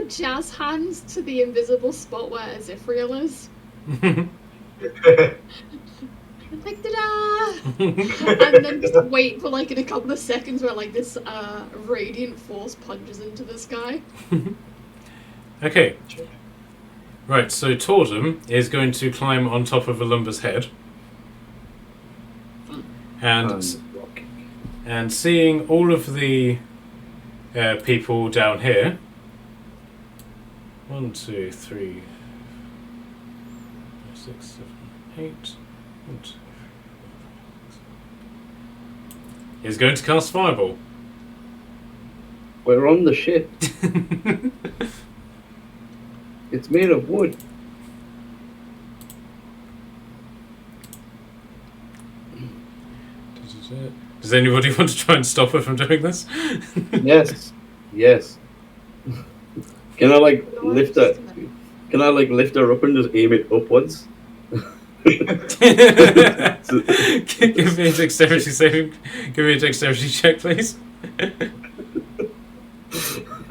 jazz hands to the invisible spot where Azithriel is. Like ta-da! And then just wait for like in a couple of seconds where like this radiant force punches into the sky. Okay. Right, so Tordum is going to climb on top of Alumba's head. And seeing all of the people down here. 1, 2, 3, 5, 6, 7, 8. 1, 2, 3, 4, 5, 6. He's going to cast Fireball. We're on the ship. It's made of wood. Does anybody want to try and stop her from doing this? Yes. Yes. Can I like lift her? Can I like lift her up and just aim it upwards? Give me a dexterity saving. Give me a dexterity check, please.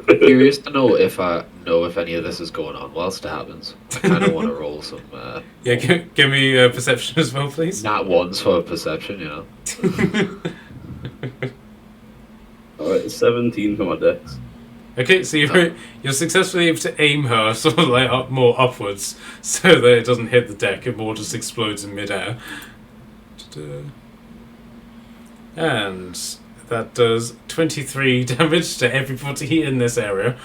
Curious to know if any of this is going on whilst it happens. I kind of want to roll some. Yeah, give me a perception as well, please. Not ones for perception, you know. Alright, 17 for my dex. Okay, so you're successfully able to aim her sort of like more upwards, so that it doesn't hit the deck. It more just explodes in midair. And that does 23 damage to everybody in this area.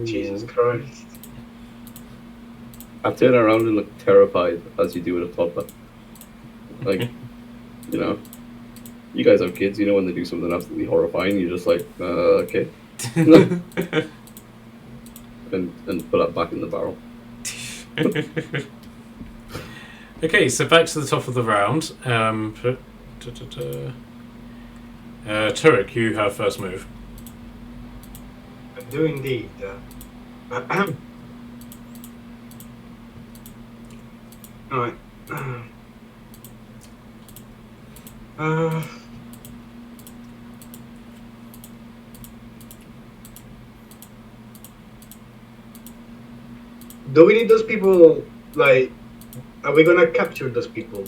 Jesus Christ. I turn around and look terrified as you do with a toddler. Like, you know, you guys have kids, you know when they do something absolutely horrifying, you're just like, okay. and put that back in the barrel. Okay, so back to the top of the round. Turek, you have first move. I do indeed. Alright. Do we need those people, like, are we gonna capture those people?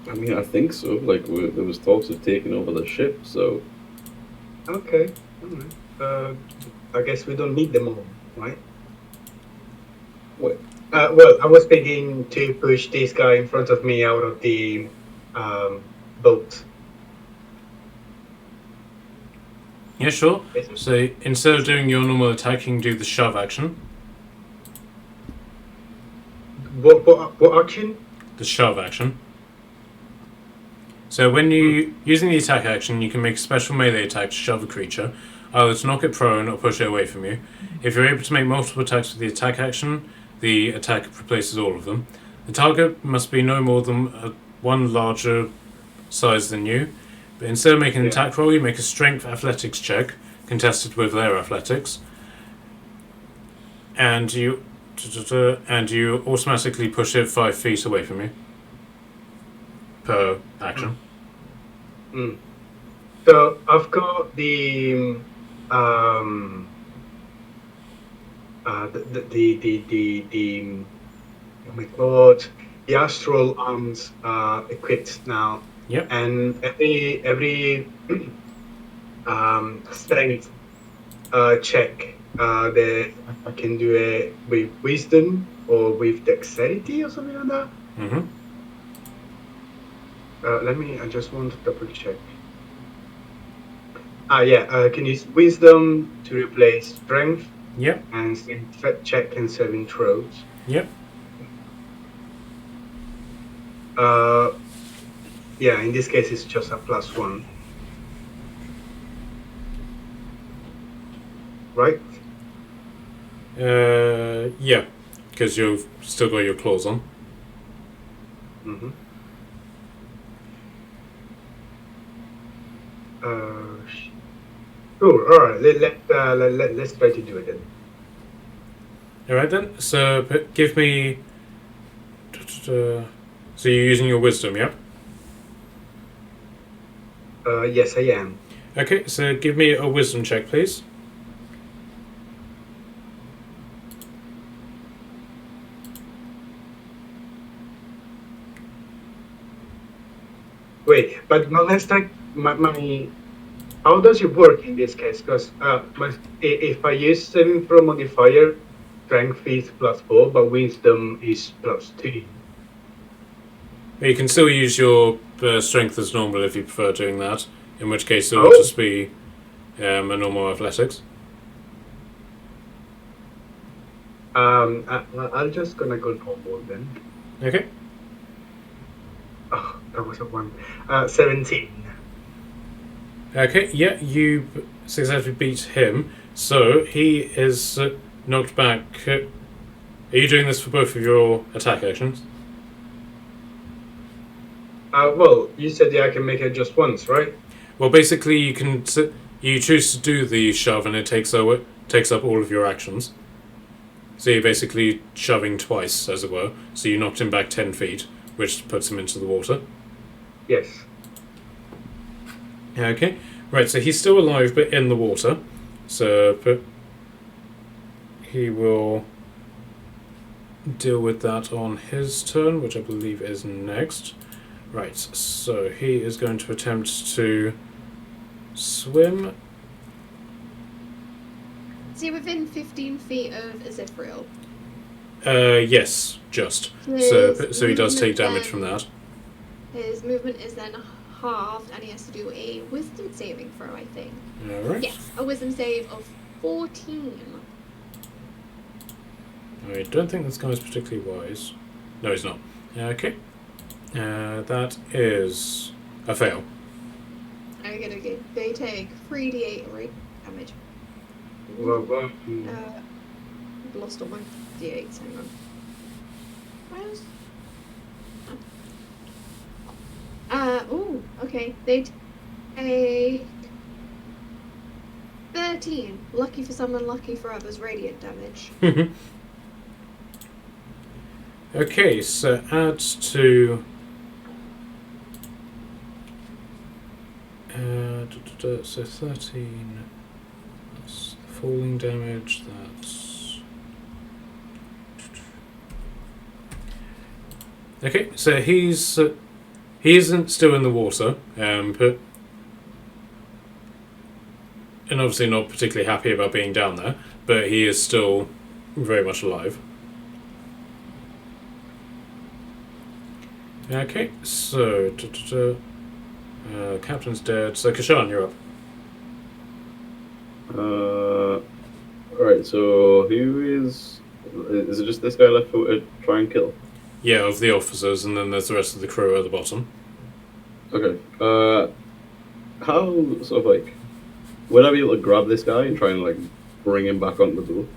I mean, I think so. Like, there was talks of taking over the ship, so... Okay. Alright. I guess we don't need them all, right? What? Well, I was thinking to push this guy in front of me out of the boat. Yeah, sure. So instead of doing your normal attack, you can do the shove action. What action? The shove action. So when you using the attack action, you can make a special melee attack to shove a creature, either to knock it prone or push it away from you. If you're able to make multiple attacks with the attack action, the attack replaces all of them. The target must be no more than one larger size than you. But instead of making an attack roll, you make a strength athletics check, contested with their athletics, and you automatically push it 5 feet away from you per action. So I've got the oh my god, the astral arms equipped now. Yep. And every strength check that I can do it with wisdom or with dexterity or something like that. Mm-hmm. I just want to double check. Can use wisdom to replace strength. Yep. And strength check and saving throws. Yep. In this case it's just a +1. Right? Yeah, because you've still got your claws on. Mm-hmm. Cool. All right. Let's try to do it then. All right then. So give me. So you're using your wisdom, yeah? Yes, I am. Okay. So give me a wisdom check, please. Wait, but let's like my. How does it work in this case? Because if I use saving throw modifier, strength is +4, but wisdom is +2. You can still use your strength as normal if you prefer doing that. In which case, it will just be a normal athletics. I'm just gonna go normal then. Okay. Oh, that was a 1. 17. Okay, yeah, you successfully beat him. So he is knocked back. Are you doing this for both of your attack actions? Well, you said I can make it just once, right? Well, basically, you choose to do the shove, and it takes up all of your actions. So you're basically shoving twice, as it were. So you knocked him back 10 feet, which puts him into the water. Yes. Okay, right. So he's still alive, but in the water. So he will deal with that on his turn, which I believe is next. Right, so he is going to attempt to swim. Is he within 15 feet of Azithriel? Yes, just. So he does take damage from that. his movement is then halved, and he has to do a wisdom saving throw, I think. Alright. Yes, a wisdom save of 14. I don't think this guy's particularly wise. No, he's not. Okay. That is a fail. Okay. They take 3d8 rate damage. Well, I've lost all my d8s, hang on. Where's... okay. They take 13. Lucky for some, unlucky for others, radiant damage. Okay, so add to... so 13... That's falling damage, that's... Okay, so he's... he isn't still in the water, but... And obviously not particularly happy about being down there, but he is still very much alive. Okay, so... Captain's dead, so Kashan, you're up. Alright, so who is it just this guy left to try and kill? Yeah, of the officers, and then there's the rest of the crew at the bottom. Okay. How sort of like would I be able to grab this guy and try and like bring him back onto the boat?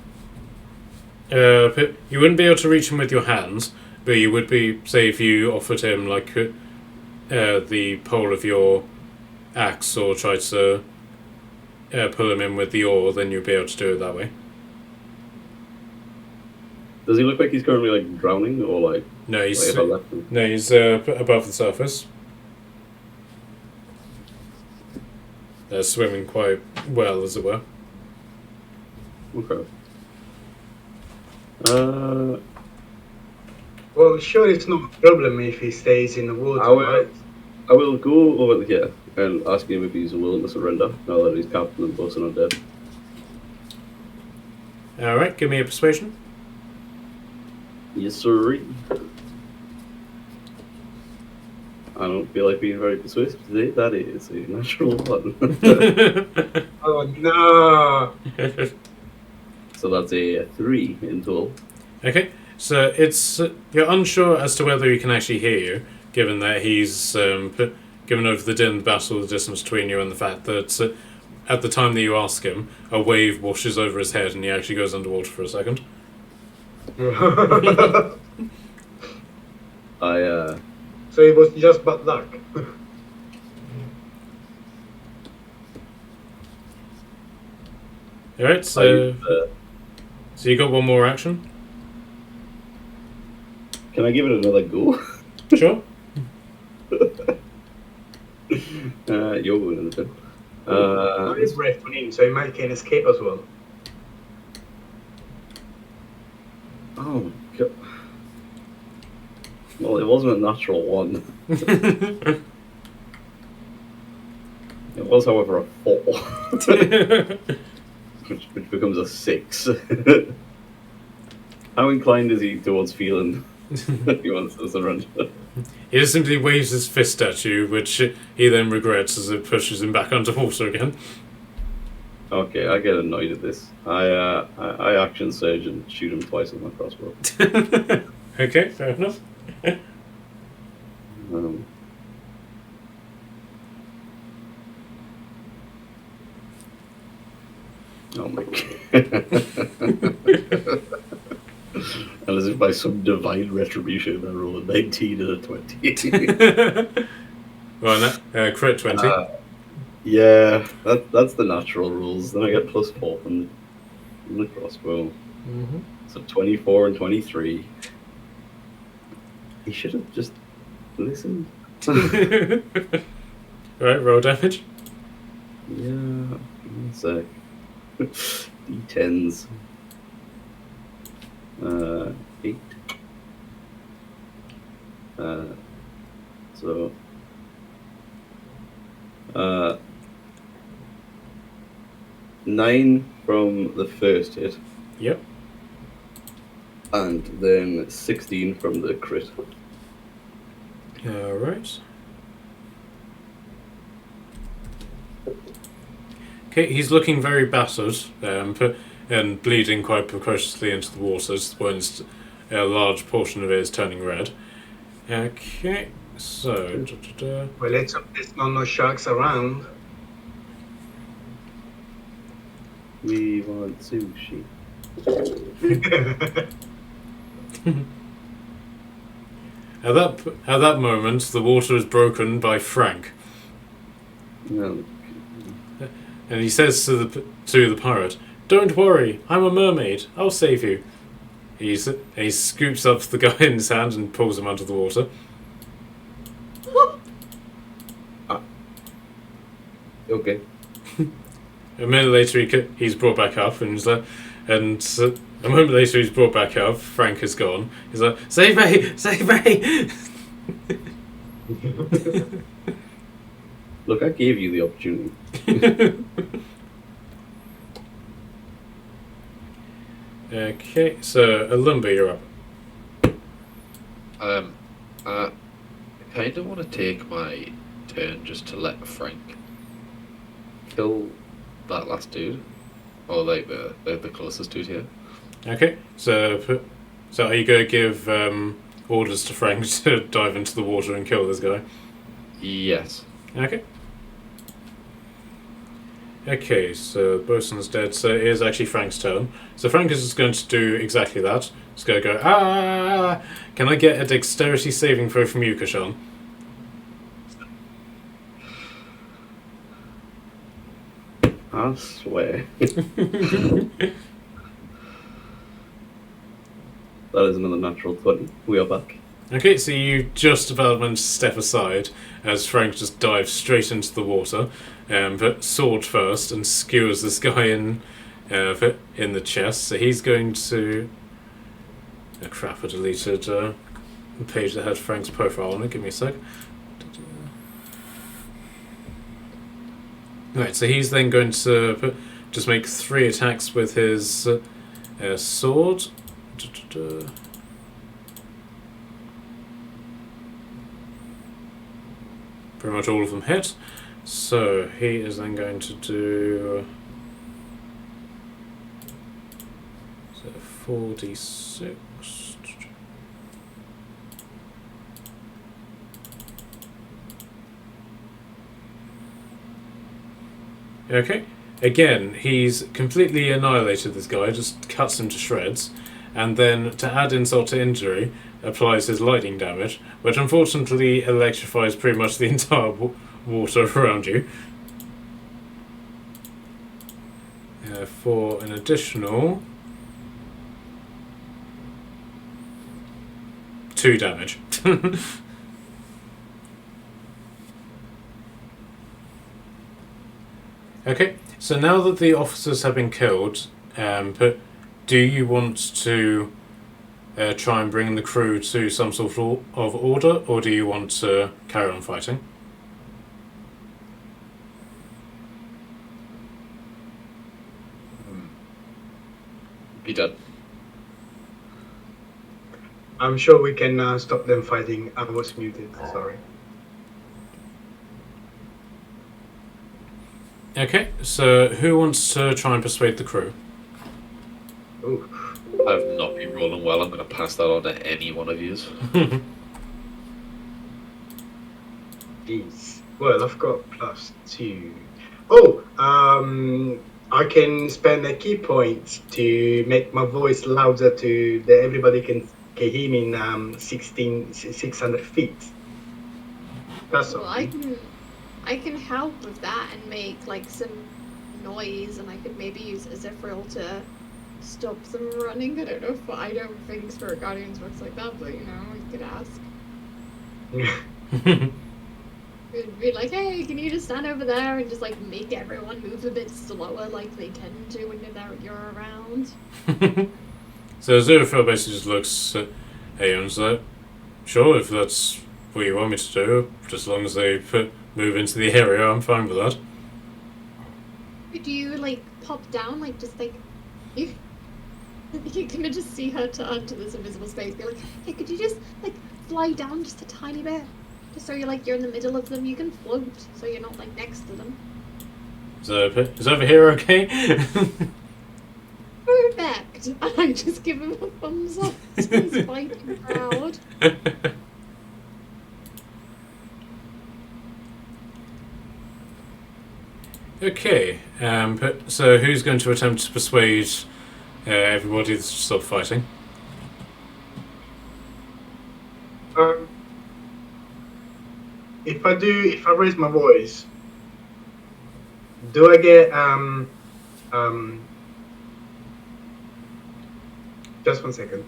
But you wouldn't be able to reach him with your hands, but you would be, say, if you offered him like the pole of your axe or tried to pull him in with the oar, then you'd be able to do it that way. Does he look like he's currently like drowning or like? No, he's like if I left him? no, he's above the surface. They're swimming quite well, as it were. Okay. well, sure, it's not a problem if he stays in the water, right? I will go over here and ask him if he's willing to surrender now that he's captain and bosun are dead. Alright, give me a persuasion. Yes, sir. I don't feel like being very persuasive today. That is a natural one. Oh no! So that's a 3 in total. Okay, so it's you're unsure as to whether he can actually hear you, given that he's given over the din battle, the distance between you, and the fact that at the time that you ask him, a wave washes over his head and he actually goes underwater for a second. So it was just bad luck. Alright, so you got one more action? Can I give it another go? Sure. You're going in the bin. He's breath on him, so he might can escape as well. Oh, God. Well, it wasn't a natural one. It was, however, a 4. which becomes a 6. How inclined is he towards feeling he wants to surrender? He just simply waves his fist at you, which he then regrets as it pushes him back underwater again. Okay, I get annoyed at this. I action surge and shoot him twice with my crossbow. Okay, fair enough. Oh my God. And as if by some divine retribution, I roll a 19 and a 20. Well, crit 20. Yeah, that's the natural rules. Then I get +4 from the crossbow. Mm-hmm. So 24 and 23. He should have just listened. Right, roll damage. Yeah, one sec. D10s. 8. So 9 from the first hit. Yep. And then 16 from the crit. Alright. Okay, he's looking very battered, and bleeding quite precociously into the water, when a large portion of it is turning red. Okay, so... Well, let's hope there's no sharks around. We want sushi. At that moment, the water is broken by Frank, No. and he says to the pirate, "Don't worry, I'm a mermaid. I'll save you." He scoops up the guy in his hand and pulls him under the water. Okay. A minute later, he's brought back up, and a moment later, he's brought back up. Frank is gone. He's like, "Save me! Save me!" Look, I gave you the opportunity. Okay, so Alumba, you're up. I kind of want to take my turn just to let Frank kill that last dude, or like the closest dude here. Okay, so are you going to give orders to Frank to dive into the water and kill this guy? Yes. Okay. Okay, so Bosun's dead, so it is actually Frank's turn. So Frank is just going to do exactly that. He's going to go, "Ah! Can I get a dexterity saving throw from you, Kashan?" I swear. That is another natural 20. We are back. Okay, so you just about managed to step aside as Frank just dives straight into the water, but sword first, and skewers this guy in the chest. So he's going to... Oh crap, I deleted the page that had Frank's profile on it. Give me a sec. Right, so he's then going to just make 3 attacks with his sword. Pretty much all of them hit. So he is then going to do 4d6. Okay. Again, he's completely annihilated this guy, just cuts him to shreds, and then, to add insult to injury, applies his lightning damage, which unfortunately electrifies pretty much the entire water around you. For an additional 2 damage. Okay, so now that the officers have been killed, do you want to try and bring the crew to some sort of order, or do you want to carry on fighting? Be done. I'm sure we can stop them fighting. I was muted, sorry. Okay, so who wants to try and persuade the crew? Ooh. I've not been rolling well. I'm going to pass that on to any one of yous. Jeez. Well, I've got +2. Oh, I can spend a key point to make my voice louder to that everybody can hear me in 600 feet. That's Well, all. I can help with that and make like some noise, and I could maybe use Zephril to stop them running. I don't know if I don't think Spirit Guardians works like that, but you know, you could ask. It'd be like, hey, can you just stand over there and just like make everyone move a bit slower, like they tend to when you're around. So Zerafel basically just looks at Aeon and like, "Sure, if that's what you want me to do, just as long as they move into the area, I'm fine with that." Do you like pop down, like just like you? You're gonna just see her turn to this invisible space, be like, "Hey, could you just like fly down just a tiny bit, just so you're in the middle of them? You can float, so you're not like next to them." Is over here okay? Perfect! And I just give him a thumbs up to his fighting crowd. Okay, so who's going to attempt to persuade everybody to stop fighting? If I raise my voice, do I get just 1 second.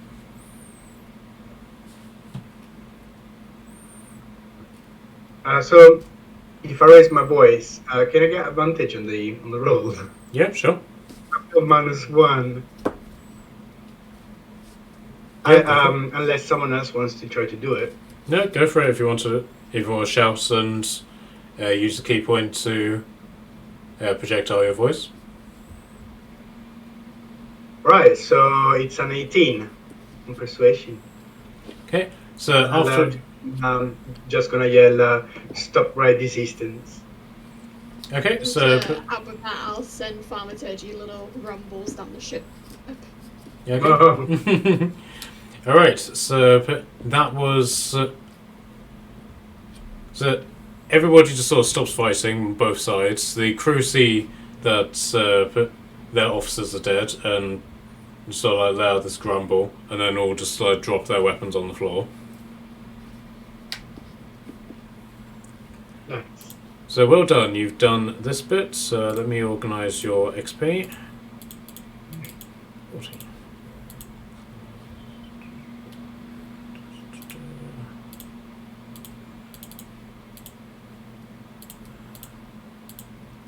So if I raise my voice, can I get advantage on the roll? Yeah, sure. -1. Unless someone else wants to try to do it. No, go for it if you want to. If you want to shout and use the key point to projectile your voice. Right, so it's an 18 on persuasion. Okay, so after. Just gonna yell, "Stop right this instance." Okay, And, so. out with that, I'll send Thaumaturgy little rumbles down the ship. Yeah, okay. Alright, so that was. So everybody just sort of stops fighting on both sides. The crew see that their officers are dead and sort of like let out this grumble, and then all just like drop their weapons on the floor. Nice. So well done, you've done this bit. So let me organise your XP. 14.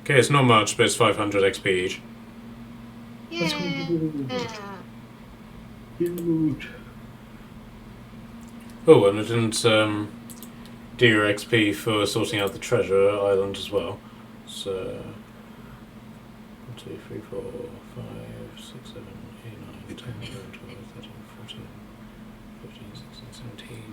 Okay, it's not much, but it's 500 XP each. Yeah. Huge. Oh, and I didn't do your XP for sorting out the treasure island as well. So 1, 2, 3, 4, 5, 6, 7, 8, 9, 10, 11, 12, 13, 14, 15, 16, 17.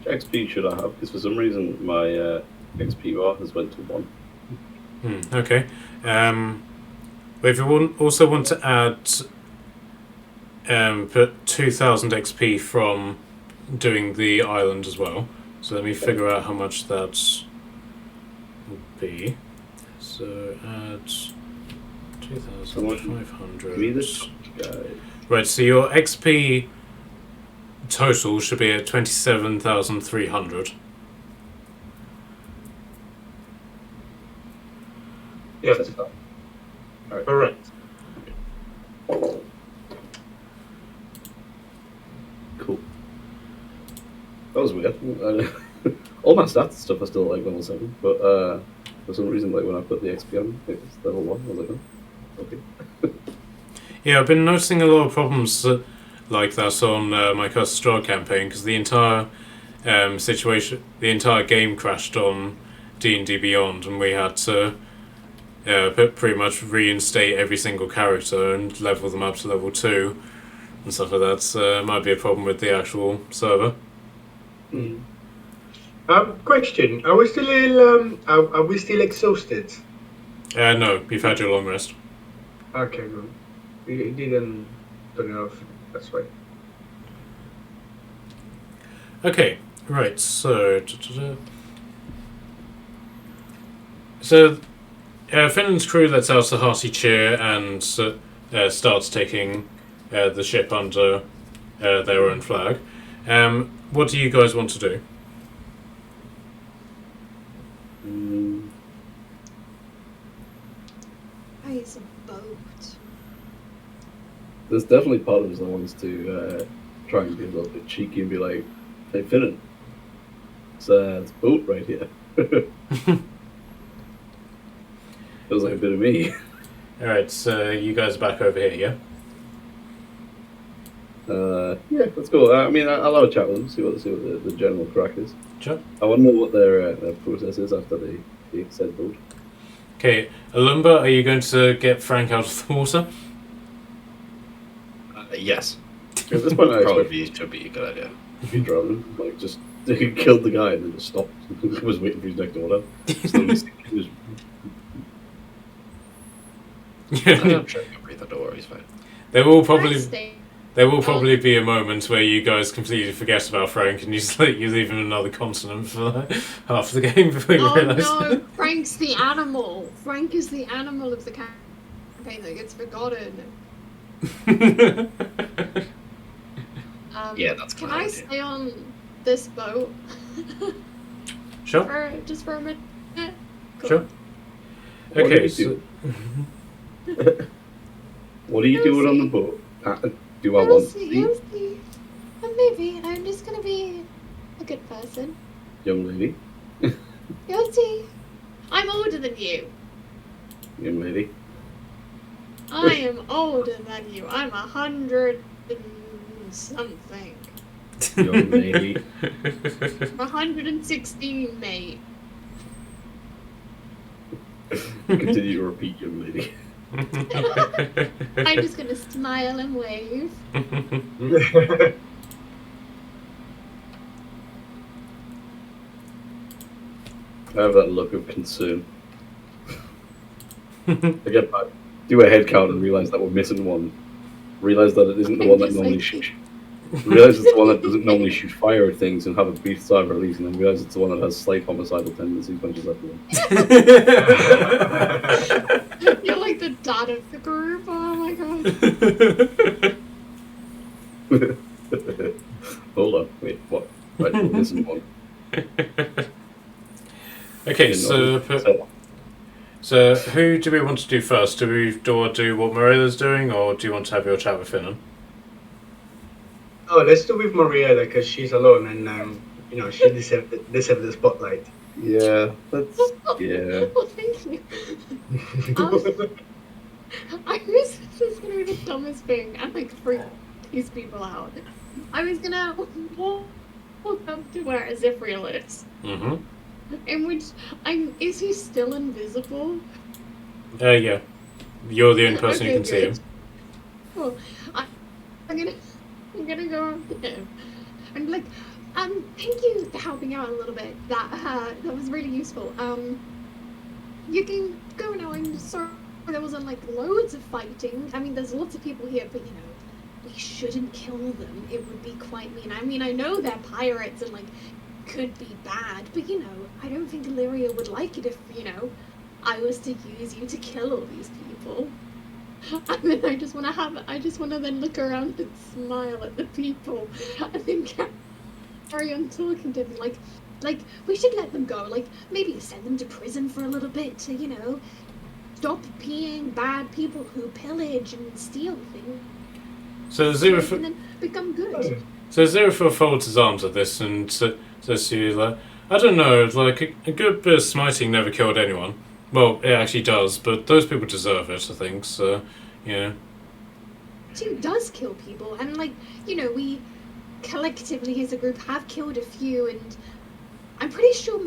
XP should I have? Because for some reason my XP bar has went to 1. Okay. But if you also want to add put 2000 XP from doing the island as well. So let me figure out how much that would be. So add 2,500. Give me this guy. Right, so your XP total should be at 27,300. Yes. Alright. Correct. Cool. That was weird. All my stats stuff are still like level 7, but for some reason, like when I put the XP on, it's level 1. I was like, oh, okay. Yeah, I've been noticing a lot of problems like that on my Curse of Strahd campaign because the entire situation, the entire game crashed on D&D Beyond, and we had to pretty much reinstate every single character and level them up to level 2 and stuff like that. So might be a problem with the actual server. Question: Are we still exhausted? No, you've had your long rest. Okay, good. We didn't turn it off. That's right. Okay, right. So Finland's crew lets out a hearty cheer and starts taking the ship under their own flag. What do you guys want to do? It's a boat. There's definitely part of us that wants to try and be a little bit cheeky and be like, "Hey, Finnan, it's a boat right here." Feels like a bit of me. Alright, so you guys are back over here, yeah? Yeah, let's go. I mean, I'll have a chat with them, see what the general crack is. Sure. I want to know what their process is after they said boat. Okay, Alumba, are you going to get Frank out of the water? Yes. At this point, I Probably expect should be a good idea. to be drowning. Like, just he killed the guy and then just stopped. I was waiting for his next order. Slowly sinking his- I'm sure he can breathe underwater, he's fine. There will Can I probably stay? there will probably be a moment where you guys completely forget about Frank and you leave him another continent for like, half the game before you Oh realise. no, Frank's the animal. Frank is the animal of the campaign that gets forgotten. Yeah, that's Can my I idea. stay on this boat Sure. just for a minute? Cool. Sure. What Okay. do So, you What are you doing on the boat? Do I You'll want to see, see, you'll see. Maybe I'm just gonna be a good person. young lady? You'll see. I'm older than you. Young lady. I am older than you. I'm 100 and something. Young lady. 116, mate. Continue to repeat, young lady. I'm just gonna smile and wave. I have that look of concern. I get back, do a head count and realise that we're missing one. Realise that it isn't the one that Just normally like- shoots. Realise it's the one that doesn't normally shoot fire at things and have a brief sigh of release, and then realise it's the one that has slight homicidal tendencies when she's left alone. You're like the dad of the group. Oh my god. Hold on, wait, what? Right, we're missing one. Okay, so who do we want to do first? Do we do what Marilla's doing, or do you want to have your chat with Finnan? Oh, let's do with Mariella because she's alone and she deserves the spotlight. Yeah, that's yeah. Well, thank you. I was just gonna be the dumbest thing and like freak these people out. I was gonna walk up to where Ziphril is, Mm-hmm. in which is he still invisible? Yeah. You're the only person who Okay, can see him. good. Cool. I'm gonna go up to him and like, thank you for helping out a little bit. That was really useful. You can go now. I'm sorry there wasn't like loads of fighting. I mean, there's lots of people here, but we shouldn't kill them. It would be quite mean. I mean, I know they're pirates and like could be bad, but I don't think Illyria would like it if I was to use you to kill all these people. And then I just want to then look around and smile at the people, and then carry on talking to them like we should let them go. Like maybe send them to prison for a little bit to stop being bad people who pillage and steal things. So And Zephyr then become good. folds his arms at this and says to you, like, I don't know, like, a good bit of smiting never killed anyone. Well, it actually does, but those people deserve it, I think, so, yeah. Two does kill people, and we collectively as a group have killed a few, and I'm pretty sure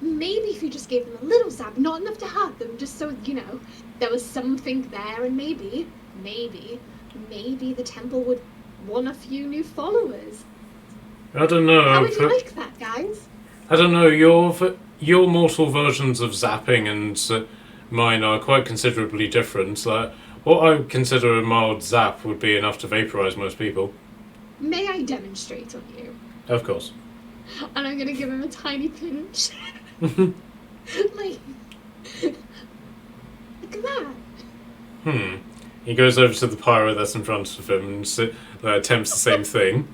maybe if you just gave them a little zap, not enough to hurt them, just so there was something there, and maybe the temple would want a few new followers. I don't know. How would you like that, guys? I don't know, your mortal versions of zapping and mine are quite considerably different. Like, what I consider a mild zap would be enough to vaporize most people. May I demonstrate on you? Of course. And I'm gonna give him a tiny pinch. Like that. He goes over to the pyro that's in front of him and attempts the same thing.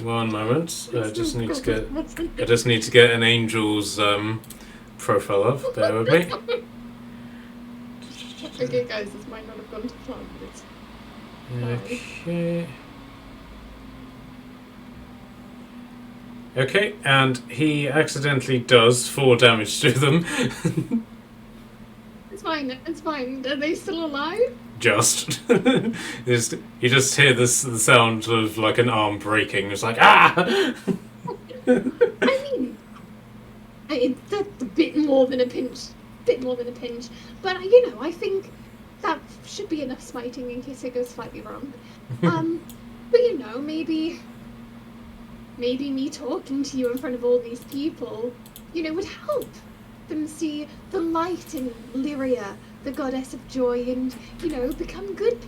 One moment. I just need to get an angel's profile up. Bear with me. Okay, guys, this might not have gone to plan, but it's Okay. Okay, and he accidentally does 4 damage to them. it's fine. It's fine. Are they still alive? Just. You just hear the sound of like an arm breaking. It's like, ah! I mean, that's a bit more than a pinch. But I think that should be enough smiting in case it goes slightly wrong. But you know, maybe me talking to you in front of all these people, you know, would help them see the light in Lyria, the goddess of joy, and, you know, become good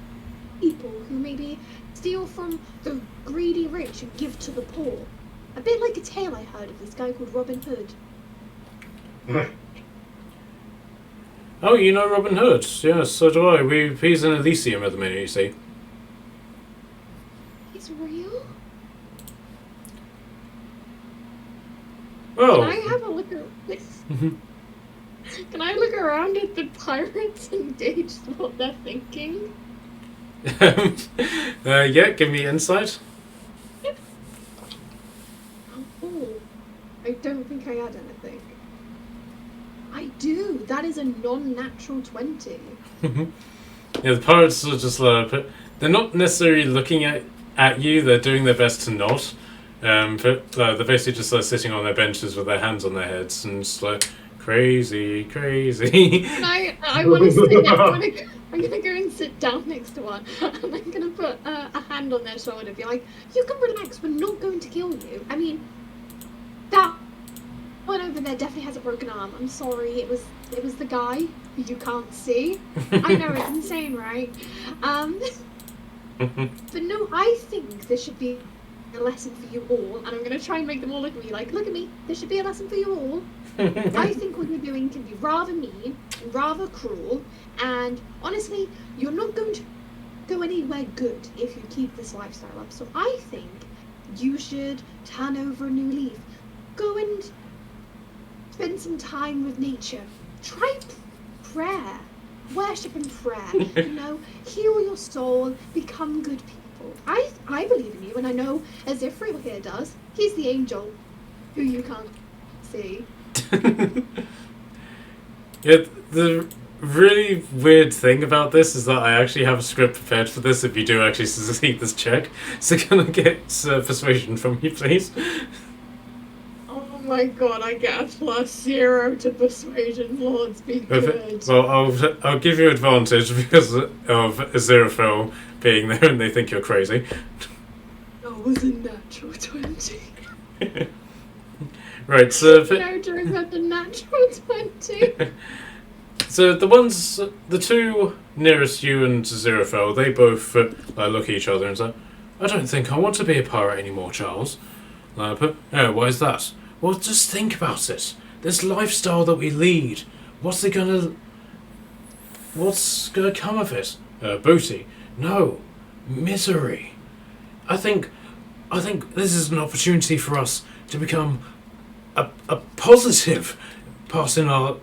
people who maybe steal from the greedy rich and give to the poor. A bit like a tale I heard of this guy called Robin Hood. Oh, you know Robin Hood? Yes, so do I. He's in Elysium at the minute, you see. He's real? Oh. Can I have a look at Can I look around at the pirates and gauge what they're thinking? Yeah, give me insight. Oh, I don't think I had anything. I do. That is a non-natural 20. Yeah, the pirates are just they're not necessarily looking at you. They're doing their best to not. But they're basically just sitting on their benches with their hands on their heads and just like crazy. And I want to sit. I'm gonna go and sit down next to one, and I'm gonna put a hand on their shoulder, and be like, "You can relax. We're not going to kill you. I mean, that one over there definitely has a broken arm. I'm sorry. It was the guy who you can't see. I know it's insane, right? But no, I think there should be a lesson for you all, and I'm going to try and make them all look at me like, look at me, there should be a lesson for you all. I think what you're doing can be rather mean, rather cruel, and honestly, you're not going to go anywhere good if you keep this lifestyle up. So I think you should turn over a new leaf. Go and spend some time with nature. Try prayer. Worship and prayer. You know, heal your soul, become good people. I believe in you, and I know as Ifril here does. He's the angel who you can't see. Yeah, the really weird thing about this is that I actually have a script prepared for this if you do actually succeed this check. So can I get persuasion from you, please? Oh my god, I get a +0 to persuasion. Lords be good. Well, I'll give you advantage because of Aziraphale being there and they think you're crazy. That was a natural 20. Right, so... Character had the natural 20. So the two nearest you and Aziraphale, they both look at each other and say, I don't think I want to be a pirate anymore, Charles. But, why is that? Well, just think about it. This lifestyle that we lead, what's gonna come of it? Booty? No. Misery. I think this is an opportunity for us to become a positive part in our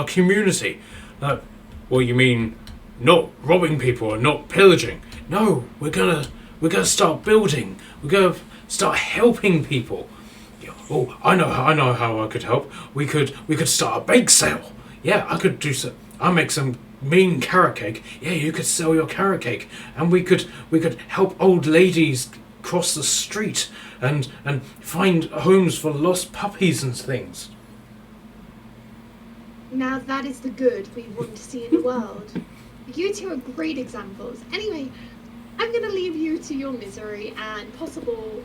community. Well, you mean not robbing people and not pillaging? No, we're gonna start building. We're gonna start helping people. Oh, I know how I could help. We could start a bake sale. Yeah, I could do so. I'll make some mean carrot cake. Yeah, you could sell your carrot cake, and we could help old ladies cross the street and find homes for lost puppies and things. Now that is the good we want to see in the world. You two are great examples. Anyway, I'm going to leave you to your misery and possible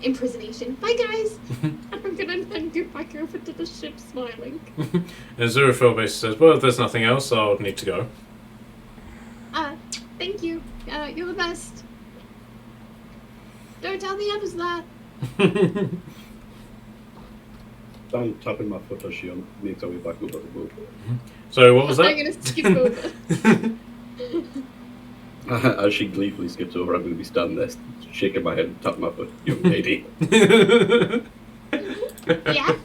imprisonation. Bye, guys! And I'm going to then go back over to the ship smiling. And Aziraphale basically says, well, if there's nothing else, I'll need to go. Thank you. You're the best. Don't tell the others that. I'm tapping my foot as she makes her way back over the boat. So what was that? I'm going to skip over. As she gleefully skips over, I'm going to be standing there, shaking my head and tapping my foot. Young lady. Yeah.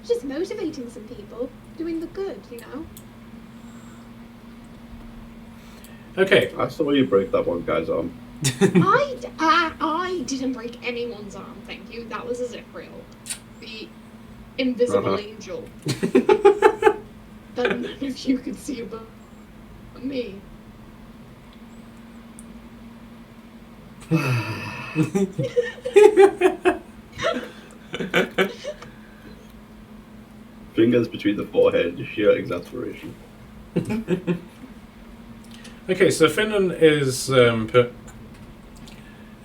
Just motivating some people, doing the good, you know. Okay. I saw you break that one guy's arm. I didn't break anyone's arm, thank you. That was Aziraphale, the invisible angel. That none of you could see above me. Fingers between the forehead, sheer exasperation. Okay, so Finland is put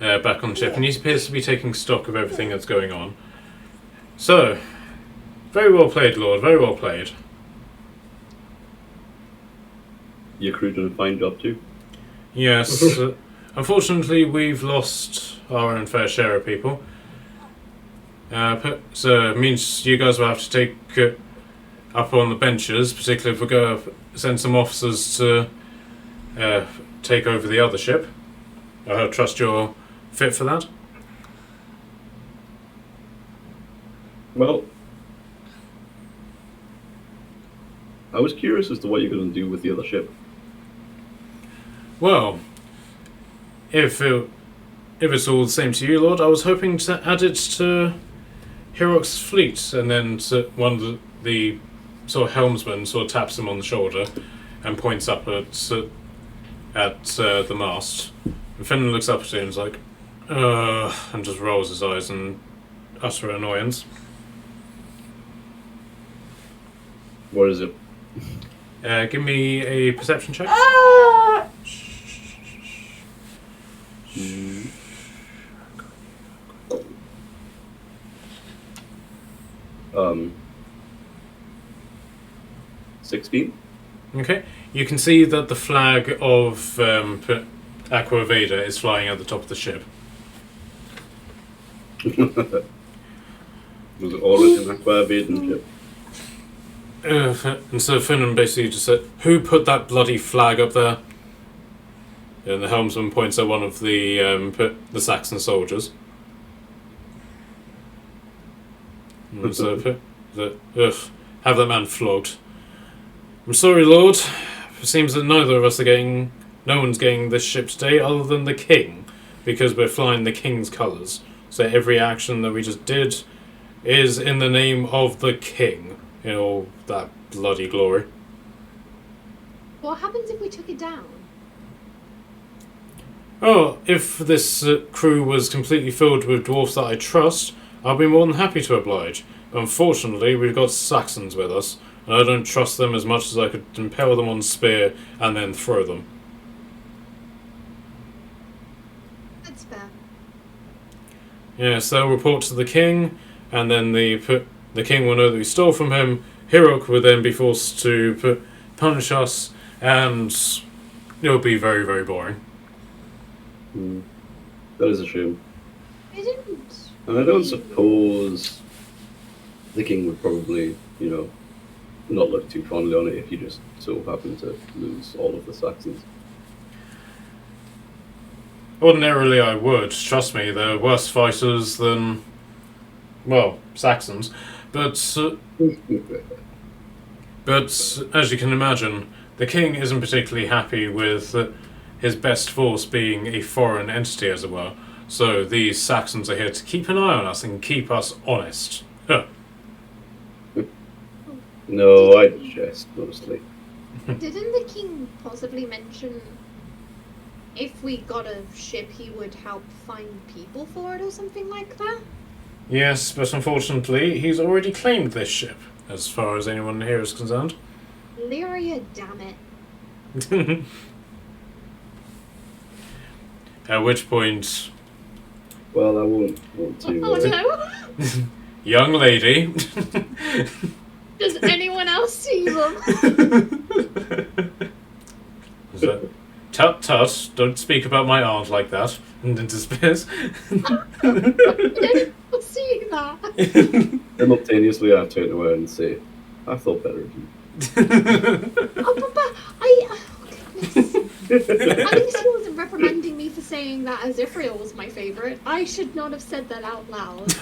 back on the ship, and he appears to be taking stock of everything that's going on. So, very well played, Lord. Very well played. Your crew done a fine job too. Yes. Unfortunately, we've lost our own fair share of people. So it means you guys will have to take up on the benches, particularly if we go send some officers to take over the other ship. I trust you're fit for that. Well, I was curious as to what you're going to do with the other ship. Well, if it's all the same to you, Lord, I was hoping to add it to Hiroc's fleet, and then one of the sort of helmsman sort of taps him on the shoulder and points up at the mast. And Finland looks up at him and is like, and just rolls his eyes in utter annoyance. What is it? Give me a perception check. Mm. 16? Okay. You can see that the flag of Aqua Veda is flying at the top of the ship. Was it all in Aqua Baden ship? And so Finland basically just said, "Who put that bloody flag up there?" And the helmsman points at one of the Saxon soldiers. And so have that man flogged. I'm sorry, Lord. It seems that no one's getting this ship today other than the king, because we're flying the king's colours. So every action that we just did is in the name of the king, in all that bloody glory. What happens if we took it down? Oh, if this crew was completely filled with dwarfs that I trust, I'll be more than happy to oblige. Unfortunately, we've got Saxons with us, and I don't trust them as much as I could impale them on a spear and then throw them. That's fair. Yes, they'll report to the king, and then the king will know that we stole from him. Hiroc will then be forced to punish us, and it'll be very, very boring. That is a shame. I didn't. And I don't suppose the king would probably, not look too fondly on it if you just so happen to lose all of the Saxons. Ordinarily I would, trust me, they're worse fighters than, well, Saxons. But as you can imagine, the king isn't particularly happy with his best force being a foreign entity, as it were. So these Saxons are here to keep an eye on us and keep us honest. Huh. No, I jest, mostly. Didn't the king possibly mention if we got a ship, he would help find people for it or something like that? Yes, but unfortunately, he's already claimed this ship, as far as anyone here is concerned. Lyria, damn it. At which point, Well, I won't too Oh no! young lady. Does anyone else see them? Is that, tut tut, don't speak about my aunt like that. And then disappears. Anyone seeing that? Simultaneously, I turn away and say, I thought better of you. Oh, Papa, goodness. At least he wasn't reprimanding me for saying that as Israel was my favourite. I should not have said that out loud.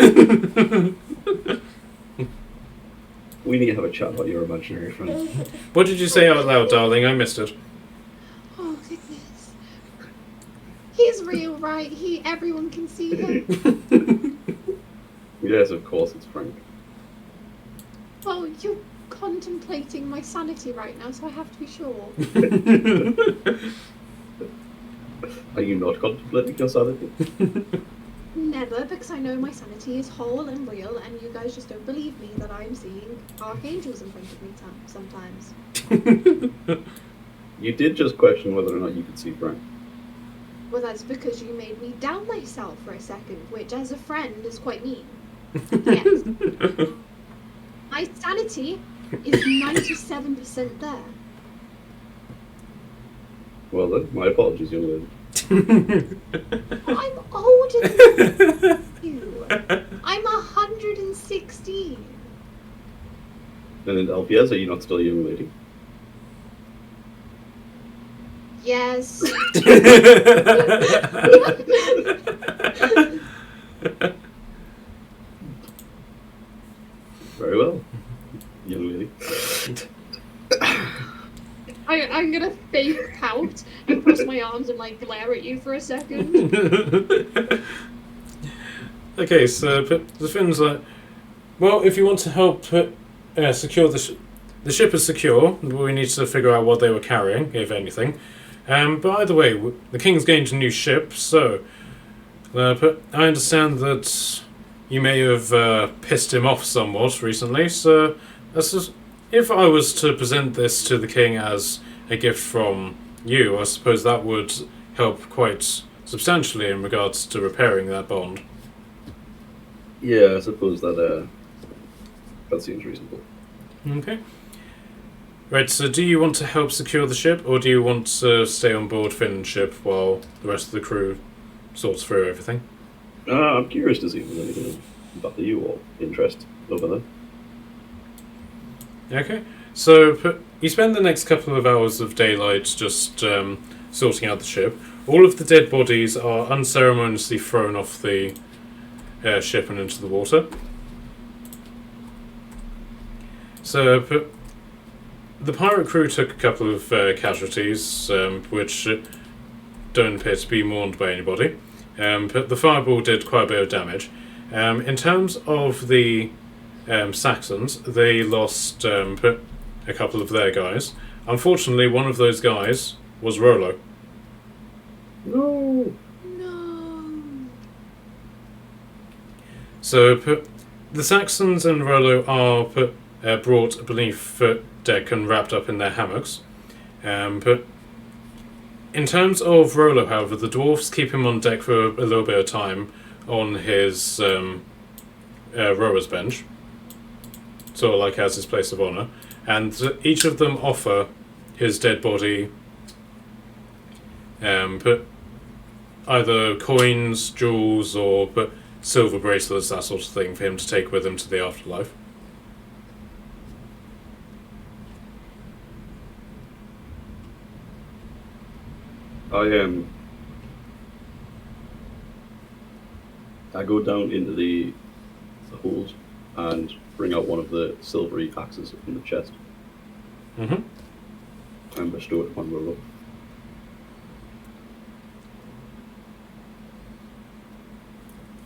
We need to have a chat about your imaginary friend. What did you say out loud, darling? I missed it. Oh, goodness. He's real, right? Everyone can see him. Yes, of course, it's Frank. Well, you're contemplating my sanity right now, so I have to be sure. Are you not contemplating your sanity? Never, because I know my sanity is whole and real, and you guys just don't believe me that I'm seeing archangels in front of me sometimes. You did just question whether or not you could see Frank. Well, that's because you made me doubt myself for a second, which, as a friend, is quite mean. Yes. My sanity is 97% there. Well then, my apologies, young lady. I'm older than you. I'm 116. And in Alpiez, are you not still a young lady? Yes. Very well, young lady. I'm gonna fake pout and cross my arms and like glare at you for a second. Okay, so the Finn's like, well, if you want to help secure the ship is secure. We need to figure out what they were carrying, if anything. But either way, the King's gained a new ship, so I understand that you may have pissed him off somewhat recently. So if I was to present this to the King as a gift from you, I suppose that would help quite substantially in regards to repairing that bond. Yeah, I suppose that seems reasonable. Okay. Right, so do you want to help secure the ship, or do you want to stay on board Finn's ship while the rest of the crew sorts through everything? I'm curious to see if there's anything about you or interest over there. Okay, so you spend the next couple of hours of daylight just sorting out the ship. All of the dead bodies are unceremoniously thrown off the ship and into the water. So the pirate crew took a couple of casualties, which don't appear to be mourned by anybody. But the fireball did quite a bit of damage. In terms of the Saxons, they lost a couple of their guys. Unfortunately, one of those guys was Rollo. No. No. So the Saxons and Rollo are brought beneath deck and wrapped up in their hammocks. But in terms of Rollo, however, the dwarves keep him on deck for a little bit of time on his rower's bench, sort of like as his place of honour, and each of them offer his dead body either coins, jewels, or silver bracelets, that sort of thing, for him to take with him to the afterlife. I go down into the hold and bring out one of the silvery axes from the chest Mm-hmm. and bestow it upon Rollo.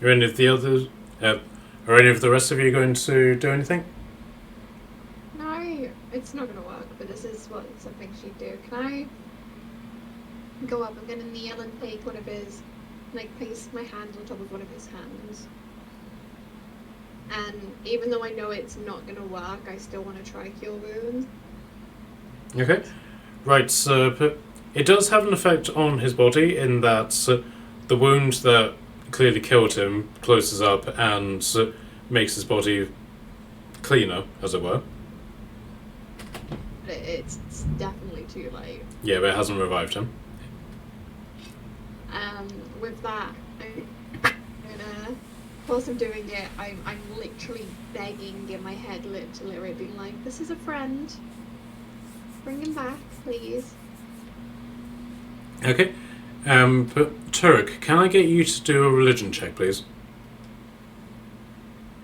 Are any of the others? Are any of the rest of you going to do anything? No, it's not gonna work, but this is what something she'd do. Can I go up? I'm gonna kneel and take one of his, like, place my hand on top of one of his hands. And even though I know it's not gonna work, I still want to try cure wounds. Okay. Right, so it does have an effect on his body in that the wound that clearly killed him closes up and makes his body cleaner, as it were. But it's definitely too late. Yeah, but it hasn't revived him. With that, I'm gonna, whilst I'm doing it, I'm literally begging in my head, literally being like, "This is a friend. Bring him back, please." Okay. But Turk, can I get you to do a religion check, please?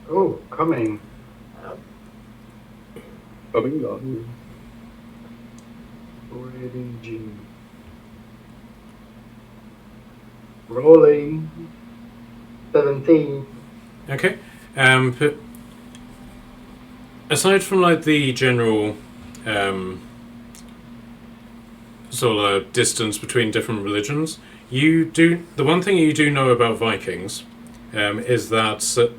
Oh, coming. Coming on. Religion. Rolling. 17. Okay. But aside from like the general sort of distance between different religions, the one thing you do know about Vikings is that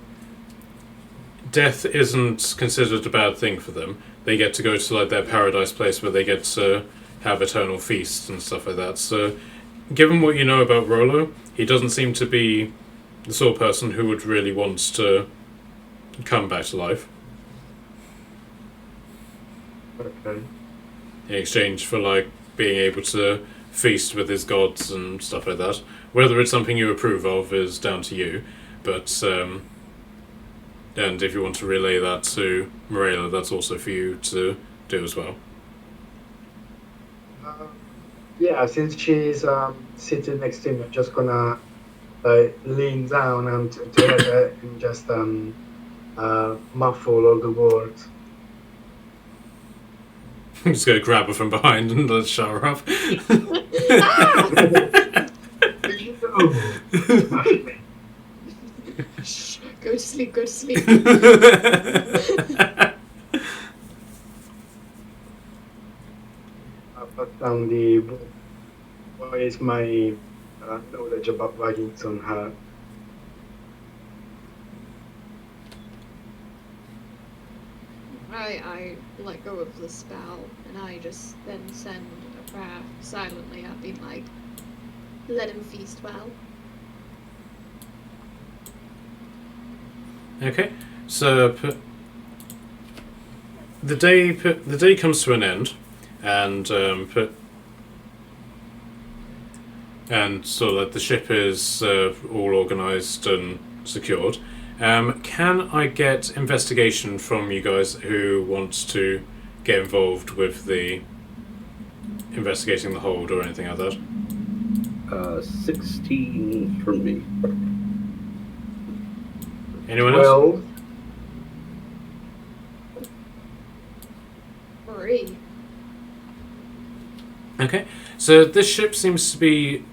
death isn't considered a bad thing for them. They get to go to like their paradise place where they get to have eternal feasts and stuff like that. So, given what you know about Rolo, he doesn't seem to be the sort of person who would really want to come back to life Okay. in exchange for like being able to feast with his gods and stuff like that. Whether it's something you approve of is down to you, but and if you want to relay that to Morella, that's also for you to do as well. Yeah, since she's sitting next to me, I'm just gonna lean down and to her and just muffle all the words. I'm just gonna grab her from behind and let's shut her up. Shh, go to sleep, go to sleep. I put down the book. What is my knowledge about vikings on her? I let go of the spell, and I just then send a prayer silently. I've been like, let him feast well. Okay, so the day comes to an end, and and so that the ship is all organised and secured. Can I get investigation from you guys who wants to get involved with the investigating the hold or anything like that? 16 from me. Anyone else? 12. 3. Okay, so this ship seems to be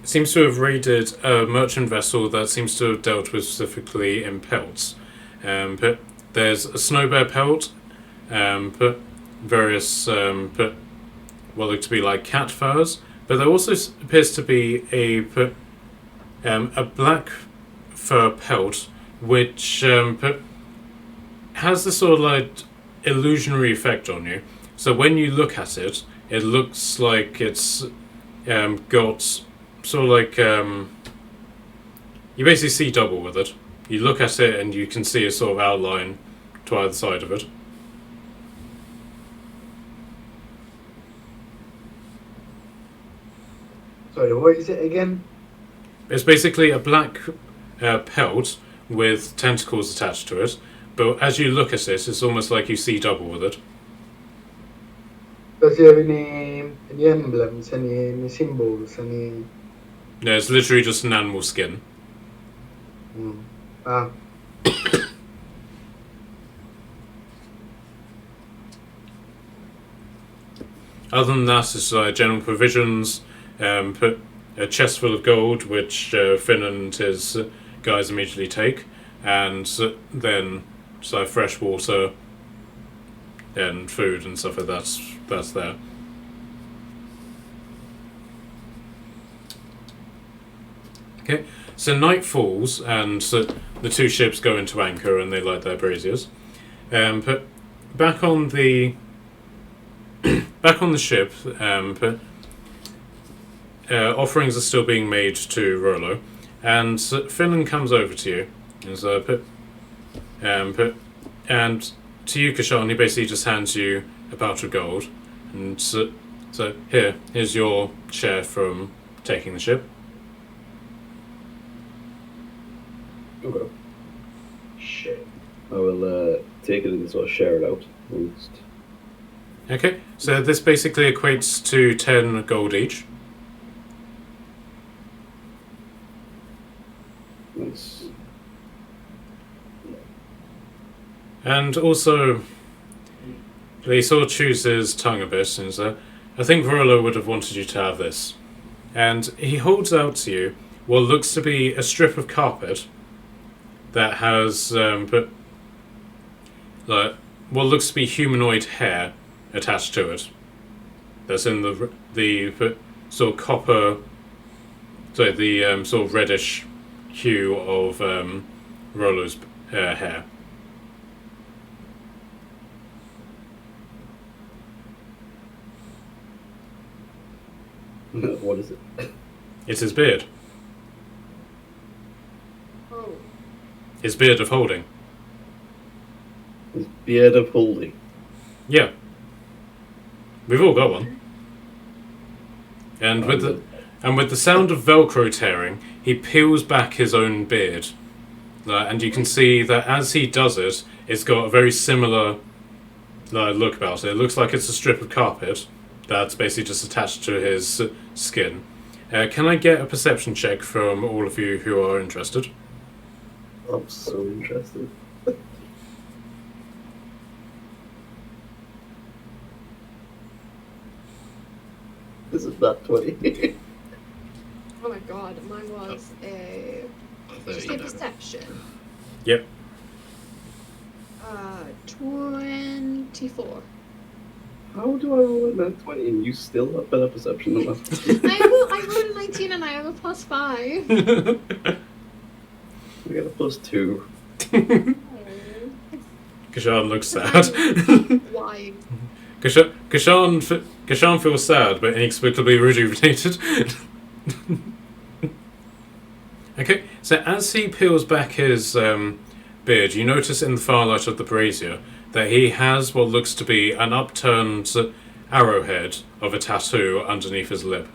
seems to have raided a merchant vessel that seems to have dealt with specifically in pelts. But there's a snow bear pelt, but various what look to be like cat furs, but there also appears to be a black fur pelt which has this sort of like illusionary effect on you. So when you look at it, it looks like it's got sort of like you basically see double with it. You look at it and you can see a sort of outline to either side of it. Sorry, what is it again? It's basically a black pelt with tentacles attached to it, but as you look at it, it's almost like you see double with it. Does it have any emblems, any symbols, any? No, it's literally just an animal skin. Ah, Other than that, it's general provisions, put a chest full of gold, which Finn and his guys immediately take, and then fresh water and food and stuff like that. That's there. Okay, so night falls, and the two ships go into anchor, and they light their braziers. But back on the ship, offerings are still being made to Rolo, and Finland comes over to you, and to you, Kashan, he basically just hands you a pouch of gold, and so here's your share from taking the ship. Okay. shit. I will take it and sort of share it out. Amongst... Okay, so this basically equates to 10 gold each. Nice. And also, he sort of chews his tongue a bit and says, I think Verolo would have wanted you to have this. And he holds out to you what looks to be a strip of carpet that has what looks to be humanoid hair attached to it. That's in the sort of copper sorry, the sort of reddish hue of Rollo's hair. What is it? It's his beard. Oh. His beard of holding. His beard of holding. Yeah. We've all got one. And with the sound of Velcro tearing, he peels back his own beard. And you can see that as he does it, it's got a very similar look about it. It looks like it's a strip of carpet that's basically just attached to his skin. Can I get a perception check from all of you who are interested? I'm so interested. This is not 20. Oh my god, mine was a. Just a perception. Yep. 24. How do I roll a nat 20 and you still have better perception than us? I rolled a 19 and I have a +5. We got a +2. Kashan looks sad. Why? Kashan feels sad, but inexplicably rejuvenated. Okay, so as he peels back his beard, you notice in the firelight of the brazier that he has what looks to be an upturned arrowhead of a tattoo underneath his lip.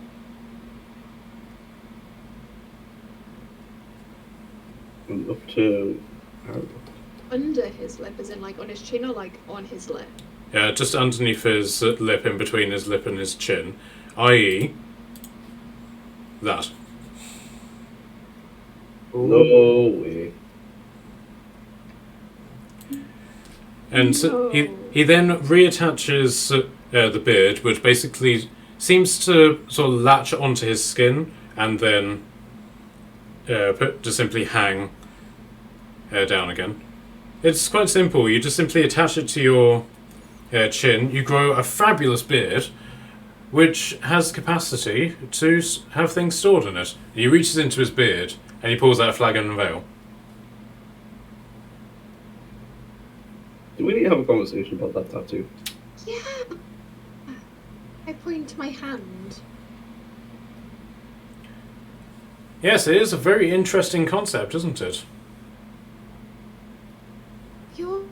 An upturned. Under his lip, as in like on his chin or like on his lip? Yeah, just underneath his lip, in between his lip and his chin, i.e. that. No way. And so he then reattaches the beard, which basically seems to sort of latch onto his skin and then just simply hang down again. It's quite simple. You just simply attach it to your chin. You grow a fabulous beard, which has capacity to have things stored in it. He reaches into his beard and he pulls out a flagon and veil. Do we need to have a conversation about that tattoo? Yeah. I point to my hand. Yes, it is a very interesting concept, isn't it? You're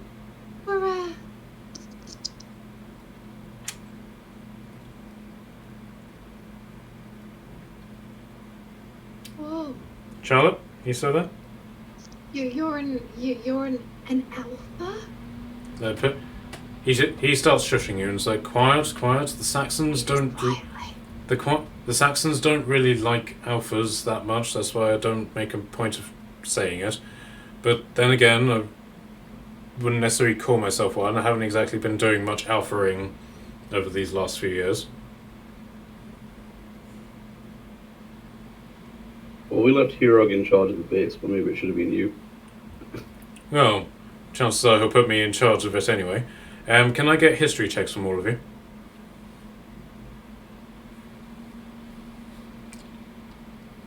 Whoa. Charlotte, you saw that? You're an alpha? He starts shushing you and is like, quiet. The Saxons don't the Saxons don't really like alphas that much. That's why I don't make a point of saying it. But then again, I wouldn't necessarily call myself one. I haven't exactly been doing much alphaing over these last few years. Well, we left Hiroc in charge of the base, but maybe it should have been you. Well, chances are he'll put me in charge of it anyway. Can I get history checks from all of you?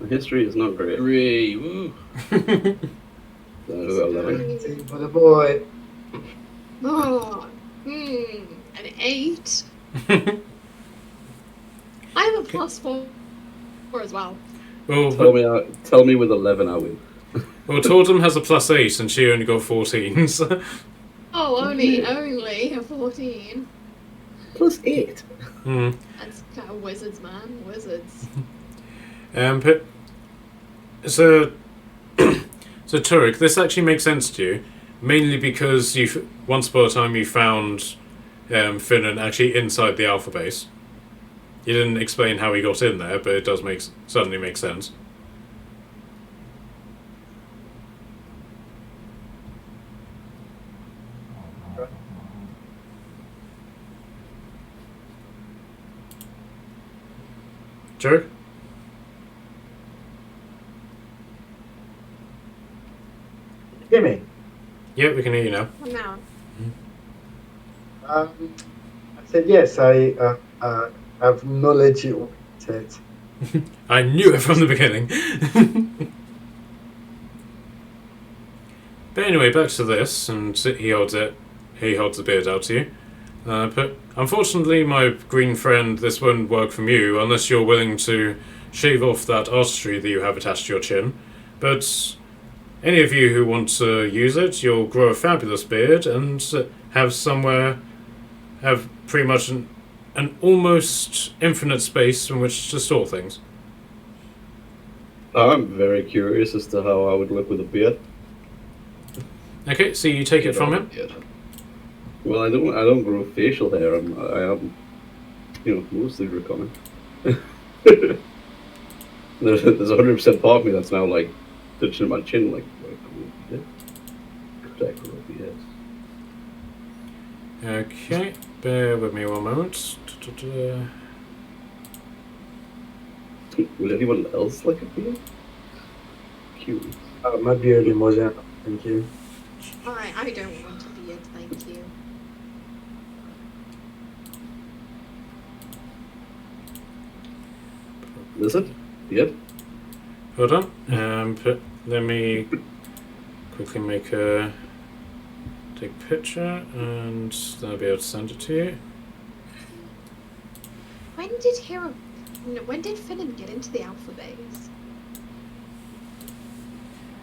The history is not great. Hooray, woo! So, 11. Team for the boy. Oh, an 8. I have a +4 as well. Well, Tell me with 11 I win. well, Tordum has a +8 and she only got 14. So. Oh, only a 14. +8. That's kind of wizards, man. Wizards. But so Turek, this actually makes sense to you, mainly because once upon a time you found Finnan actually inside the Alpha base. You didn't explain how he got in there, but it does suddenly make sense. Turek? Hear me? Yeah, we can hear you now. Well, now. I said yes. I have knowledge oriented I knew it from the beginning. But anyway, back to this, and he holds it. He holds the beard out to you. But unfortunately, my green friend, this won't work from you unless you're willing to shave off that artistry that you have attached to your chin. But any of you who want to use it, you'll grow a fabulous beard and have pretty much an almost infinite space in which to store things. I'm very curious as to how I would look with a beard. Okay, so you take it from him. Yeah. Well, I don't grow facial hair. I am, mostly recommend. There's 100% part of me that's now like touching my chin, like could I grow a beard? Okay, bear with me one moment. Will anyone else like a beard? Cute. My beard is more than thank you. Alright, I don't want a beard, thank you. Listen, beard. Hold on. Let me quickly take a picture, and then I'll be able to send it to you. When did Finnan get into the Alpha Base?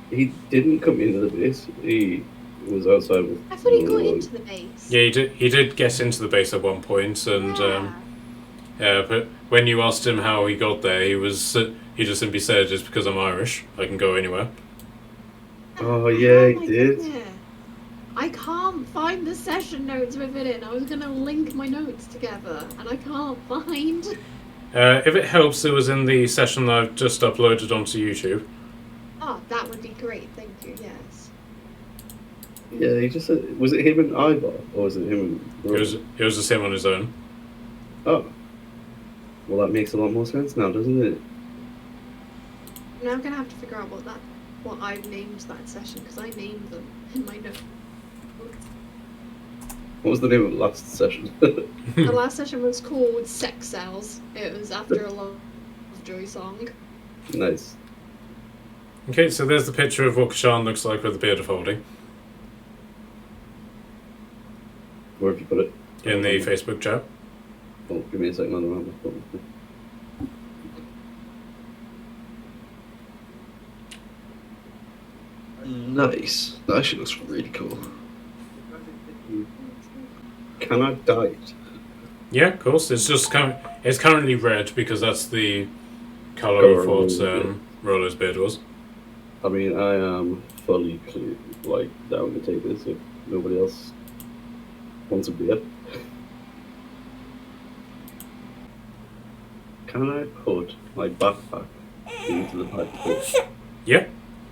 He didn't come into the base. He was outside with. I thought he got into the base. Yeah, he did get into the base at one point, and but when you asked him how he got there, he just simply said, "It's because I'm Irish. I can go anywhere." Oh yeah, he my did. goodness. I can't find the session notes with it in. I was gonna link my notes together, and I can't find. If it helps, it was in the session that I've just uploaded onto YouTube. Oh, that would be great. Thank you. Yes. Yeah, he just said. Was it him and Ivar, or was it him and? It was just him on his own. Oh. Well, that makes a lot more sense now, doesn't it? Now I'm gonna have to figure out what I've named that session, because I named them in my notes. What was the name of the last session? The last session was called Sex Cells. It was after a Lovejoy song. Nice. Okay, so there's the picture of what Kashan looks like with the beard of holding Where have you put it? in the Facebook chat. Oh, give me a second. Another round. Nice. That actually looks really cool. Can I dye it? Yeah, of course. It's currently red because that's the color of what Rollo's beard was. I mean, I am fully down to take this if nobody else wants a beer. Can I put my backpack into the backpack? Yeah.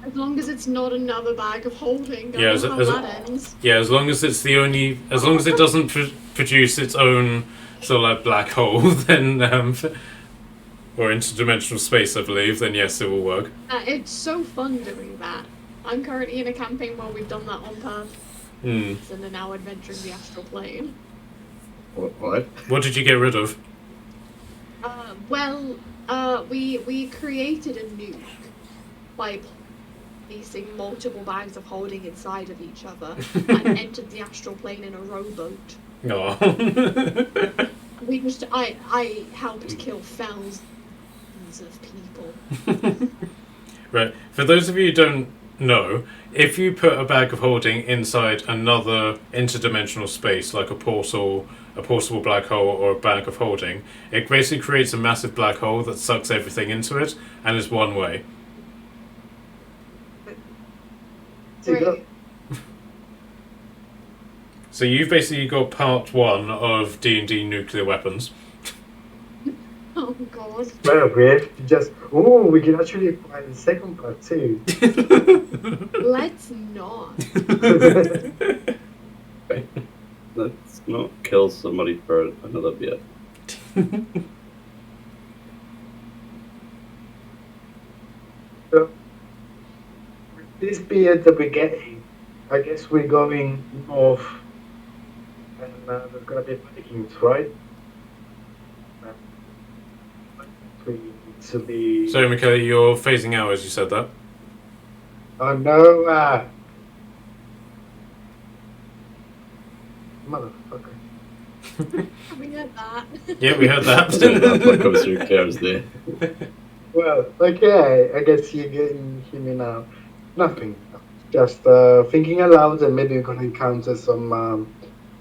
As long as it's not another bag of holding. I Yeah, don't know how that ends. Yeah, as long as as long as it doesn't produce its own sort of like black hole, then or interdimensional space, I believe, then yes, it will work. It's so fun doing that. I'm currently in a campaign where we've done that on purpose and are now adventuring the astral plane. What? What did you get rid of? We created a nuke by placing multiple bags of holding inside of each other and entered the astral plane in a rowboat. Oh. I helped kill thousands of people. Right. For those of you who don't know, if you put a bag of holding inside another interdimensional space, like a portable black hole or a bag of holding, it basically creates a massive black hole that sucks everything into it and is one way. Right. So you've basically got part 1 of D&D nuclear weapons. Oh god. Well, Brave, we can actually find the second part too. Let's not. Let's not kill somebody for another beer. So, with this beard that we're getting, I guess we're going north, and there's gonna be Vikings, right? to be. So, Michaela, you're phasing out as you said that. Oh no! Motherfucker. Have we heard that? Yeah, we heard that. What comes through cares there. Well, okay, I guess you can hear me now. Nothing. Just thinking aloud, and maybe we're gonna encounter some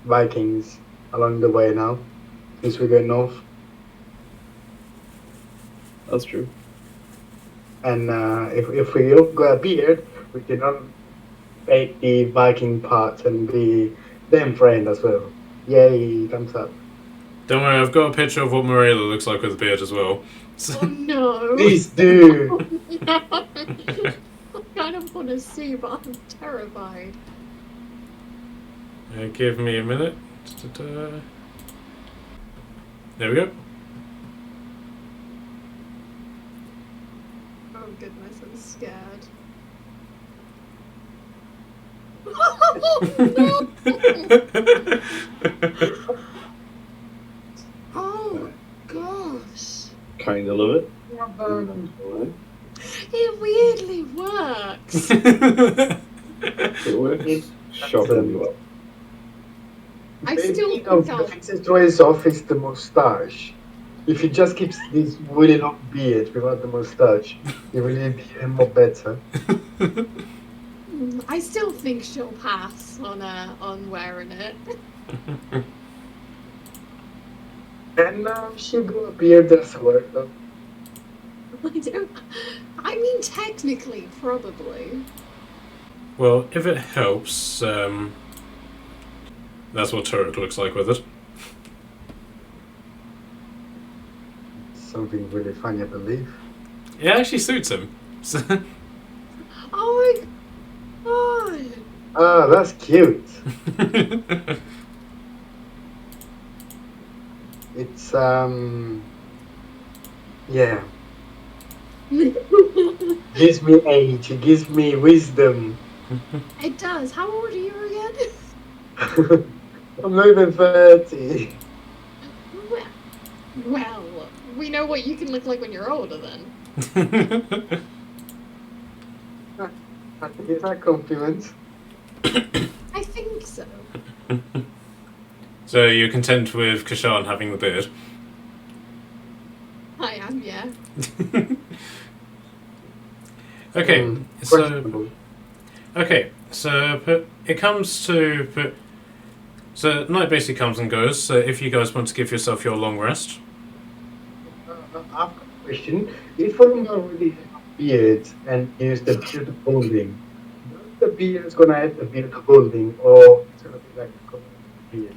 Vikings along the way now, since we're going north. That's true. And if we all got a beard, we can all take the Viking part and be them friend as well. Yay, thumbs up. Don't worry, I've got a picture of what Morella looks like with a beard as well. Oh no! Please do! No. I kind of want to see, but I'm terrified. Give me a minute. Da-da-da. There we go. Oh goodness, I'm scared. Oh gosh. Kind of love it. It weirdly works. It works. Shocking you up. I still Maybe of think the I'll... things throws off is the moustache. If he just keeps this really long beard without the moustache, it will be more better. I still think she'll pass on wearing it. And she grew a beard as well. Though. I mean, technically, probably. Well, if it helps, that's what Turret looks like with it. Something really funny, I believe. It actually suits him. Oh my god! Ah, that's cute. It's yeah. Gives me age. It gives me wisdom. It does. How old are you again? I'm not even 30. Well, we know what you can look like when you're older then. Is that a compliment? I think so. So you're content with Kashan having the beard? I am, yeah. Okay, Questionable. so it comes to so night basically comes and goes. So if you guys want to give yourself your long rest, I've got a question. If I'm already have a beard and use the beard holding, does the beard is gonna have the beard holding, or it's gonna be like a common beard?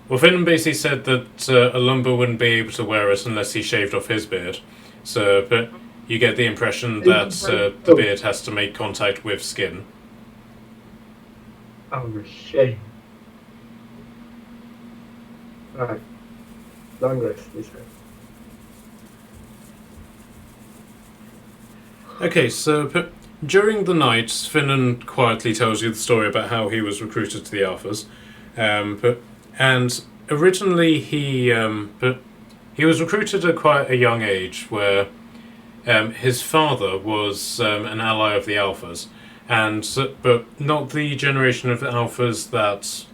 well, Finn basically said that a lumber wouldn't be able to wear it unless he shaved off his beard. So, but you get the impression that the beard has to make contact with skin. Oh, shame. Right. Long rest, he said. Okay, so during the night, Finnan quietly tells you the story about how he was recruited to the Alphas. And originally he was recruited at quite a young age, where his father was an ally of the Alphas, but not the generation of Alphas that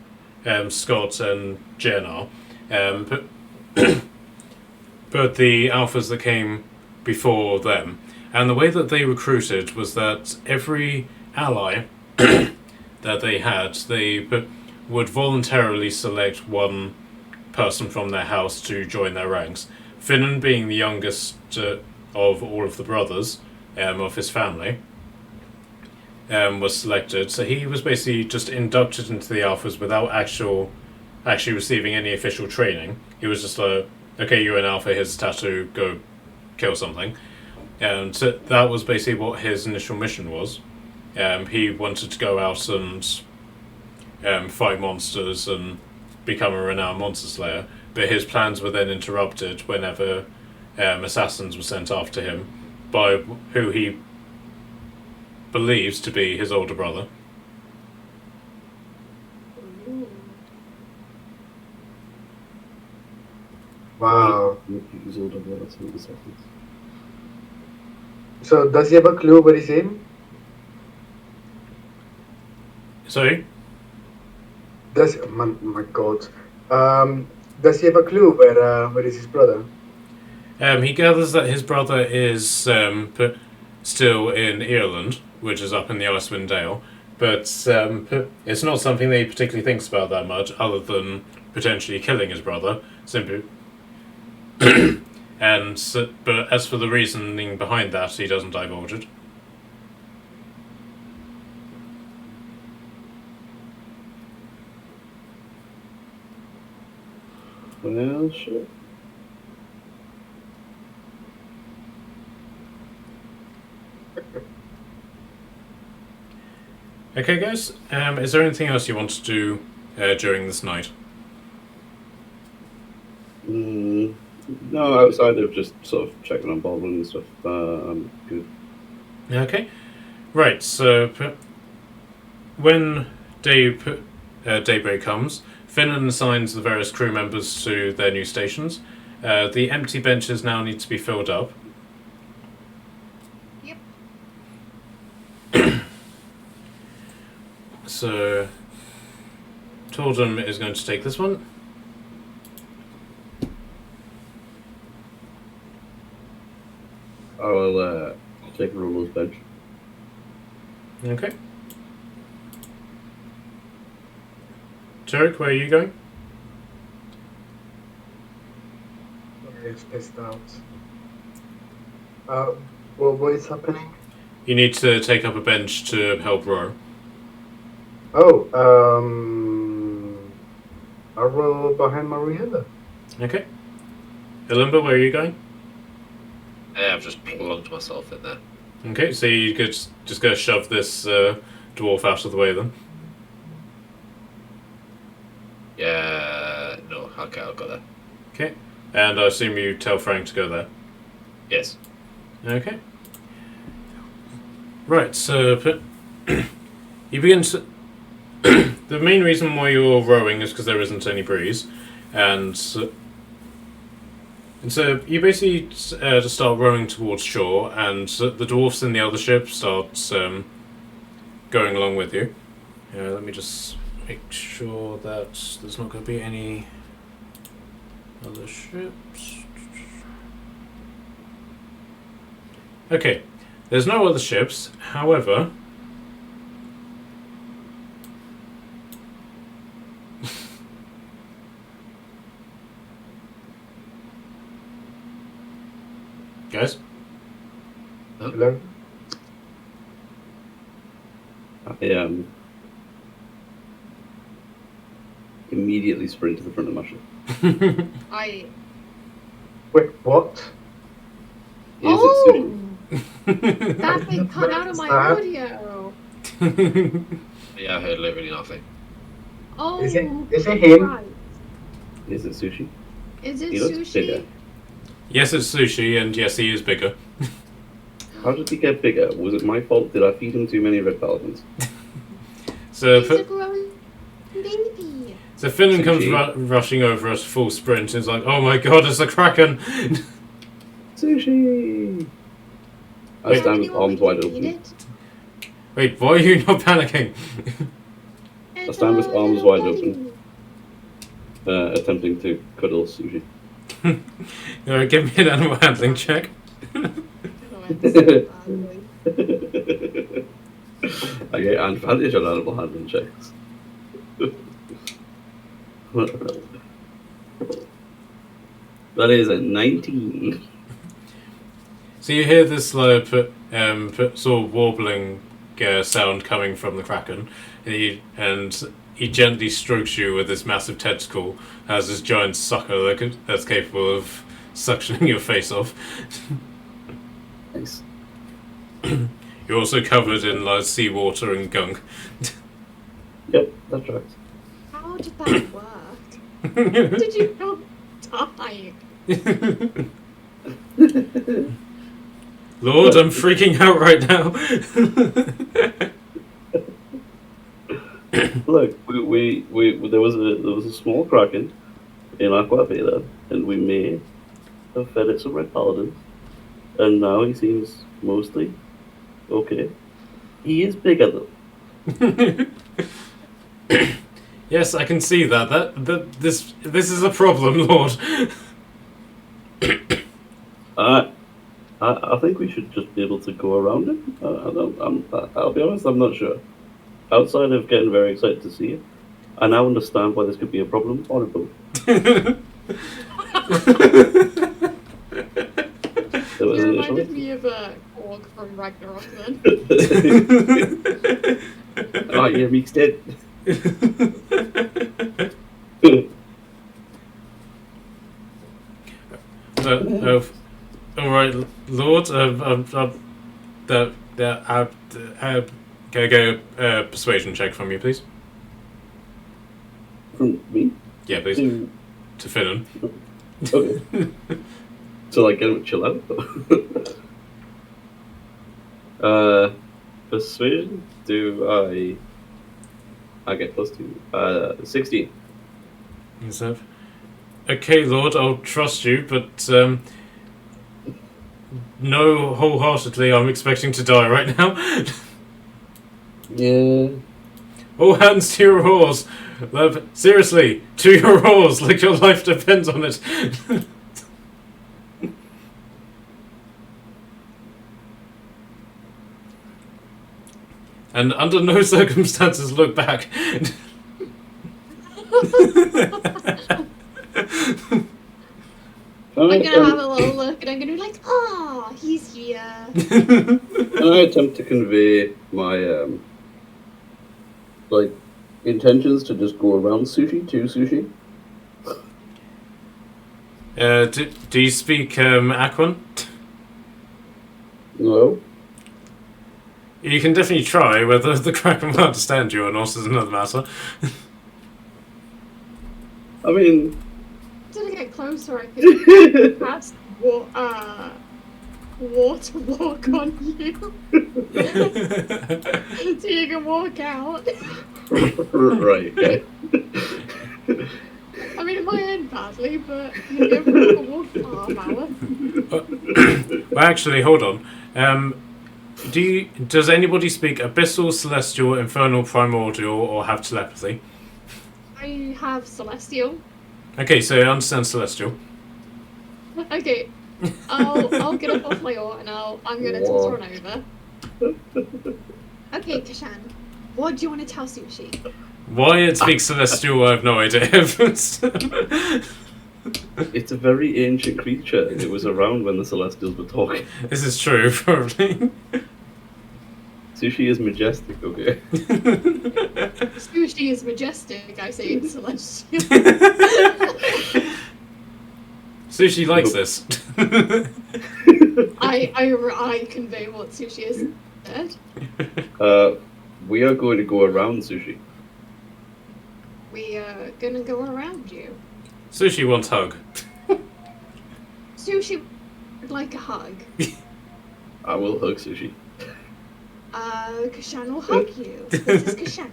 Scott and Jen are, but the Alphas that came before them. And the way that they recruited was that every ally that they had, they would voluntarily select one person from their house to join their ranks. Finnan, being the youngest of all of the brothers of his family, was selected. So he was basically just inducted into the Alphas without actually receiving any official training. He was just like, okay, you're an Alpha, here's a tattoo, go kill something. And so that was basically what his initial mission was. He wanted to go out and fight monsters and become a renowned monster slayer, but his plans were then interrupted whenever assassins were sent after him by who he believes to be his older brother. Wow. He was older than us in the seconds. So does he have a clue where he's in? Sorry? Does my God? Does he have a clue where is his brother? He gathers that his brother is still in Ireland, which is up in the Icewind Dale, but it's not something that he particularly thinks about that much, other than potentially killing his brother. Simply, but as for the reasoning behind that, he doesn't divulge it. Well, sure. Okay, guys. Is there anything else you want to do during this night? No, outside of just sort of checking on Baldwin and stuff. I'm good. Okay. Right. So when daybreak comes, Finnan assigns the various crew members to their new stations. The empty benches now need to be filled up. Yep. So Tordum is going to take this one. I'll take Ruler's bench. Okay. Turek, where are you going? Sorry, I spaced out. Well, what is happening? You need to take up a bench to help row. Oh, I'll roll behind Mariella. Okay. Elimba, where are you going? I've just plugged myself in there. Okay, so you could just go shove this dwarf out of the way then. Yeah, no, okay, I'll go there. Okay. And I assume you tell Frank to go there. Yes. Okay. Right, so you begin to... The main reason why you're rowing is because there isn't any breeze, and so you basically just start rowing towards shore, and the dwarfs in the other ship start going along with you. Let me just make sure that there's not going to be any other ships. Okay, there's no other ships, however... Guys? Hello? I immediately sprint to the front of my ship. I. Wait, what? Is Oh! it sushi? That thing cut out of my Sad. audio! Yeah, I heard literally nothing. Oh! Is it him? Right. Is it sushi? Is it He looks sushi? bigger. Yes, it's sushi, and yes, he is bigger. How did he get bigger? Was it my fault? Did I feed him too many red paladins? So, He's a growing baby. so Finnan comes Sushi. rushing over at full sprint and is like, "Oh my god, it's a kraken!" Sushi! I Wait. stand with Anyone arms we wide can eat open. it? Wait, why are you not panicking? It's stand with a arms little wide buddy. open. Attempting to cuddle sushi. Alright, give me an animal handling check. Oh, it's so badly. I get advantage on animal handling checks. That is a 19. So you hear this sort of warbling sound coming from the kraken, and he gently strokes you with this massive tentacle as this giant sucker that's capable of suctioning your face off. Nice. You're also covered in seawater and gunk. Yep, that's right. How did that work? Did you not die? Lord, I'm freaking out right now. Look, there was a small kraken in Aquaveda, and we may have fed it some red paladins, and now he seems mostly. Okay. He is bigger though. Yes, I can see that. This is a problem, Lord. I think we should just be able to go around it. I'll be honest, I'm not sure. Outside of getting very excited to see it, I now understand why this could be a problem on a boat. There was You an reminded issue. me of a orc from Ragnarok then. Oh, yeah, Meek's dead. All right, Lord. Go persuasion check from you, please. From me? Yeah, please. To Finnan. Okay. So, like, get him to chill out? Persuasion? Do I get +2. 16. So, okay, Lord, I'll trust you, but no, wholeheartedly, I'm expecting to die right now. Yeah. All hands to your oars. Seriously, to your oars, like your life depends on it. And under no circumstances look back. I'm gonna have a little look and I'm gonna be like, oh, he's here. Can I attempt to convey my like intentions to just go around Sushi to Sushi? Do you speak Aquan? No. You can definitely try. Whether the Kraken will understand you or not is another matter. I mean, To get closer, I could cast water walk on you. So you can walk out. right. Okay. I mean, it might end badly, but you go for a walk for half hour. Well, actually, hold on. Does anybody speak Abyssal, Celestial, Infernal, Primordial, or have telepathy? I have Celestial. Okay, so I understand Celestial. Okay, I'll get up off my oar and I'm gonna toss her on over. Okay, Kashan, what do you want to tell Sushi? Why it speaks Celestial, I have no idea. It's a very ancient creature. It was around when the Celestials were talking. This is true, probably. Sushi is majestic, okay? Sushi is majestic, I say in Celestial. Sushi likes this. I convey what Sushi is said. We are going to go around Sushi. We are gonna go around you. Sushi wants hug. Sushi would like a hug. I will hug Sushi. Kashan will hug you. This is Kashan.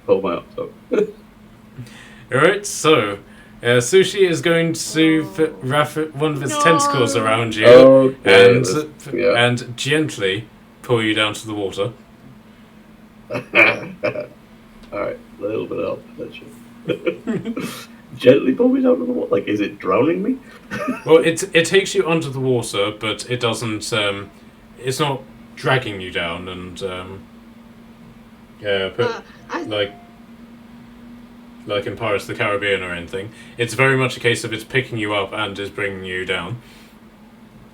Hold my arms up. Alright, so Sushi is going to wrap one of its tentacles around you Okay, and gently pull you down to the water. Alright, a little bit of help. Gently pull me down to the water. Like, is it drowning me? Well, it takes you under the water, but it doesn't. It's not dragging you down, and like in Pirates of the Caribbean or anything. It's very much a case of it's picking you up and is bringing you down.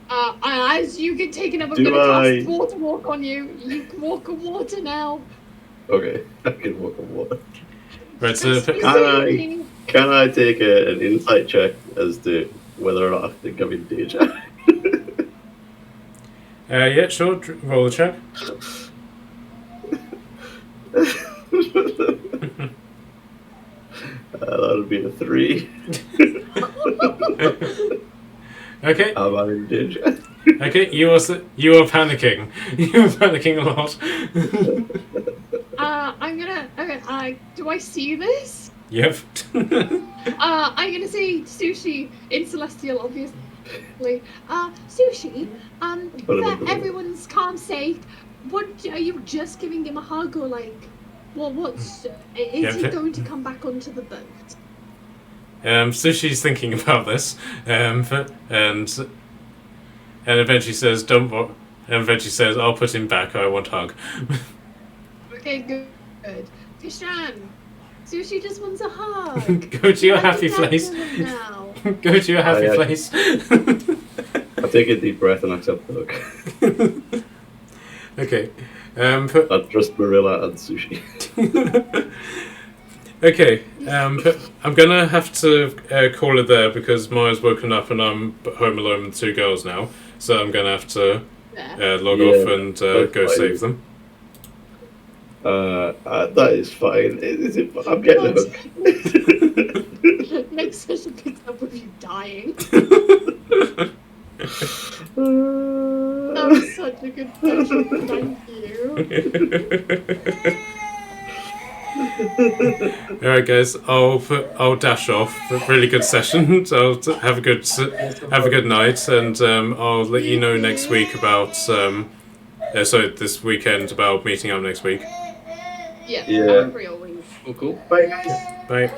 As you get taken up, I'm gonna cast water walk on you. You can walk on water now. Okay, I can walk on water. Right, so Can I take an insight check as to whether or not I think I'm in danger? yeah, sure. Roll the check. That would be a 3. Okay. Am I in danger? Okay, you are panicking. You are panicking a lot. I'm gonna. Okay. Do I see this? Yep. I'm gonna say Sushi in Celestial, obviously. Like, Sushi, Put him for under the- everyone's calm sake, what are you just giving him a hug or like, well, what's is he Yeah, going to come back onto the boat? Sushi's thinking about this, and eventually says, "Don't." And eventually says, "I'll put him back. I want hug." Okay, good. Kishan, Sushi just wants a hug. Go to your Let happy me back place. to him now. Go to your happy I- place. I take a deep breath and accept the hug. Okay. I trust Marilla and Sushi. Okay. I'm gonna have to call it there because Maya's woken up and I'm home alone with 2 girls now. So I'm gonna have to There. log Yeah, off and that's go fine. save them. That is fine. Is it? I'm getting a hug. Makes such a big up with you dying. That was such a good question. Thank you. All right, guys. I'll dash off. Really good session. So have a good night, and I'll let you know next week about this weekend about meeting up next week. Yeah, Yeah. I'm free all week. Oh, cool. Bye, guys. Bye.